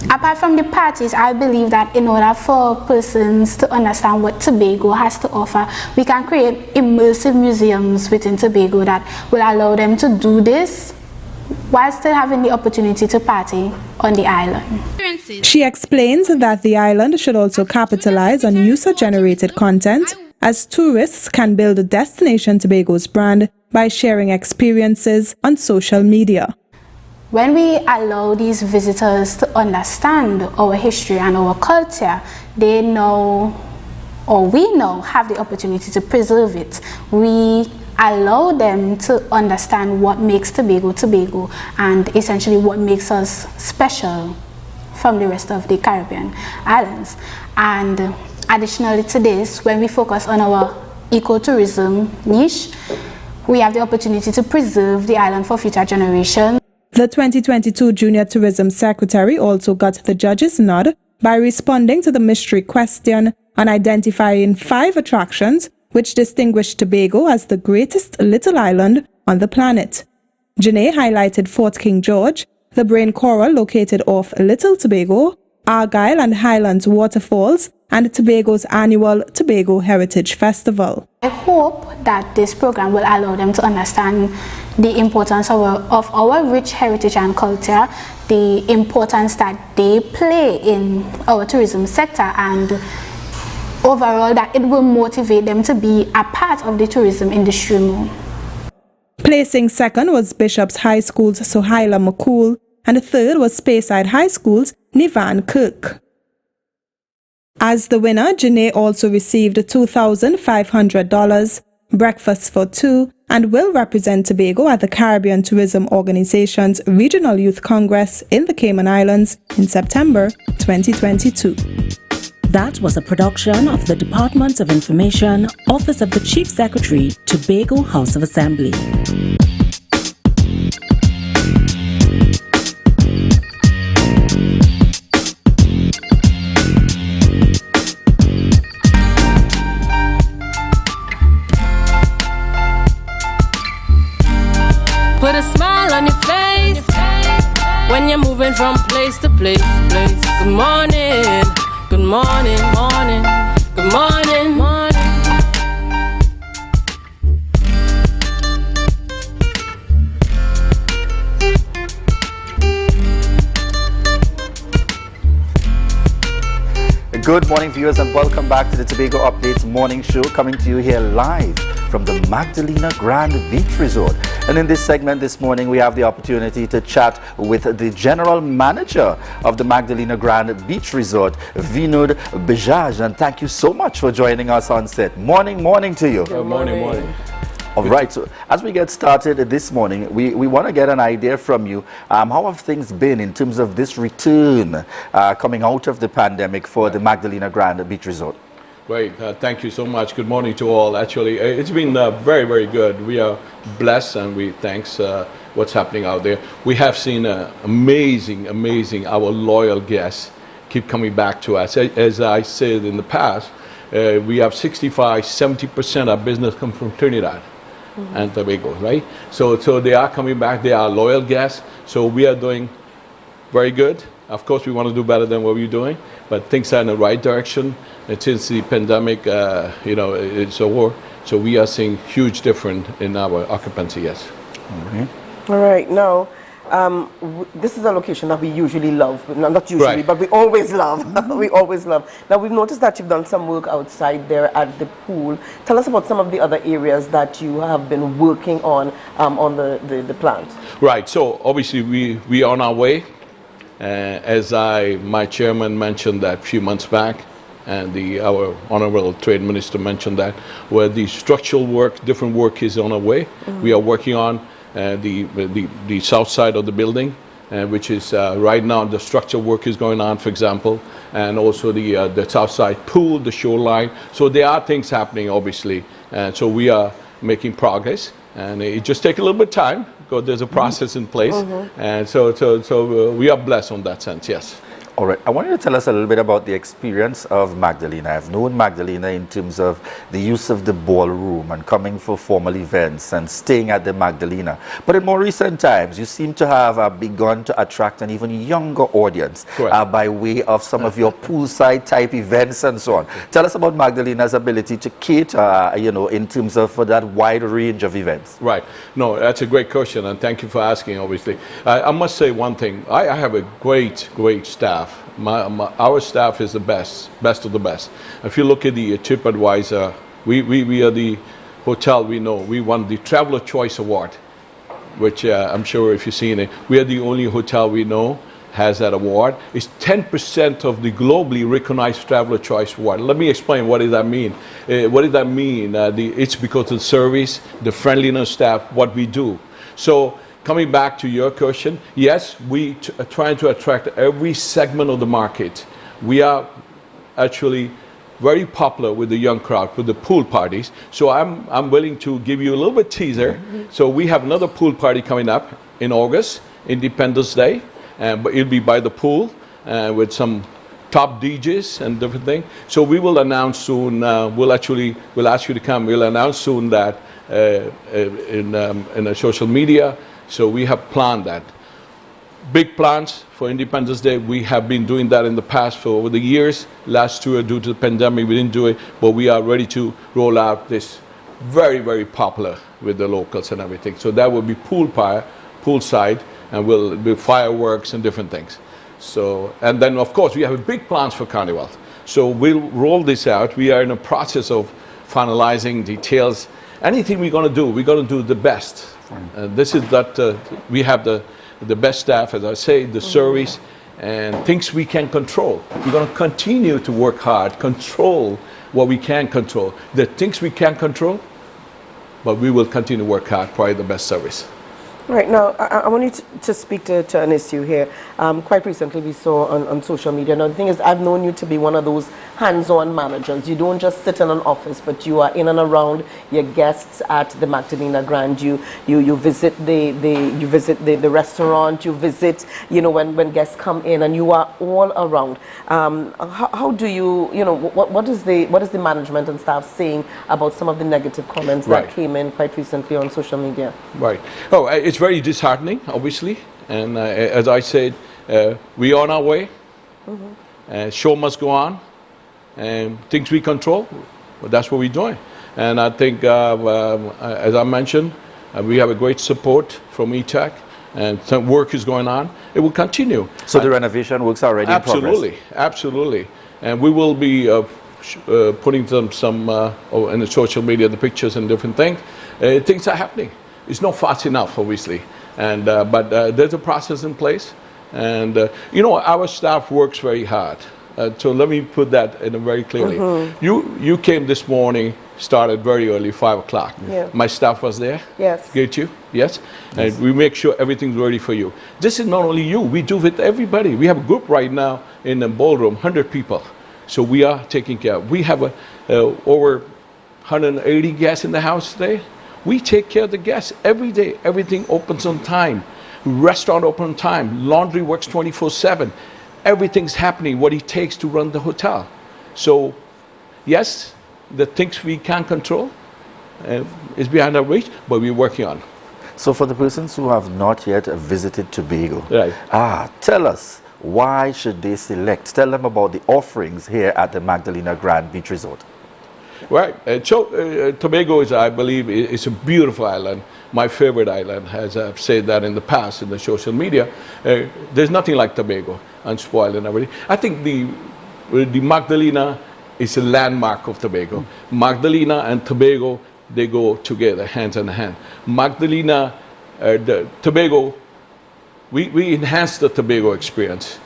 apart from the parties, I believe that in order for persons to understand what Tobago has to offer, we can create immersive museums within Tobago that will allow them to do this while still having the opportunity to party on the island.
She explains that the island should also capitalize on user-generated content, as tourists can build a Destination Tobago's brand by sharing experiences on social media.
When we allow these visitors to understand our history and our culture, they know, or we now have the opportunity to preserve it. We allow them to understand what makes Tobago Tobago, and essentially what makes us special from the rest of the Caribbean islands. And additionally to this, when we focus on our ecotourism niche, we have the opportunity to preserve the island for future generations.
The 2022 Junior Tourism Secretary also got the judges' nod by responding to the mystery question on identifying 5 attractions which distinguish Tobago as the greatest little island on the planet. Janae highlighted Fort King George, the Brain Coral located off Little Tobago, Argyle and Highlands Waterfalls, and Tobago's annual Tobago Heritage Festival.
I hope that this program will allow them to understand the importance of our rich heritage and culture, the importance that they play in our tourism sector, and overall that it will motivate them to be a part of the tourism industry more.
Placing second was Bishop's High School's Sohaila McCool, and third was Speyside High School's Nivan Kirk. As the winner, Janae also received $2,500, breakfast for 2, and will represent Tobago at the Caribbean Tourism Organization's Regional Youth Congress in the Cayman Islands in September 2022.
That was a production of the Department of Information, Office of the Chief Secretary, Tobago House of Assembly.
Put a smile on your face when you're moving from place to place. Good morning, good morning, morning, good morning, morning.
Good morning, viewers, and welcome back to the Tobago Updates morning show, coming to you here live from the Magdalena Grand Beach Resort. And in this segment this morning, we have the opportunity to chat with the general manager of the Magdalena Grand Beach Resort, Vinud Bajaj. And thank you so much for joining us on set. Morning to you.
Good morning.
All right, so as we get started this morning, we want to get an idea from you. How have things been in terms of this return coming out of the pandemic for the Magdalena Grand Beach Resort?
Great, thank you so much. Good morning to all. Actually, it's been very, very good. We are blessed, and we thanks what's happening out there. We have seen amazing, our loyal guests keep coming back to us. As I said in the past, we have 65-70% of business come from Trinidad and Tobago, right? So they are coming back. They are loyal guests. So we are doing very good. Of course, we want to do better than what we're doing, but things are in the right direction. And since the pandemic, it's over, so we are seeing huge difference in our occupancy. Yes.
All right. Now, this is a location that we usually love. Not usually,
Right.
but we always love. We always love. Now, we've noticed that you've done some work outside there at the pool. Tell us about some of the other areas that you have been working on the plant.
Right. So obviously we are on our way As my chairman mentioned that a few months back, and our honorable trade minister mentioned that, where the structural work, different work is on our way. We are working on the south side of the building, which is right now the structural work is going on, for example, and also the south side pool, the shoreline. So there are things happening, obviously, and so we are making progress, and it just takes a little bit of time because there's a process in place, and so we are blessed on that sense, yes.
All right, I want you to tell us a little bit about the experience of Magdalena. I've known Magdalena in terms of the use of the ballroom and coming for formal events and staying at the Magdalena. But in more recent times, you seem to have begun to attract an even younger audience by way of some of your poolside type events and so on. Tell us about Magdalena's ability to cater, in terms of for that wide range of events.
Right. No, that's a great question, and thank you for asking, obviously. I must say one thing. I have a great staff. Our staff is the best of the best. If you look at the TripAdvisor, we are the hotel we won the Traveler Choice Award, which I'm sure if you've seen it, we are the only hotel we know has that award. It's 10% of the globally recognized Traveler Choice Award. Let me explain what does that mean. What does that mean? It's because of the service, the friendliness staff, what we do. So coming back to your question, yes, we are trying to attract every segment of the market. We are actually very popular with the young crowd, with the pool parties. So I'm willing to give you a little bit teaser. So we have another pool party coming up in August, Independence Day, but it'll be by the pool with some top DJs and different things. So we will announce soon. We'll ask you to come. We'll announce soon that in the social media. So we have planned that. Big plans for Independence Day. We have been doing that in the past for over the years. Last year, due to the pandemic, we didn't do it, but we are ready to roll out this very, very popular with the locals and everything. So that will be poolside, and we'll be fireworks and different things. So, and then of course we have big plans for Carnival. So we'll roll this out. We are in a process of finalizing details. Anything we're going to do the best. This is that we have the best staff, as I say, the service, and things we can control. We're going to continue to work hard, control what we can control. The things we can't control, but we will continue to work hard, provide the best service.
Right, now, I want you to speak to an issue here. Quite recently we saw on social media. Now, the thing is, I've known you to be one of those hands-on managers. You don't just sit in an office, but you are in and around your guests at the Magdalena Grand. You visit the restaurant, you visit, when guests come in, and you are all around. How do you, what is the management and staff saying about some of the negative comments that came in quite recently on social media?
Right. Oh, it's very disheartening, obviously, and as I said, we are on our way. Show must go on, and things we control, well, that's what we're doing. And I think, as I mentioned, we have a great support from ETAC, and some work is going on. It will continue.
So the renovation works are already in progress?
Absolutely. And we will be putting some in the social media, the pictures and different things. Things are happening. It's not fast enough, obviously, and but there's a process in place, and our staff works very hard. So let me put that in very clearly. You came this morning, started very early, 5 o'clock.
Yeah.
My staff was there.
Yes.
Greet you. Yes. And we make sure everything's ready for you. This is not only you. We do with everybody. We have a group right now in the ballroom, 100 people. So we are taking care. We have over 180 guests in the house today. We take care of the guests every day. Everything opens on time. Restaurant open on time. Laundry works 24/7. Everything's happening, what it takes to run the hotel. So, yes, the things we can't control is beyond our reach, but we're working on.
So for the persons who have not yet visited Tobago, tell us, why should they select? Tell them about the offerings here at the Magdalena Grand Beach Resort.
Right. Tobago is, I believe, is a beautiful island. My favorite island, as I've said that in the past in the social media. There's nothing like Tobago, unspoiled and everything. I think the Magdalena is a landmark of Tobago. Magdalena and Tobago, they go together, hands in hand. Magdalena, the Tobago we enhance the Tobago experience,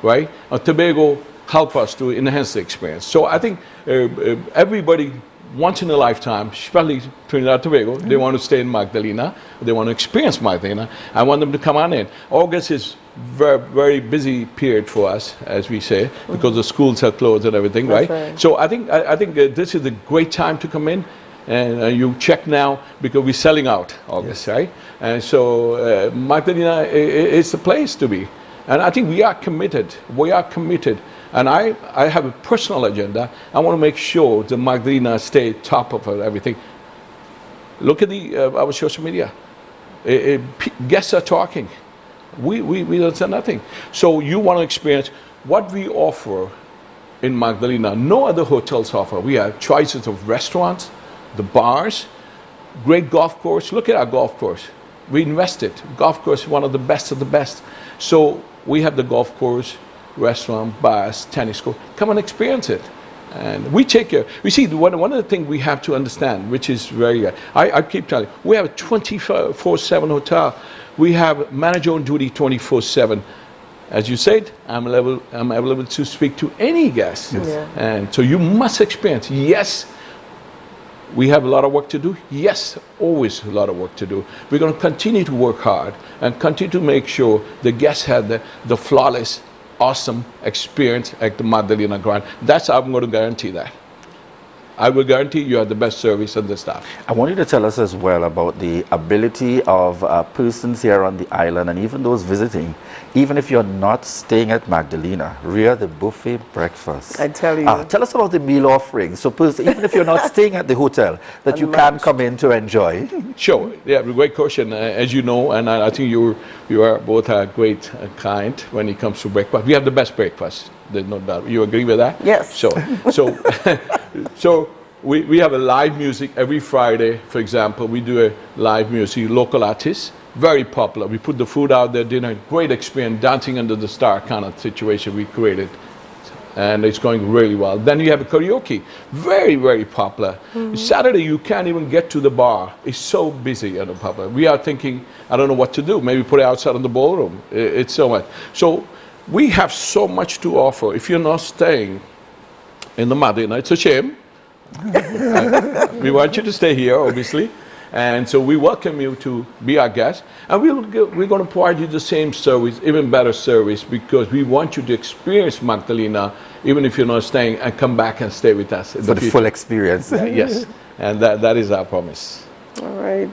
right? Tobago help us to enhance the experience. So I think everybody, once in a lifetime, especially Trinidad and Tobago, they want to stay in Magdalena, they want to experience Magdalena. I want them to come on in. August is very, very busy period for us, as we say, because the schools are closed and everything, right? So I think this is a great time to come in. And you check now because we're selling out August, right? And so Magdalena is the place to be. And I think we are committed. We are committed. And I have a personal agenda. I want to make sure the Magdalena stay top of everything. Look at our social media. Guests are talking. We don't say nothing. So you want to experience what we offer in Magdalena. No other hotels offer. We have choices of restaurants, the bars, great golf course. Look at our golf course. We invested. Golf course is one of the best of the best. So we have the golf course, restaurant, bars, tennis court. Come and experience it. And we take care. You see, one of the things we have to understand, which is very good, I keep telling you, we have a 24/7 hotel. We have manager on duty 24/7. As you said, I'm available to speak to any guest. Yes. Yeah. And so you must experience. Yes, we have a lot of work to do. Yes, always a lot of work to do. We're going to continue to work hard and continue to make sure the guests have the flawless, awesome experience at the Magdalena Grand. That's how I'm going to guarantee that. I will guarantee you have the best service and the staff.
I want you to tell us as well about the ability of persons here on the island and even those visiting, even if you're not staying at Magdalena, Rhea, the buffet breakfast.
I tell you.
Tell us about the meal offering. So even if you're not staying at the hotel, that you can come in to enjoy.
Sure. Yeah, great question. As you know, and I think you are both a great client when it comes to breakfast. We have the best breakfast. There's no doubt. You agree with that?
Yes.
So we have a live music every Friday. For example, we do a live music, local artists, very popular. We put the food out there, dinner, great experience, dancing under the star kind of situation we created. And it's going really well. Then you have a karaoke, very, very popular. Saturday, you can't even get to the bar. It's so busy and popular. We are thinking, I don't know what to do. Maybe put it outside in the ballroom. It's so much. So we have so much to offer. If you're not staying in the Magdalena, it's a shame. We want you to stay here, obviously. And so we welcome you to be our guest. And we're going to provide you the same service, even better service, because we want you to experience Magdalena, even if you're not staying, and come back and stay with us.
For the full experience.
Yes. And that is our promise.
All right.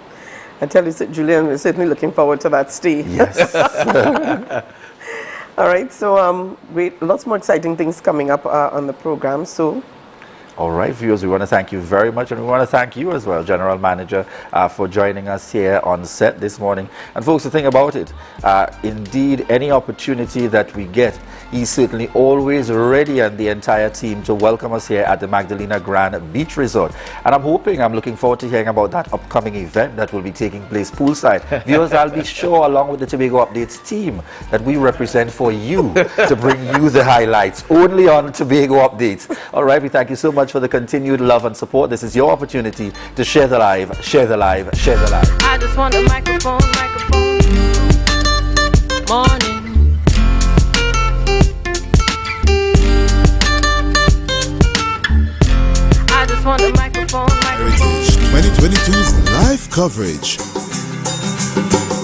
I tell you, Julian, we're certainly looking forward to that stay.
Yes.
All right, so lots more exciting things coming up on the program. So,
all right, viewers, we want to thank you very much, and we want to thank you as well, General Manager, for joining us here on set this morning. And folks, the thing about it, indeed, any opportunity that we get, he's certainly always ready, and the entire team, to welcome us here at the Magdalena Grand Beach Resort. And I'm looking forward to hearing about that upcoming event that will be taking place poolside. Viewers, I'll be sure, along with the Tobago Updates team, that we represent for you to bring you the highlights only on Tobago Updates. All right, we thank you so much for the continued love and support. This is your opportunity to share the live, share the live, share the live.
I just want a microphone. Morning. I just want a microphone.
Heritage 2022's live coverage.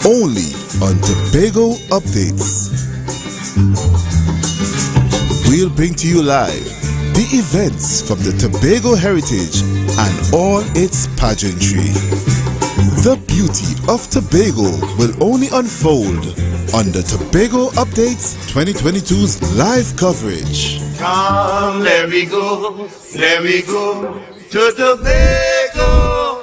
Only on Tobago Updates. We'll bring to you live the events from the Tobago heritage and all its pageantry. The beauty of Tobago will only unfold on the Tobago Updates 2022's live coverage.
Come, let me go to Tobago.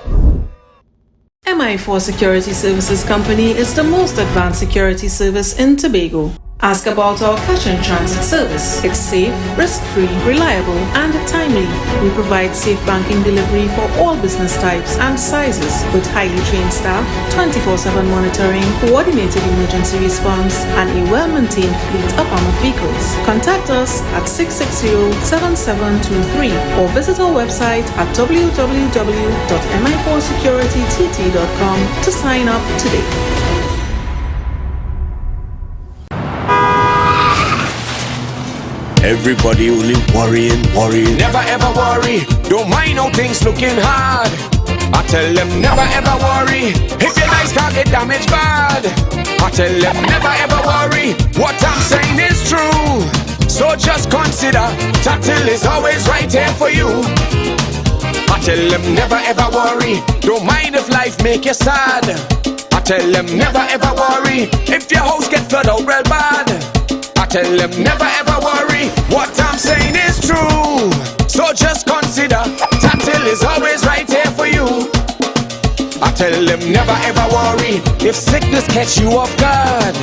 MI4 Security Services Company is the most advanced security service in Tobago. Ask about our cash and transit service. It's safe, risk-free, reliable, and timely. We provide safe banking delivery for all business types and sizes with highly trained staff, 24/7 monitoring, coordinated emergency response, and a well-maintained fleet of armored vehicles. Contact us at 660-7723 or visit our website at www.mi4securitytt.com to sign up today.
Everybody only worrying. Never ever worry, don't mind how things looking hard. I tell them never ever worry, if your life can't get damaged bad. I tell them never ever worry, what I'm saying is true. So just consider, Tatil is always right here for you. I tell them never ever worry, don't mind if life make you sad. I tell them never ever worry, if your house get flooded out real bad. I tell them never ever worry, what I'm saying is true. So just consider, Tatil is always right here for you. I tell them never ever worry, if sickness catch you off guard.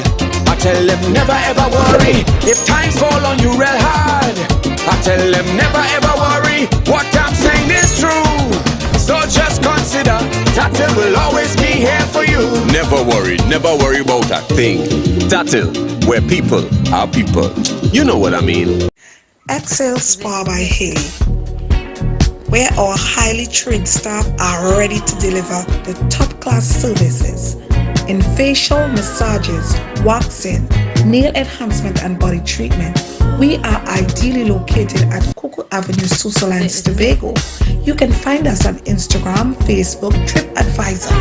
I tell them never ever worry, if times fall on you real hard. I tell them never ever worry, what I'm saying is true. So just consider, Tatil will always be here for you. Never worry about a thing. Tatil, where people are people. You know what I mean.
Excel Spa by Haley, where our highly trained staff are ready to deliver the top-class services in facial massages, waxing, nail enhancement and body treatment. We are ideally located at Coco Avenue, Susalands, Tobago. You can find us on Instagram, Facebook, TripAdvisor,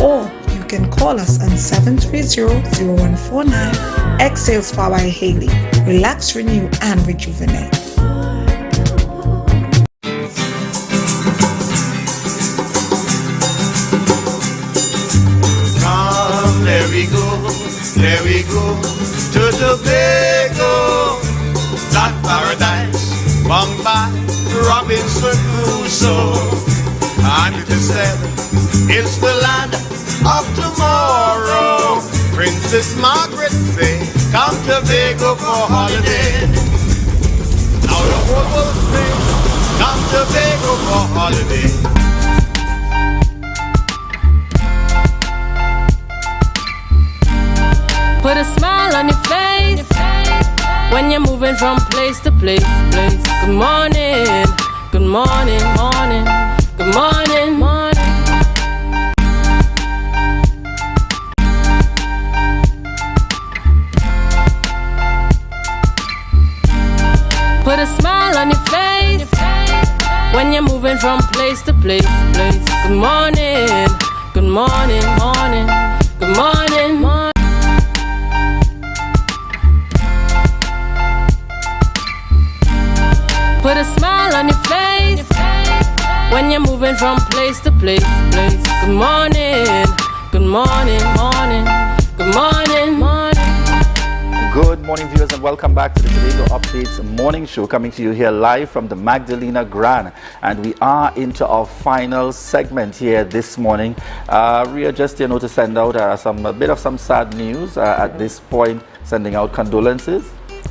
or you can call us on 730-0149. Exhale Spa by Haley. Relax, renew, and rejuvenate.
Come, there we go to Tobago. That paradise, Bombay, Robinson Crusoe. And it is said, it's the land of tomorrow. Princess Margaret say, come to Tobago for holiday. Now the whole world say, come to Tobago for holiday.
Put a smile on your face when you're moving from place to place. Good morning, good morning, morning, good morning, morning. Put a smile on your face when you're moving from place to place. Good morning, good morning, morning, good morning, morning. Put a smile on your face when you're moving from place to place. Good morning, good morning, morning, good morning, morning.
Good morning, viewers, and welcome back to the Tobago Updates morning show, coming to you here live from the Magdalena Grand. And we are into our final segment here this morning. We are just, to send out a bit of some sad news at this point, sending out condolences.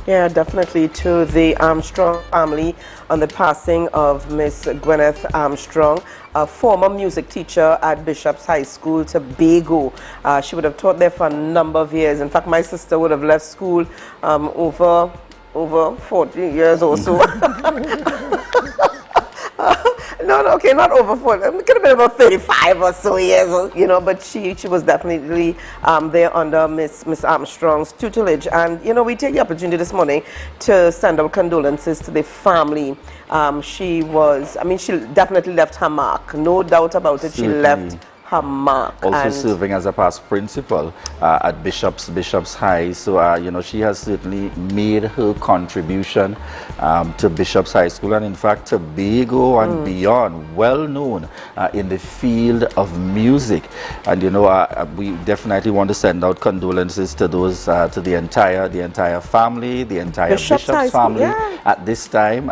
Yeah, definitely to the Armstrong family on the passing of Miss Gwyneth Armstrong, a former music teacher at Bishop's High School, Tobago. She would have taught there for a number of years. In fact, my sister would have left school over 40 years or so. No, okay, not over 40. It could have been about 35 or so years, but she was definitely there under Miss Armstrong's tutelage. And, we take the opportunity this morning to send our condolences to the family. She definitely left her mark. No doubt about it.
Certainly.
She left her mark.
Also serving as a past principal at Bishop's High. So, she has certainly made her contribution to Bishop's High School, and in fact, Tobago and beyond, well known in the field of music. And, we definitely want to send out condolences to those, to the entire family, the entire Bishop's family at this time.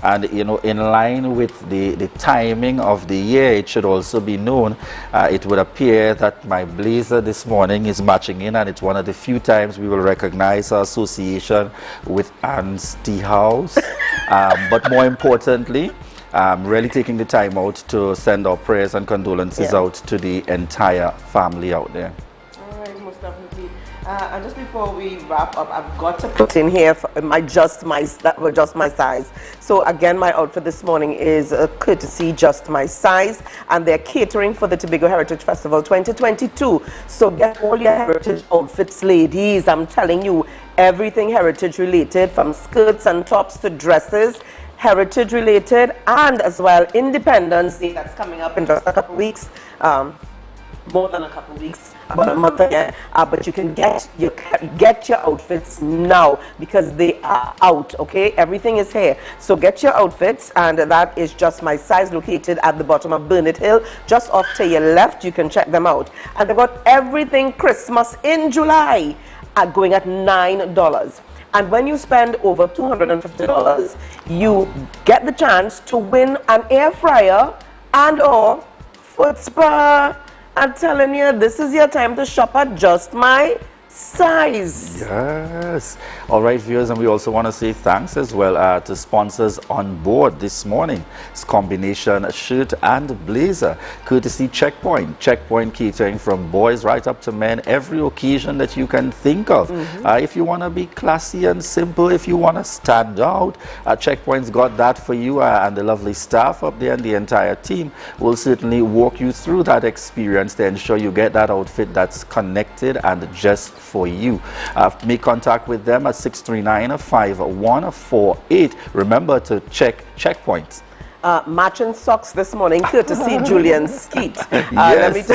And, in line with the timing of the year, it should also be known, it would appear that my blazer this morning is matching in, and it's one of the few times we will recognize our association with Anne's Tea House. But more importantly, really taking the time out to send our prayers and condolences out to the entire family out there.
All right, most definitely. And just before we wrap up, I've got to put in here for just my size. So again, my outfit this morning is courtesy Just My Size, and they're catering for the Tobago Heritage Festival 2022. So get all your heritage outfits, ladies. I'm telling you, everything heritage related, from skirts and tops to dresses, heritage related, and as well Independence Day that's coming up in just a couple of weeks. More than a couple of weeks, about a month again, but you can get your outfits now because they are out. Okay, everything is here, so get your outfits, and that is Just My Size, located at the bottom of Burnett Hill, just off to your left. You can check them out, and they've got everything Christmas in July going at $9. And when you spend over $250, you get the chance to win an air fryer and or foot spa. I'm telling you, this is your time to shop at Just My Size.
Yes. All right, viewers, and we also want to say thanks as well to sponsors on board this morning. It's combination shirt and blazer, courtesy Checkpoint. Checkpoint catering from boys right up to men, every occasion that you can think of. If you want to be classy and simple, if you want to stand out, Checkpoint's got that for you, and the lovely staff up there and the entire team will certainly walk you through that experience to ensure you get that outfit that's connected and just for you. Make contact with them at 639-5148. Remember to check Checkpoint.
Matching socks this morning, courtesy Julian Skeet.
Yes,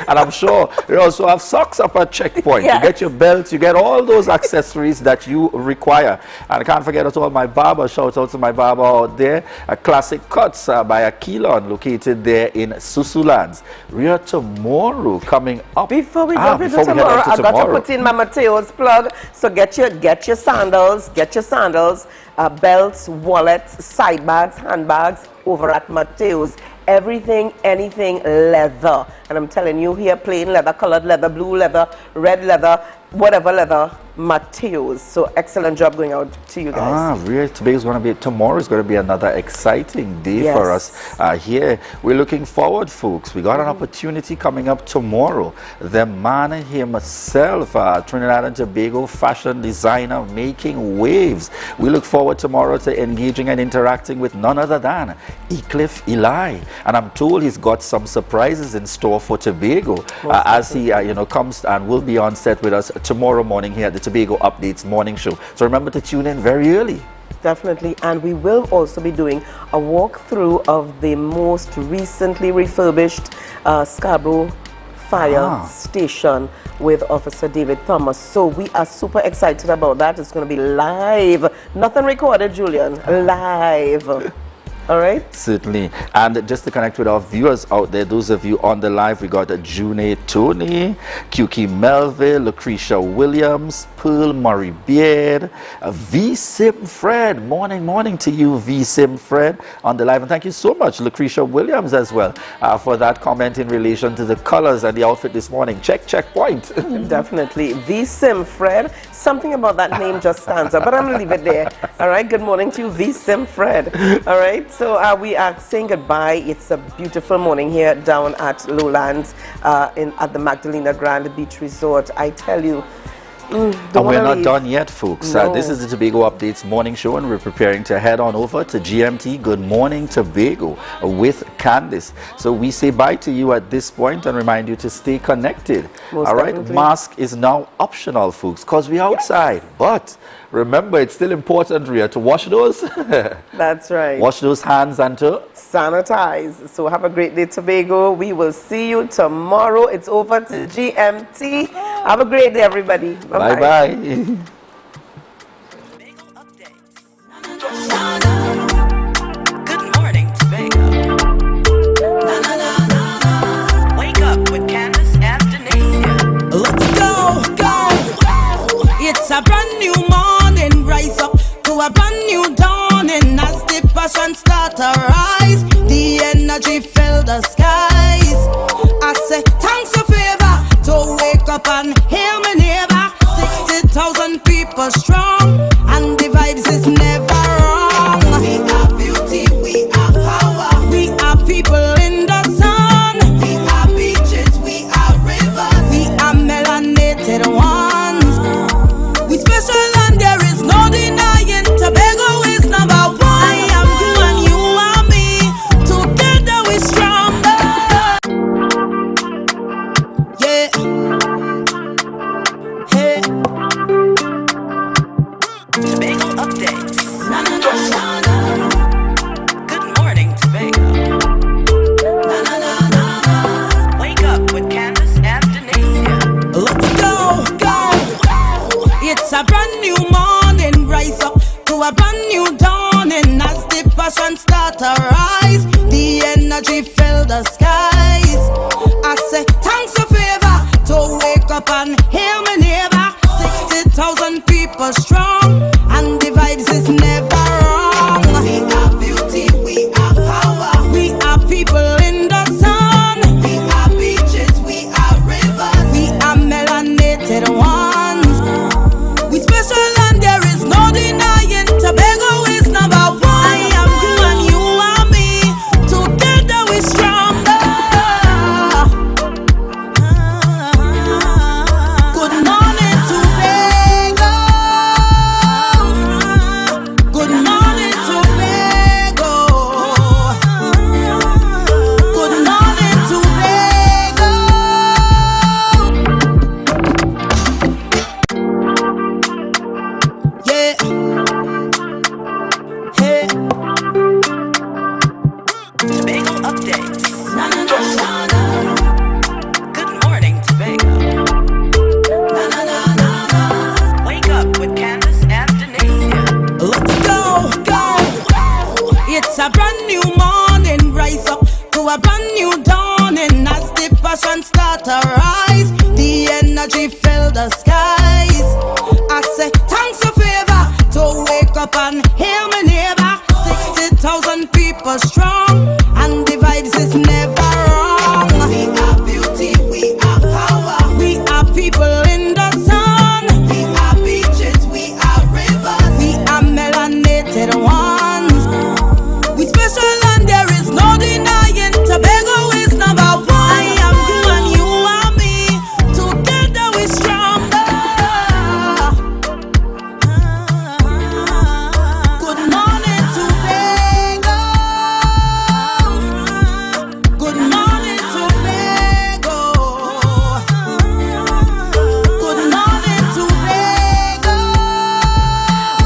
and I'm sure they also have socks up at Checkpoint.
Yes.
You get your belts, you get all those accessories that you require. And I can't forget at all my barber. Shout out to my barber out there. Classic Cuts by Aquilon, located there in Susulands. We are tomorrow coming up.
Before we jump into tomorrow, I've got to put in my Mateo's plug. So get your sandals, belts, wallets, side bags, handbags over at Mateo's. Everything, anything leather. And I'm telling you here, plain leather, colored leather, blue leather, red leather, whatever leather, Mateo's. So excellent job going out to you guys.
Really, tomorrow is going to be another exciting day for us here. We're looking forward, folks. We got an opportunity coming up tomorrow. The man himself, Trinidad and Tobago fashion designer, making waves. We look forward tomorrow to engaging and interacting with none other than Ecliffe Eli. And I'm told he's got some surprises in store for Tobago as he comes and will be on set with us tomorrow morning here at the Tobago Updates morning show. So remember to tune in very early.
Definitely, and we will also be doing a walkthrough of the most recently refurbished Scarborough Fire Station with Officer David Thomas. So we are super excited about that. It's going to be live. Nothing recorded, Julian. Live. All right.
Certainly. And just to connect with our viewers out there, those of you on the live, we got June Tony, QK Melville, Lucretia Williams, Pearl Murray Beard, V Sim Fred. Morning to you, V Sim Fred, on the live. And thank you so much, Lucretia Williams, as well, for that comment in relation to the colors and the outfit this morning. Checkpoint.
Definitely. V Sim Fred. Something about that name just stands out, but I'm going to leave it there. All right. Good morning to you, V Sim Fred. All right. So we are saying goodbye. It's a beautiful morning here down at Lowlands at the Magdalena Grand Beach Resort. I tell you,
and we're not done yet, folks.
No.
This is the Tobago Updates morning show, and we're preparing to head on over to GMT Good Morning Tobago with Candice. So we say bye to you at this point and remind you to stay connected.
Most
all right,
definitely.
mask is now optional, folks, because we're outside. Yes. But remember, it's still important, Rhea, to wash those.
That's right.
Wash those hands and to
sanitize. So have a great day, Tobago. We will see you tomorrow. It's over to GMT. Have a great day, everybody.
Bye-bye.
Good morning, Tobago. Wake up with Candace and Denise.
Let's go. It's a brand new morning. Rise up to a brand new dawning. As the passion start to rise, the energy fill the skies. I say thanks for favor to wake up and hear me neighbor. 60,000 people strong, and the vibes is never wrong. We are beauty, we are power. We are people in the sun. We are beaches, we are rivers. We are melanated ones. rise. The energy fill the skies. I say thanks for favor to wake up and hear me neighbor. 60,000 people strong, and the vibes is never wrong. We are beauty, we are power. We are people in the sun. We are beaches, we are rivers. We are melanated ones. We special and there is no denying. Tobago is number one. I am you and you are me. Together we stronger. Good morning, Tobago. Good morning, Tobago. Good morning, Tobago. Yeah. Hey.
Tobago updates. Good morning, Tobago. Wake up with Candace and Denise.
Let's go, go. It's a brand new morning. Rise up to a brand new dawning. As the passion start to rise, the energy fill the skies. I say thanks for favor to wake up and hear me neighbor. 60,000 people strong, and the vibes is never wrong. We are beauty, we are power. We are people in the sun. We are beaches, we are rivers. We are melanated ones. We special and there is no denying. Tobago is number one. I am you and you are me. Together we stronger. Good morning, Tobago. Good morning, Tobago. Good morning, Tobago.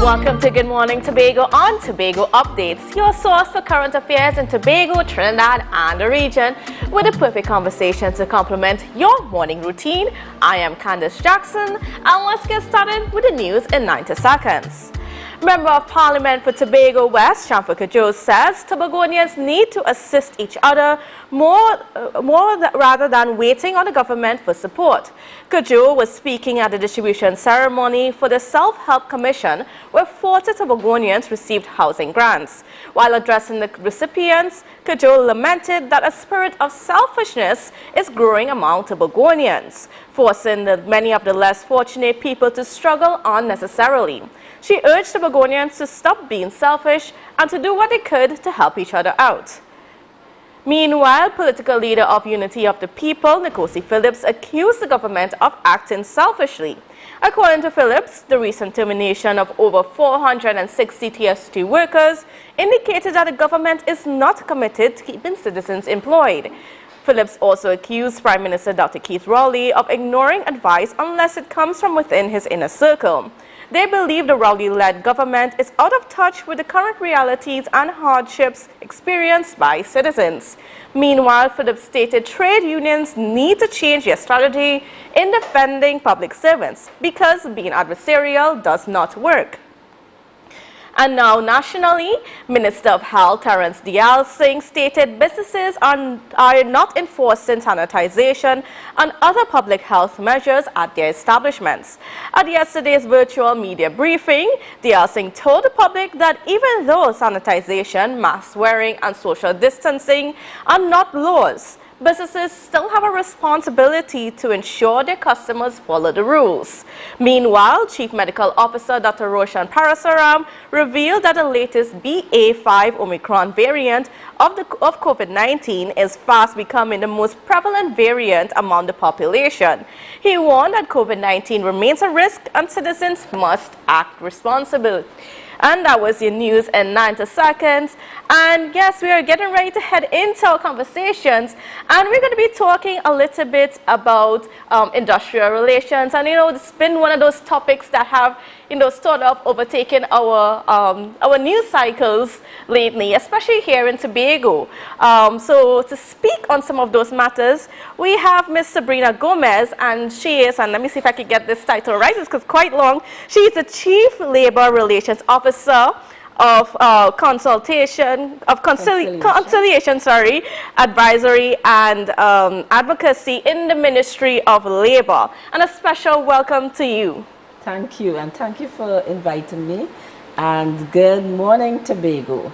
Welcome to Good Morning Tobago on Tobago Updates, your source for current affairs in Tobago, Trinidad, and the region, with a perfect conversation to complement your morning routine. I am Candace Jackson, and let's get started with the news in 90 seconds. Member of Parliament for Tobago West, Shamfa Kajo, says Tobagonians need to assist each other rather than waiting on the government for support. Kajo was speaking at the distribution ceremony for the Self-Help Commission, where 40 Tobagonians received housing grants. While addressing the recipients, Kajo lamented that a spirit of selfishness is growing among Tobagonians, forcing many of the less fortunate people to struggle unnecessarily. She urged Tobagonians to stop being selfish and to do what they could to help each other out. Meanwhile, political leader of Unity of the People, Nkosi Phillips, accused the government of acting selfishly. According to Phillips, the recent termination of over 460 TST workers indicated that the government is not committed to keeping citizens employed. Phillips also accused Prime Minister Dr. Keith Rowley of ignoring advice unless it comes from within his inner circle. They believe the Rowley-led government is out of touch with the current realities and hardships experienced by citizens. Meanwhile, Phillips stated trade unions need to change their strategy in defending public servants because being adversarial does not work. And now nationally, Minister of Health Terence Dial Singh stated businesses are not enforcing sanitization and other public health measures at their establishments. At yesterday's virtual media briefing, Dial Singh told the public that even though sanitization, mask wearing and social distancing are not laws, businesses still have a responsibility to ensure their customers follow the rules. Meanwhile, Chief Medical Officer Dr. Roshan Parasaram revealed that the latest BA.5 Omicron variant of COVID-19 is fast becoming the most prevalent variant among the population. He warned that COVID-19 remains a risk and citizens must act responsibly. And that was your news in 90 seconds. And yes, we are getting ready to head into our conversations. And we're going to be talking a little bit about industrial relations. And, you know, it's been one of those topics that have, you know, sort of overtaken our news cycles lately, especially here in Tobago. So to speak on some of those matters, we have Ms. Sabrina Gomez, and she is, and let me see if I can get this title right, it's quite long. She is the Chief Labor Relations Officer of conciliation, advisory and advocacy in the Ministry of Labor. And a special welcome to you.
Thank you, and thank you for inviting me. And good morning, Tobago.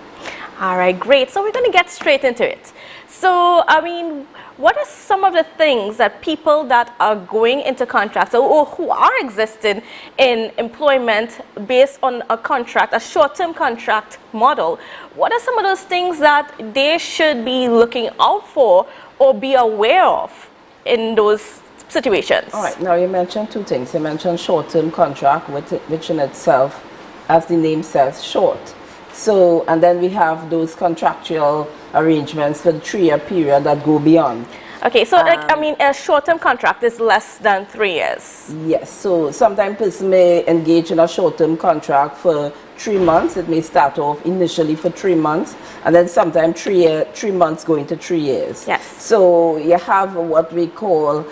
All right, great. So we're going to get straight into it. So, I mean, what are some of the things that people that are going into contracts or who are existing in employment based on a contract, a short-term contract model, what are some of those things that they should be looking out for or be aware of in those situations?
All right, now you mentioned two things. You mentioned short-term contract, which in itself, as the name says, short. So, and then we have those contractual arrangements for the 3-year period that go beyond.
Okay, so a short-term contract is less than 3 years.
Yes, so sometimes person may engage in a short-term contract for 3 months. It may start off initially for 3 months, and then sometimes 3 months going to 3 years.
Yes.
So you have what we call,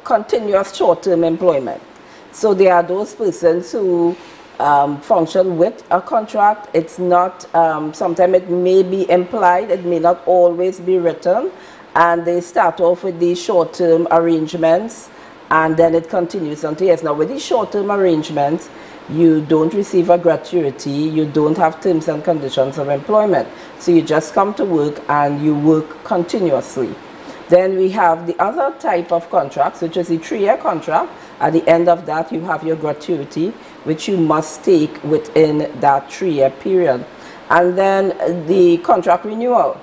continuous short-term employment. So there are those persons who function with a contract. It's not, sometimes it may be implied, it may not always be written, and they start off with these short-term arrangements, and then it continues until years. Now with these short-term arrangements, you don't receive a gratuity, you don't have terms and conditions of employment. So you just come to work and you work continuously. Then we have the other type of contracts, which is the 3-year contract. At the end of that, you have your gratuity, which you must take within that 3-year period. And then the contract renewal.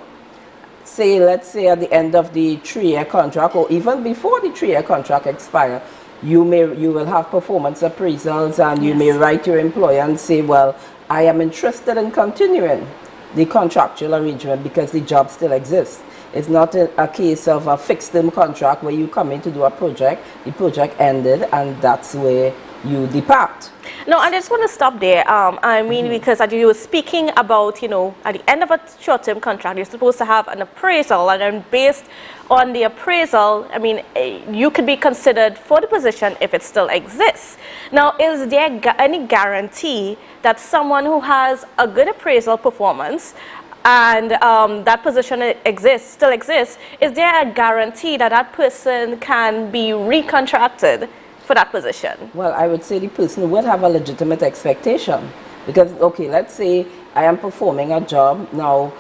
Let's say at the end of the 3-year contract, or even before the 3-year contract expires, you will have performance appraisals, and you may write your employer and say, well, I am interested in continuing the contractual arrangement because the job still exists. It's not a case of a fixed term contract where you come in to do a project, the project ended, and that's where you depart.
No, I just want to stop there. I mean, because as you were speaking about, at the end of a short-term contract, you're supposed to have an appraisal, and then based on the appraisal, I mean, you could be considered for the position if it still exists. Now, is there any guarantee that someone who has a good appraisal performance and that position still exists, is there a guarantee that that person can be recontracted for that position?
Well, I would say the person would have a legitimate expectation, because, okay, let's say I am performing a job. Now,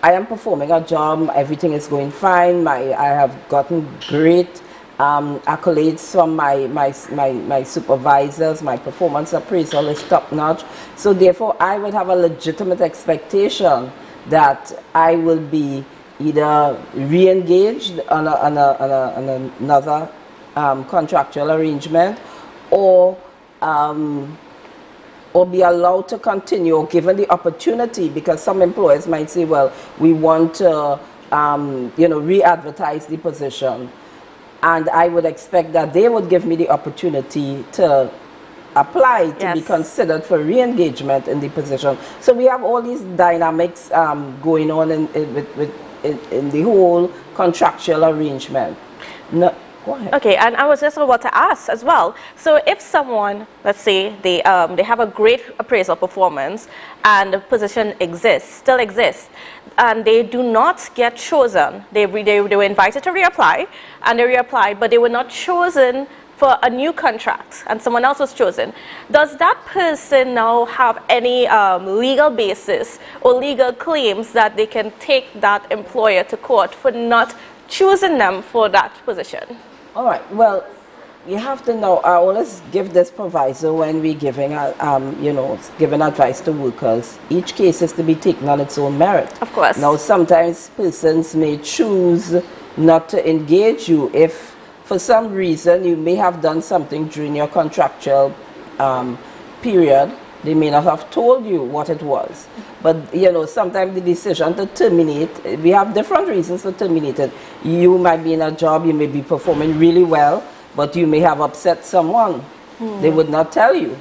I am performing a job, everything is going fine, I have gotten great accolades from my supervisors, my performance appraisal is top-notch. So therefore, I would have a legitimate expectation that I will be either re-engaged on another contractual arrangement, or be allowed to continue, or given the opportunity, because some employers might say, well, we want to re-advertise the position, and I would expect that they would give me the opportunity to apply to be considered for re-engagement in the position. So we have all these dynamics going on in the whole contractual arrangement. No, go ahead.
Okay, and I was just about to ask as well. So if someone, let's say they have a great appraisal performance and the position still exists, and they do not get chosen, they were invited to reapply, and they reapplied, but they were not chosen for a new contract, and someone else was chosen. Does that person now have any legal basis or legal claims that they can take that employer to court for not choosing them for that position?
All right. Well, you have to know. I always give this proviso when we're giving, giving advice to workers. Each case is to be taken on its own merit.
Of course.
Now, sometimes persons may choose not to engage you if, for some reason, you may have done something during your contractual period. They may not have told you what it was. But, sometimes the decision to terminate, we have different reasons for terminating. You might be in a job, you may be performing really well, but you may have upset someone. They would not tell you.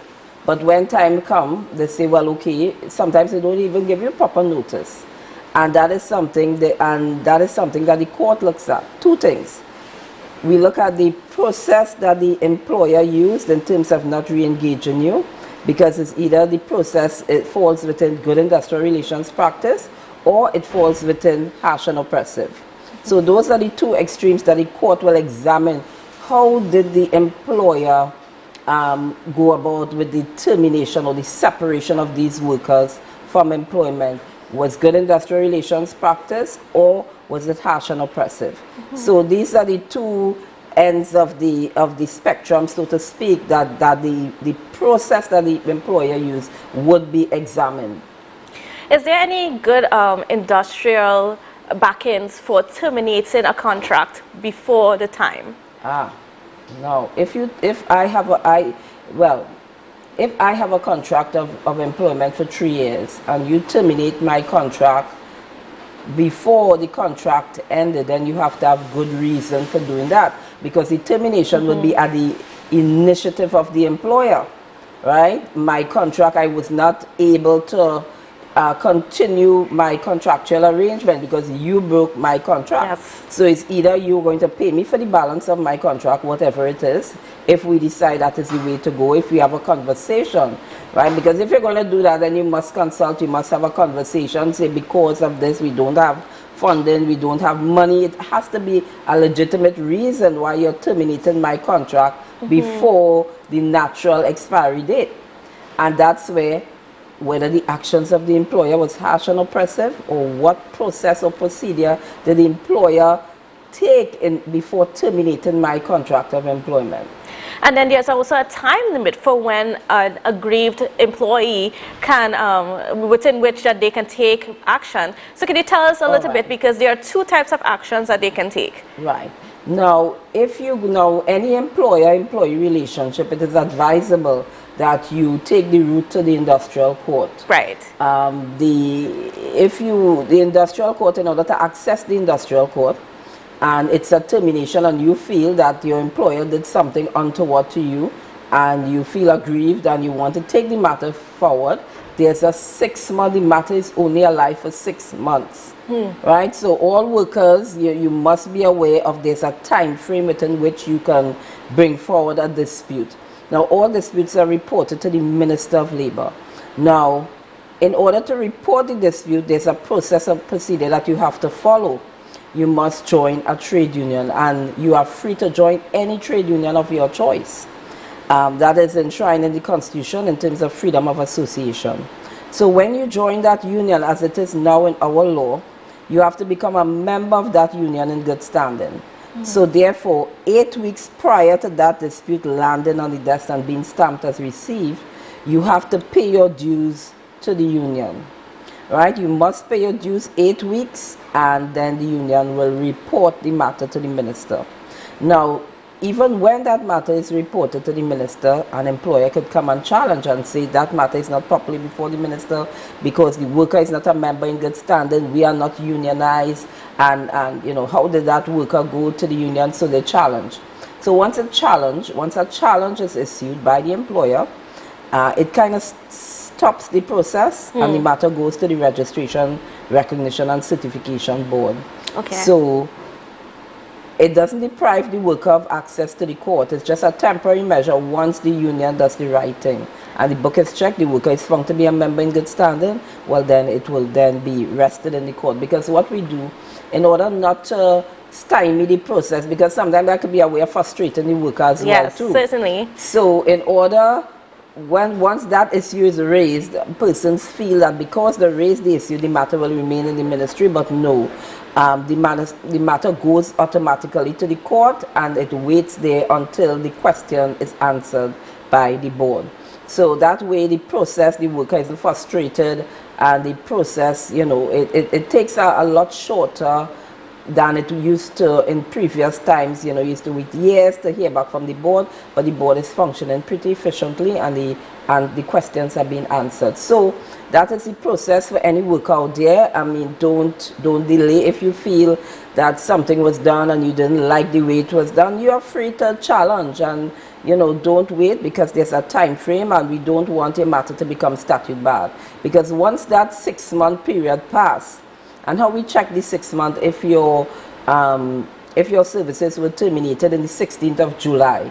But when time comes, they say, well, okay, sometimes they don't even give you proper notice. And that is something that the court looks at. Two things. We look at the process that the employer used in terms of not re-engaging you. because it's either the process, it falls within good industrial relations practice, or it falls within harsh and oppressive. So those are the two extremes that the court will examine. How did the employer go about with the termination or the separation of these workers from employment? Was good industrial relations practice, or was it harsh and oppressive? So these are the two ends of the spectrum, so to speak, that the process that the employer used would be examined.
Is there any good industrial back-ends for terminating a contract before the time?
No. If I have a contract of employment for 3 years and you terminate my contract before the contract ended, then you have to have good reason for doing that, because the termination would be at the initiative of the employer, right? My contract, I was not able to continue my contractual arrangement because you broke my contract.
Yes.
So it's either you're going to pay me for the balance of my contract, whatever it is, if we decide that is the way to go, if we have a conversation, right? Because if you're going to do that, then you must consult, you must have a conversation, say because of this we don't have funding, we don't have money. It has to be a legitimate reason why you're terminating my contract before the natural expiry date. And that's where whether the actions of the employer was harsh and oppressive, or what process or procedure did the employer take before terminating my contract of employment.
And then there's also a time limit for when an aggrieved employee can, within which that they can take action. So can you tell us a little bit, because there are two types of actions that they can take.
Right. Now, if you know any employer-employee relationship, it is advisable that you take the route to the industrial court.
Right.
The industrial court, in order to access the industrial court, and it's a termination and you feel that your employer did something untoward to you, and you feel aggrieved and you want to take the matter forward, there's a 6-month, the matter is only alive for 6 months. Right? So all workers, you must be aware of there's a time frame within which you can bring forward a dispute. Now, all disputes are reported to the Minister of Labor. Now, in order to report the dispute, there's a process of procedure that you have to follow. You must join a trade union, and you are free to join any trade union of your choice. That is enshrined in the Constitution in terms of freedom of association. So when you join that union, as it is now in our law, you have to become a member of that union in good standing. So therefore, 8 weeks prior to that dispute landing on the desk and being stamped as received, you have to pay your dues to the union. Right? You must pay your dues 8 weeks, and then the union will report the matter to the minister. Now, even when that matter is reported to the minister, an employer could come and challenge and say that matter is not properly before the minister because the worker is not a member in good standing, we are not unionized, and you know, how did that worker go to the union? So they challenge. So once a challenge is issued by the employer, it kind of stops the process, and the matter goes to the Registration, Recognition and Certification Board.
Okay.
So it doesn't deprive the worker of access to the court. It's just a temporary measure once the union does the right thing. And the book is checked, the worker is found to be a member in good standing, well then it will then be rested in the court. Because what we do, in order not to stymie the process, because sometimes that could be a way of frustrating the worker as well too.
Yes, certainly. So
in order, once that issue is raised, persons feel that because they raised the issue, the matter will remain in the ministry, but no. The matter goes automatically to the court, and it waits there until the question is answered by the board. So that way the process, the worker isn't frustrated, and the process, you know, it takes a lot shorter than it used to in previous times. You know, used to wait years to hear back from the board, but the board is functioning pretty efficiently, and the questions are being answered. So that is the process for any worker out there. I mean, don't delay. If you feel that something was done and you didn't like the way it was done, you are free to challenge, and you know, don't wait, because there's a time frame, and we don't want a matter to become statute barred. Because once that 6-month period passes, and how we check the 6 months, if your if your services were terminated in the 16th of July,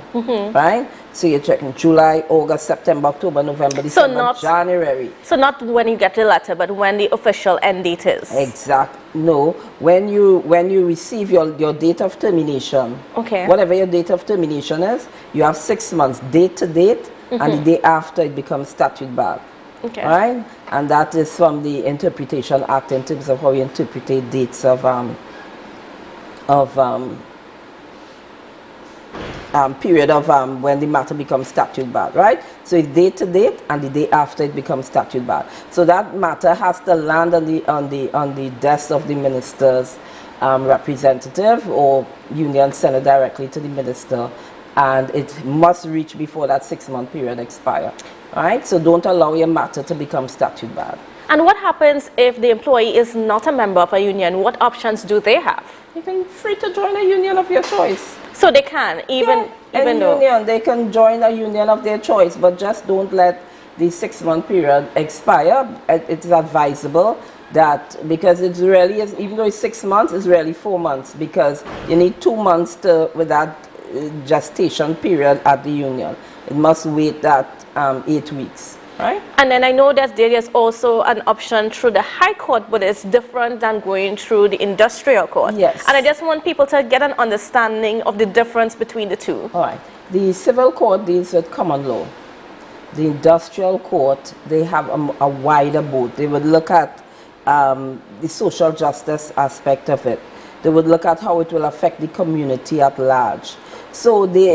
right? So you're checking July, August, September, October, November, December, January.
So not when you get the letter, but when the official end date is.
Exact. No, when you receive your date of termination, whatever your date of termination is, you have 6 months, date to date, and the day after it becomes statute barred.
Okay.
Right? And that is from the Interpretation Act in terms of how you interpret dates of period of when the matter becomes statute barred, right? So it's date to date, and the day after it becomes statute barred. So that matter has to land on the desk of the minister's representative, or union send it directly to the minister, and it must reach before that 6-month period expire, right? So don't allow your matter to become statute barred.
And what happens if the employee is not a member of a union? What options do they have?
You can free to join a union of your choice.
So they can, even though
union, they can join a union of their choice, but just don't let the 6-month period expire. It's advisable that, because it really is, even though it's 6 months, it's really 4 months, because you need 2 months with that gestation period at the union. It must wait that 8 weeks. Right.
And then I know that there is also an option through the High Court, but it's different than going through the Industrial Court.
Yes.
And I just want people to get an understanding of the difference between the two.
All right. The Civil Court deals with common law. The Industrial Court, they have a wider boat. They would look at the social justice aspect of it. They would look at how it will affect the community at large. So the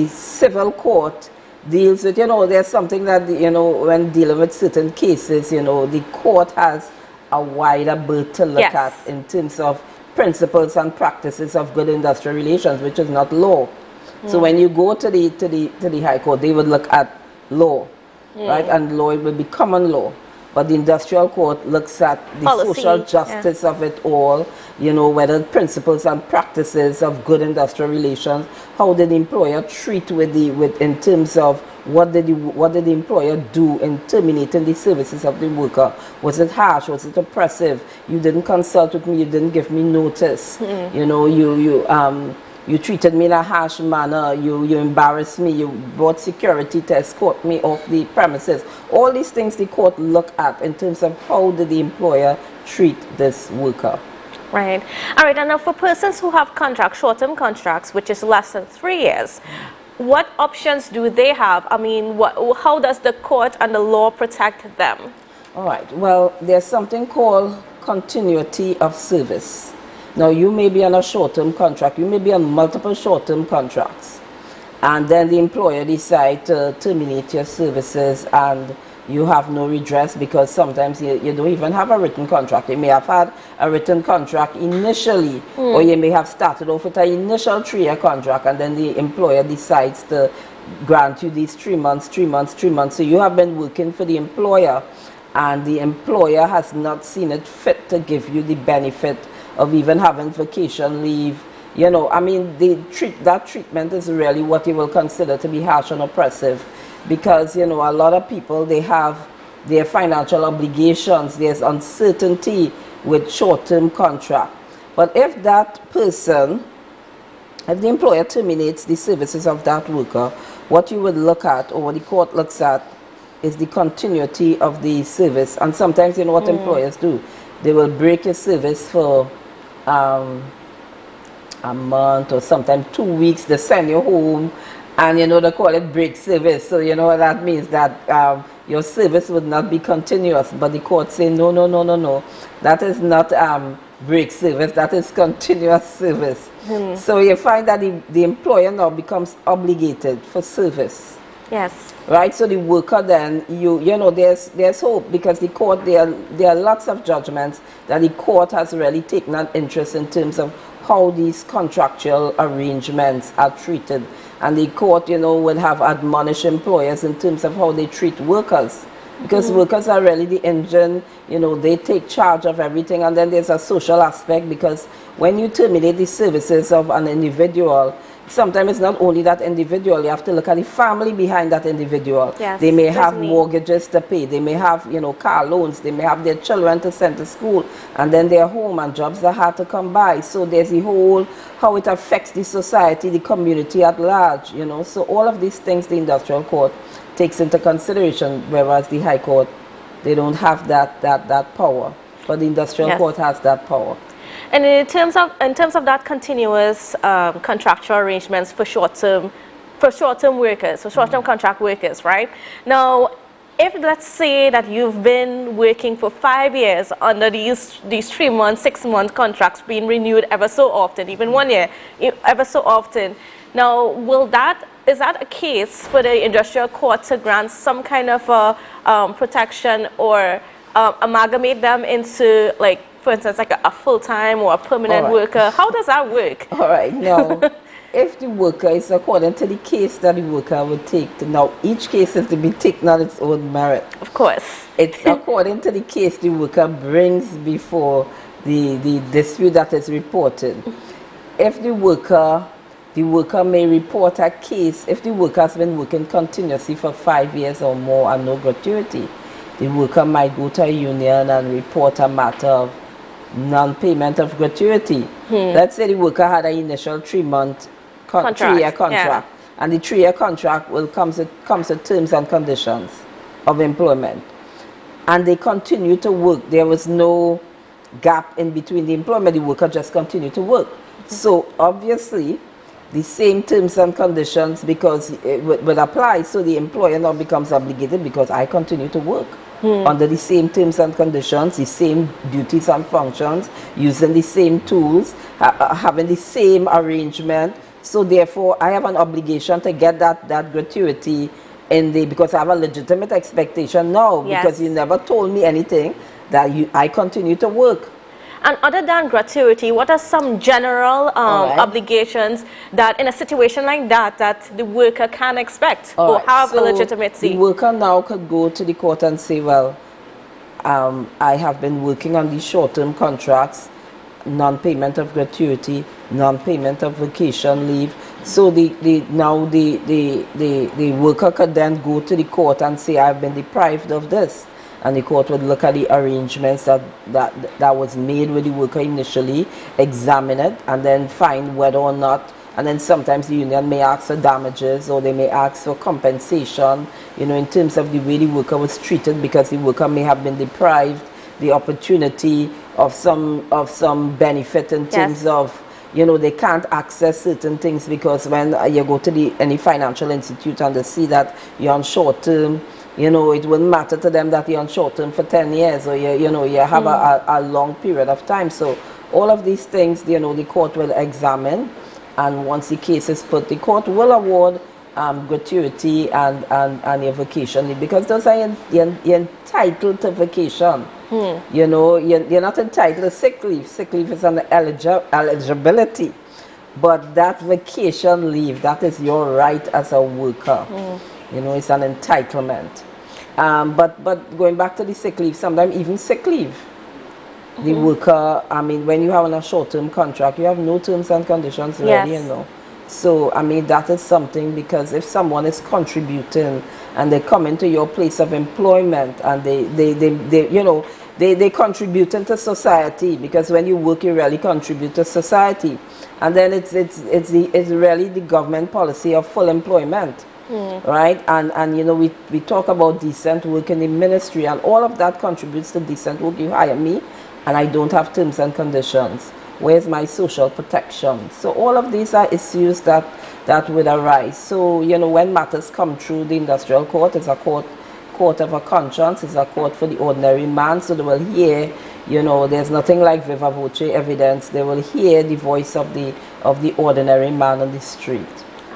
Civil Court deals with, there's something that, when dealing with certain cases, the court has a wider berth to look at in terms of principles and practices of good industrial relations, which is not law. So when you go to the High Court, they would look at law, right? And law, it will be common law. But the Industrial Court looks at the
policy,
social justice of it all, whether principles and practices of good industrial relations, how did the employer treat in terms of what did the employer do in terminating the services of the worker? Was it harsh? Was it oppressive? You didn't consult with me. You didn't give me notice. You treated me in a harsh manner. You embarrassed me. You brought security to escort me off the premises. All these things the court look at in terms of how did the employer treat this worker.
Right. All right. And now for persons who have short-term contracts, which is less than 3 years, what options do they have? I mean, how does the court and the law protect them?
All right. Well, there's something called continuity of service. Now, you may be on a short-term contract. You may be on multiple short-term contracts. And then the employer decides to terminate your services, and you have no redress because sometimes you don't even have a written contract. You may have had a written contract initially, or you may have started off with an initial 3-year contract, and then the employer decides to grant you these 3 months, 3 months, 3 months. So you have been working for the employer, and the employer has not seen it fit to give you the benefit of even having vacation leave. I mean, that treatment is really what you will consider to be harsh and oppressive, because, a lot of people, they have their financial obligations. There's uncertainty with short-term contract. But if that person, if the employer terminates the services of that worker, what you would look at, or what the court looks at, is the continuity of the service. And sometimes, what employers do, they will break your service for a month, or sometimes 2 weeks. They send you home, and they call it break service. So that means that your service would not be continuous. But the court say no, that is not break service, that is continuous service. So you find that the employer now becomes obligated for service.
Yes.
Right, so the worker then, there's hope, because the court, there are lots of judgments that the court has really taken an interest in terms of how these contractual arrangements are treated. And the court, will have admonished employers in terms of how they treat workers. Because workers are really the engine, they take charge of everything. And then there's a social aspect, because when you terminate the services of an individual, sometimes it's not only that individual, you have to look at the family behind that individual.
Yes,
they may have
certainly.
mortgages to pay, they may have, you know, car loans, they may have their children to send to school, and then they're home and jobs that hard to come by. So there's the whole, how it affects the society, the community at large, you know. So all of these things the industrial court takes into consideration, whereas the High Court, they don't have that power. But the industrial
Yes.
court has that power.
And in terms of that continuous contractual arrangements for short-term workers, for short-term contract workers, right? Now, if let's say that you've been working for 5 years under these 3 month, 6 month contracts being renewed ever so often, even 1 year, ever so often. Now, is that a case for the industrial court to grant some kind of protection or amalgamate them into, like, for instance, like a full-time or a permanent worker? How does that work?
All right, now, if the worker is according to the case that the worker would take, now each case is to be taken on its own merit.
Of course.
It's according to the case the worker brings before the dispute that is reported. If the worker may report a case, if the worker has been working continuously for 5 years or more and no gratuity, the worker might go to a union and report a matter of non-payment of gratuity. Let's say the worker had an initial 3-month, 3-year contract, and the 3-year contract will comes with terms and conditions of employment, and they continue to work. There was no gap in between the employment. The worker just continued to work. So obviously, the same terms and conditions, because it will apply. So the employer now becomes obligated because I continue to work. Under the same terms and conditions, the same duties and functions, using the same tools, having the same arrangement. So therefore, I have an obligation to get that gratuity because I have a legitimate expectation now, because you never told me anything, that I continue to work.
And other than gratuity, what are some general obligations that in a situation like that the worker can expect or have a legitimacy?
The worker now could go to the court and say, well, I have been working on these short-term contracts, non-payment of gratuity, non-payment of vacation leave. So the worker could then go to the court and say, I've been deprived of this. And the court would look at the arrangements that was made with the worker initially, examine it, and then find whether or not, and then sometimes the union may ask for damages, or they may ask for compensation, you know, in terms of the way the worker was treated, because the worker may have been deprived the opportunity of some benefit in terms of, you know, they can't access certain things, because when you go to any financial institute and they see that you're on short term, you know, it wouldn't matter to them that you're on short term for 10 years, or you have a long period of time. So all of these things, you know, the court will examine, and once the case is put, the court will award gratuity and your vacation leave, because those are you're entitled to vacation. You know, you're not entitled to sick leave. Sick leave is an eligibility, but that vacation leave, that is your right as a worker. You know, it's an entitlement. But going back to the sick leave, sometimes even sick leave, the worker, I mean, when you have a short-term contract, you have no terms and conditions ready, you know. So, I mean, that is something, because if someone is contributing and they come into your place of employment and they contributing to society, because when you work, you really contribute to society. And then it's really the government policy of full employment. Right? And you know, we talk about decent work in the ministry, and all of that contributes to decent work. You hire me and I don't have terms and conditions. Where's my social protection? So all of these are issues that would arise. So, you know, when matters come through the industrial court, it's a court of a conscience, it's a court for the ordinary man. So they will hear, you know, there's nothing like viva voce evidence. They will hear the voice of the ordinary man on the street.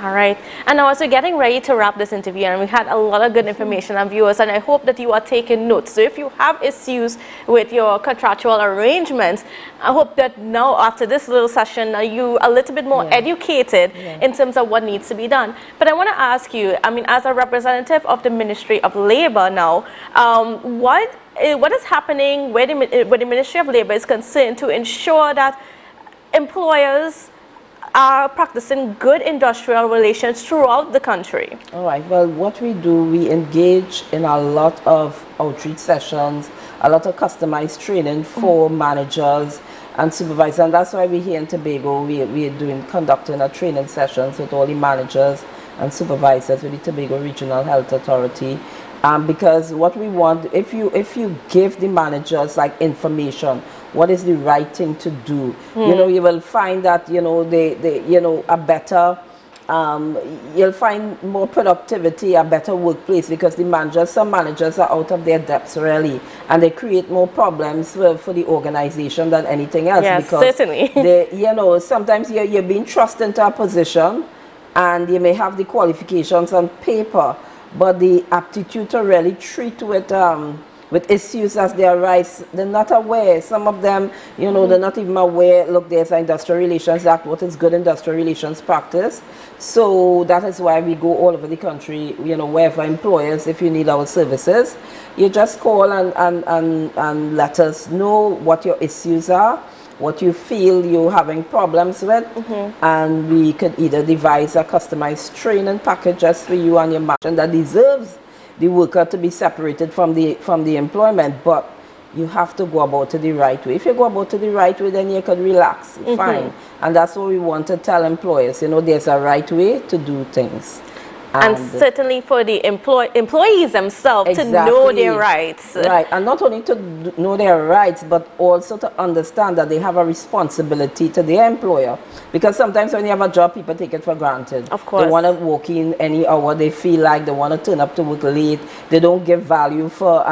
All right. And now, as we're getting ready to wrap this interview, and we had a lot of good information on viewers, and I hope that you are taking notes. So if you have issues with your contractual arrangements, I hope that now, after this little session, you are a little bit more educated in terms of what needs to be done. But I want to ask you, I mean, as a representative of the Ministry of Labor now, what is happening where the Ministry of Labor is concerned to ensure that employers are practicing good industrial relations throughout the country?
All right. Well, what we do, we engage in a lot of outreach sessions, a lot of customized training for managers and supervisors. And that's why we're here in Tobago. We're conducting a training sessions with all the managers and supervisors with the Tobago Regional Health Authority. Because what we want, if you give the managers like information, what is the right thing to do, you know, you will find that, you know, they you know, a better, you'll find more productivity, a better workplace, because the managers, some managers are out of their depths really, and they create more problems for the organization than anything else.
Yes,
because
certainly.
they, you know, sometimes you're being thrust into a position and you may have the qualifications on paper, but the aptitude to really treat with issues as they arise, they're not aware. Some of them, you know, they're not even aware, look, there's an Industrial Relations Act, what is good industrial relations practice. So that is why we go all over the country, you know, wherever employers, if you need our services, you just call and let us know what your issues are, what you feel you're having problems with, and we could either devise a customized training package just for you and your manager that deserves the worker to be separated from the employment, but you have to go about it the right way. If you go about it the right way, then you could relax, fine. And that's what we want to tell employers, you know, there's a right way to do things.
And certainly for the employees themselves to know their rights.
Right, and not only to know their rights, but also to understand that they have a responsibility to their employer. Because sometimes when you have a job, people take it for granted.
Of course.
They want to work in any hour they feel like, they want to turn up to work late. They don't give value for,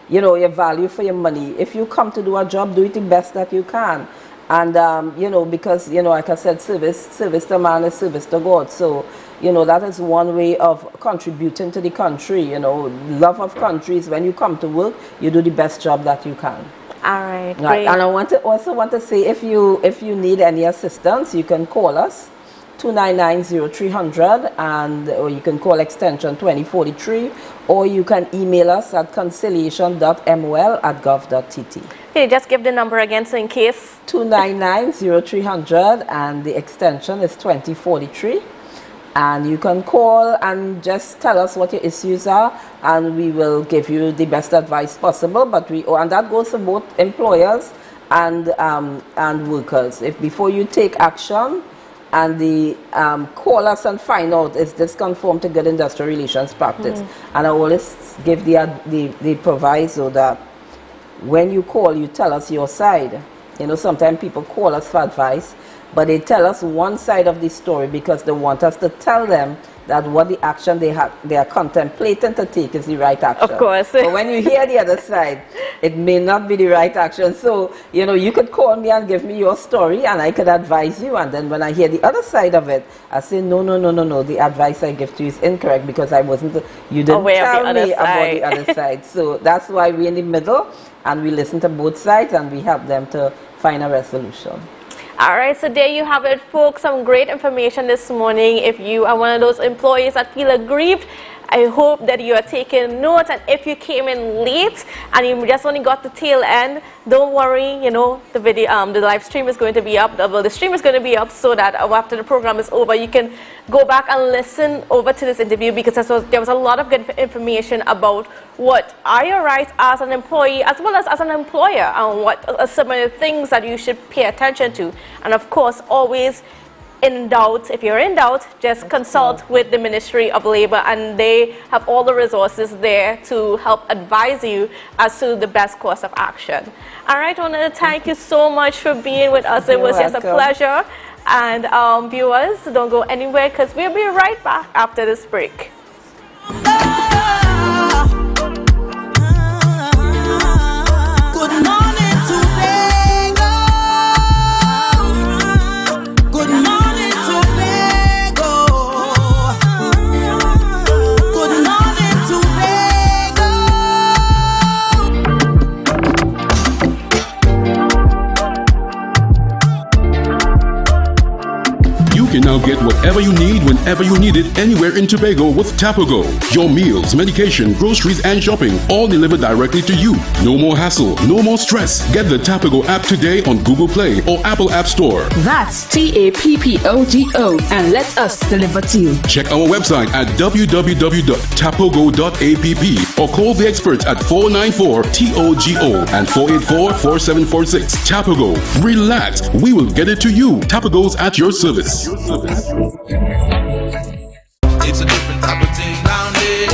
you know, your value for your money. If you come to do a job, do it the best that you can. And, you know, because, you know, like I said, service to man is service to God. So, you know, that is one way of contributing to the country. You know, love of country is when you come to work, you do the best job that you can.
All right,
great. And I also want to say, if you need any assistance, you can call us 299-0300, and or you can call extension 2043, or you can email us at conciliation.mol@gov.tt.
Can you just give the number again, so in case?
299-0300, and the extension is 2043. And you can call and just tell us what your issues are, and we will give you the best advice possible. But and that goes for both employers and workers. If before you take action, and call us and find out, is this conform to good industrial relations practice? And I always give the proviso that when you call, you tell us your side. You know, sometimes people call us for advice, but they tell us one side of the story because they want us to tell them that what the action they are contemplating to take is the right action.
Of course.
But when you hear the other side, it may not be the right action. So, you know, you could call me and give me your story, and I could advise you. And then when I hear the other side of it, I say, no, the advice I give to you is incorrect because you didn't tell me about the other side. So that's why we're in the middle, and we listen to both sides, and we help them to find a resolution.
All right, so there you have it, folks. Some great information this morning. If you are one of those employees that feel aggrieved, I hope that you are taking note. And if you came in late and you just only got the tail end, don't worry. You know, the video, the live stream is going to be up. The stream is going to be up so that after the program is over, you can go back and listen over to this interview, because there was a lot of good information about what are your rights as an employee as well as an employer, and what are some of the things that you should pay attention to. And of course, always in doubt, if you're in doubt, just consult with the Ministry of Labor, and they have all the resources there to help advise you as to the best course of action. All right, I want to thank you so much for being with us. It was just a pleasure. And viewers, don't go anywhere, because we'll be right back after this break.
Good morning, Tobago. Good morning, Tobago. Good morning, Tobago.
You can now get whatever you need whenever you need it anywhere in Tobago with Tobago. Your meals, medication, groceries, and shopping all delivered directly to you. No more hassle, no more stress. Get the Tobago app today on Google Play or Apple App Store.
That's TAPPOGO, and let us deliver to you.
Check our website at www.tapogo.app or call the experts at 494-TOGO and 484-4746. Tobago. Relax. We will get it to you. Tobago's at your service.
It's a different type of thing down there.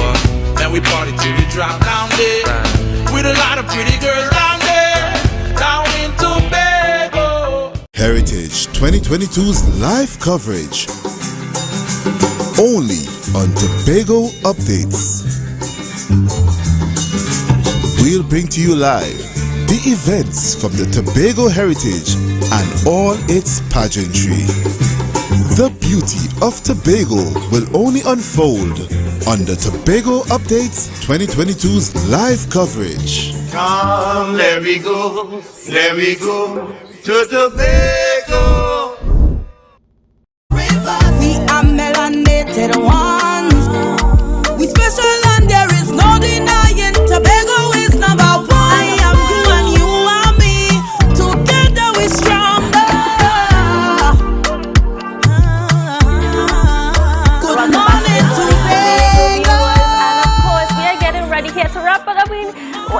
And we party till we drop down there. With a lot of pretty girls down there. Down in Tobago.
Heritage 2022's live coverage. Only on Tobago Updates. We'll bring to you live the events from the Tobago heritage and all its pageantry. The beauty of Tobago will only unfold on the Tobago Updates 2022's live coverage.
Come, let me go to Tobago.
We are melanated ones. We special and there is no denying. Tobago is number one. I am you and you are me. Together we stronger. Good morning, Tobago.
And of course, we are getting ready here to wrap it up.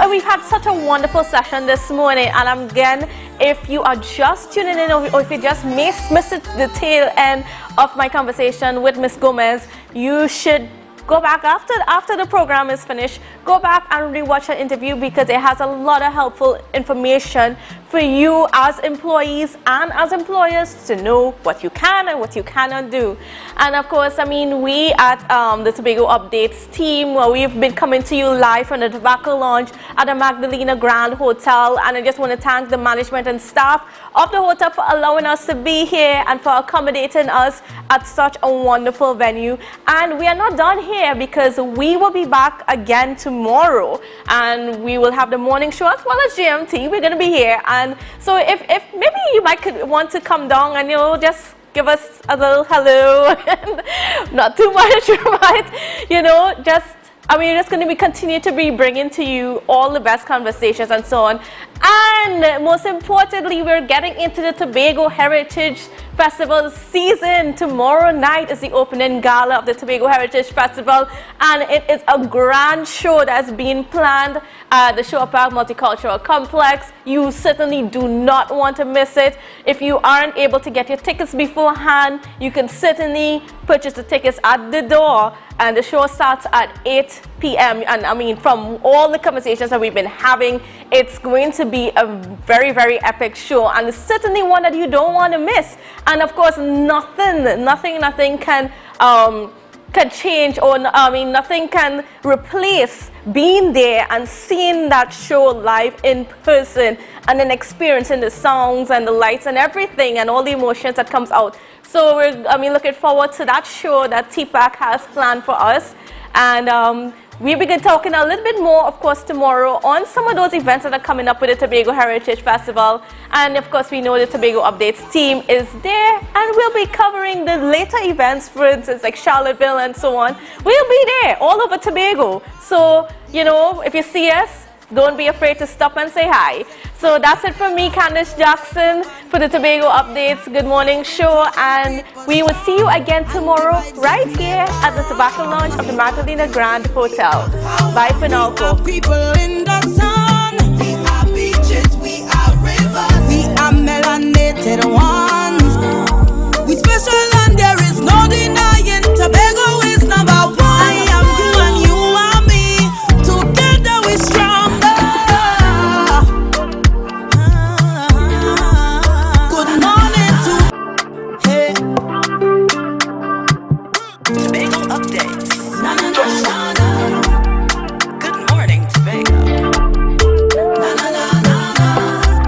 We've had such a wonderful session this morning, and again, if you are just tuning in or if you just missed the tail end of my conversation with Miss Gomez, you should go back after the program is finished. Go back and rewatch her interview because it has a lot of helpful information for you as employees and as employers to know what you can and what you cannot do. And of course, I mean, we at the Tobago Updates team, we've been coming to you live from the Tobacco Lounge at the Magdalena Grand Hotel, and I just want to thank the management and staff of the hotel for allowing us to be here and for accommodating us at such a wonderful venue. And we are not done here because we will be back again tomorrow, and we will have the morning show as well as GMT. We're going to be here, and so if maybe you might want to come down and just give us a little hello, not too much, right? We're just going to continue to be bringing to you all the best conversations and so on. And most importantly, we're getting into the Tobago Heritage Festival season. Tomorrow night is the opening gala of the Tobago Heritage Festival, and it is a grand show that's being planned at the Shore Park Multicultural Complex. You certainly do not want to miss it. If you aren't able to get your tickets beforehand, you can certainly purchase the tickets at the door, and the show starts at 8 p.m. And I mean, from all the conversations that we've been having, it's going to be a very, very epic show, and it's certainly one that you don't want to miss. And of course, nothing can change, or nothing can replace being there and seeing that show live in person, and then experiencing the sounds and the lights and everything and all the emotions that comes out. So we're looking forward to that show that TPAC has planned for us, and we'll be talking a little bit more, of course, tomorrow on some of those events that are coming up with the Tobago Heritage Festival. And of course, we know the Tobago Updates team is there, and we'll be covering the later events, for instance, like Charlottesville and so on. We'll be there all over Tobago. So, if you see us, don't be afraid to stop and say hi. So that's it from me, Candice Jackson, for the Tobago Updates Good Morning Show, and we will see you again tomorrow right here at the Tobacco Lounge of the Magdalena Grand Hotel. Bye for now, folks.
People in the sun. We are beaches, we are rivers. We are melanated ones. We special and there is no denying. Tobago is number one. I am you and you are me. Together we stronger. Good morning to hey.
Tobago Updates. Good morning, Tobago.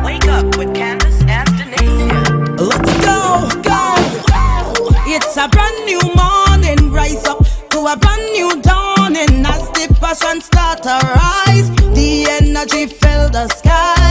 Wake up with Candace and Denise.
Let's go. It's a brand new morning. Rise up to a brand new dawning. As the passion start to rise, the energy fill the sky.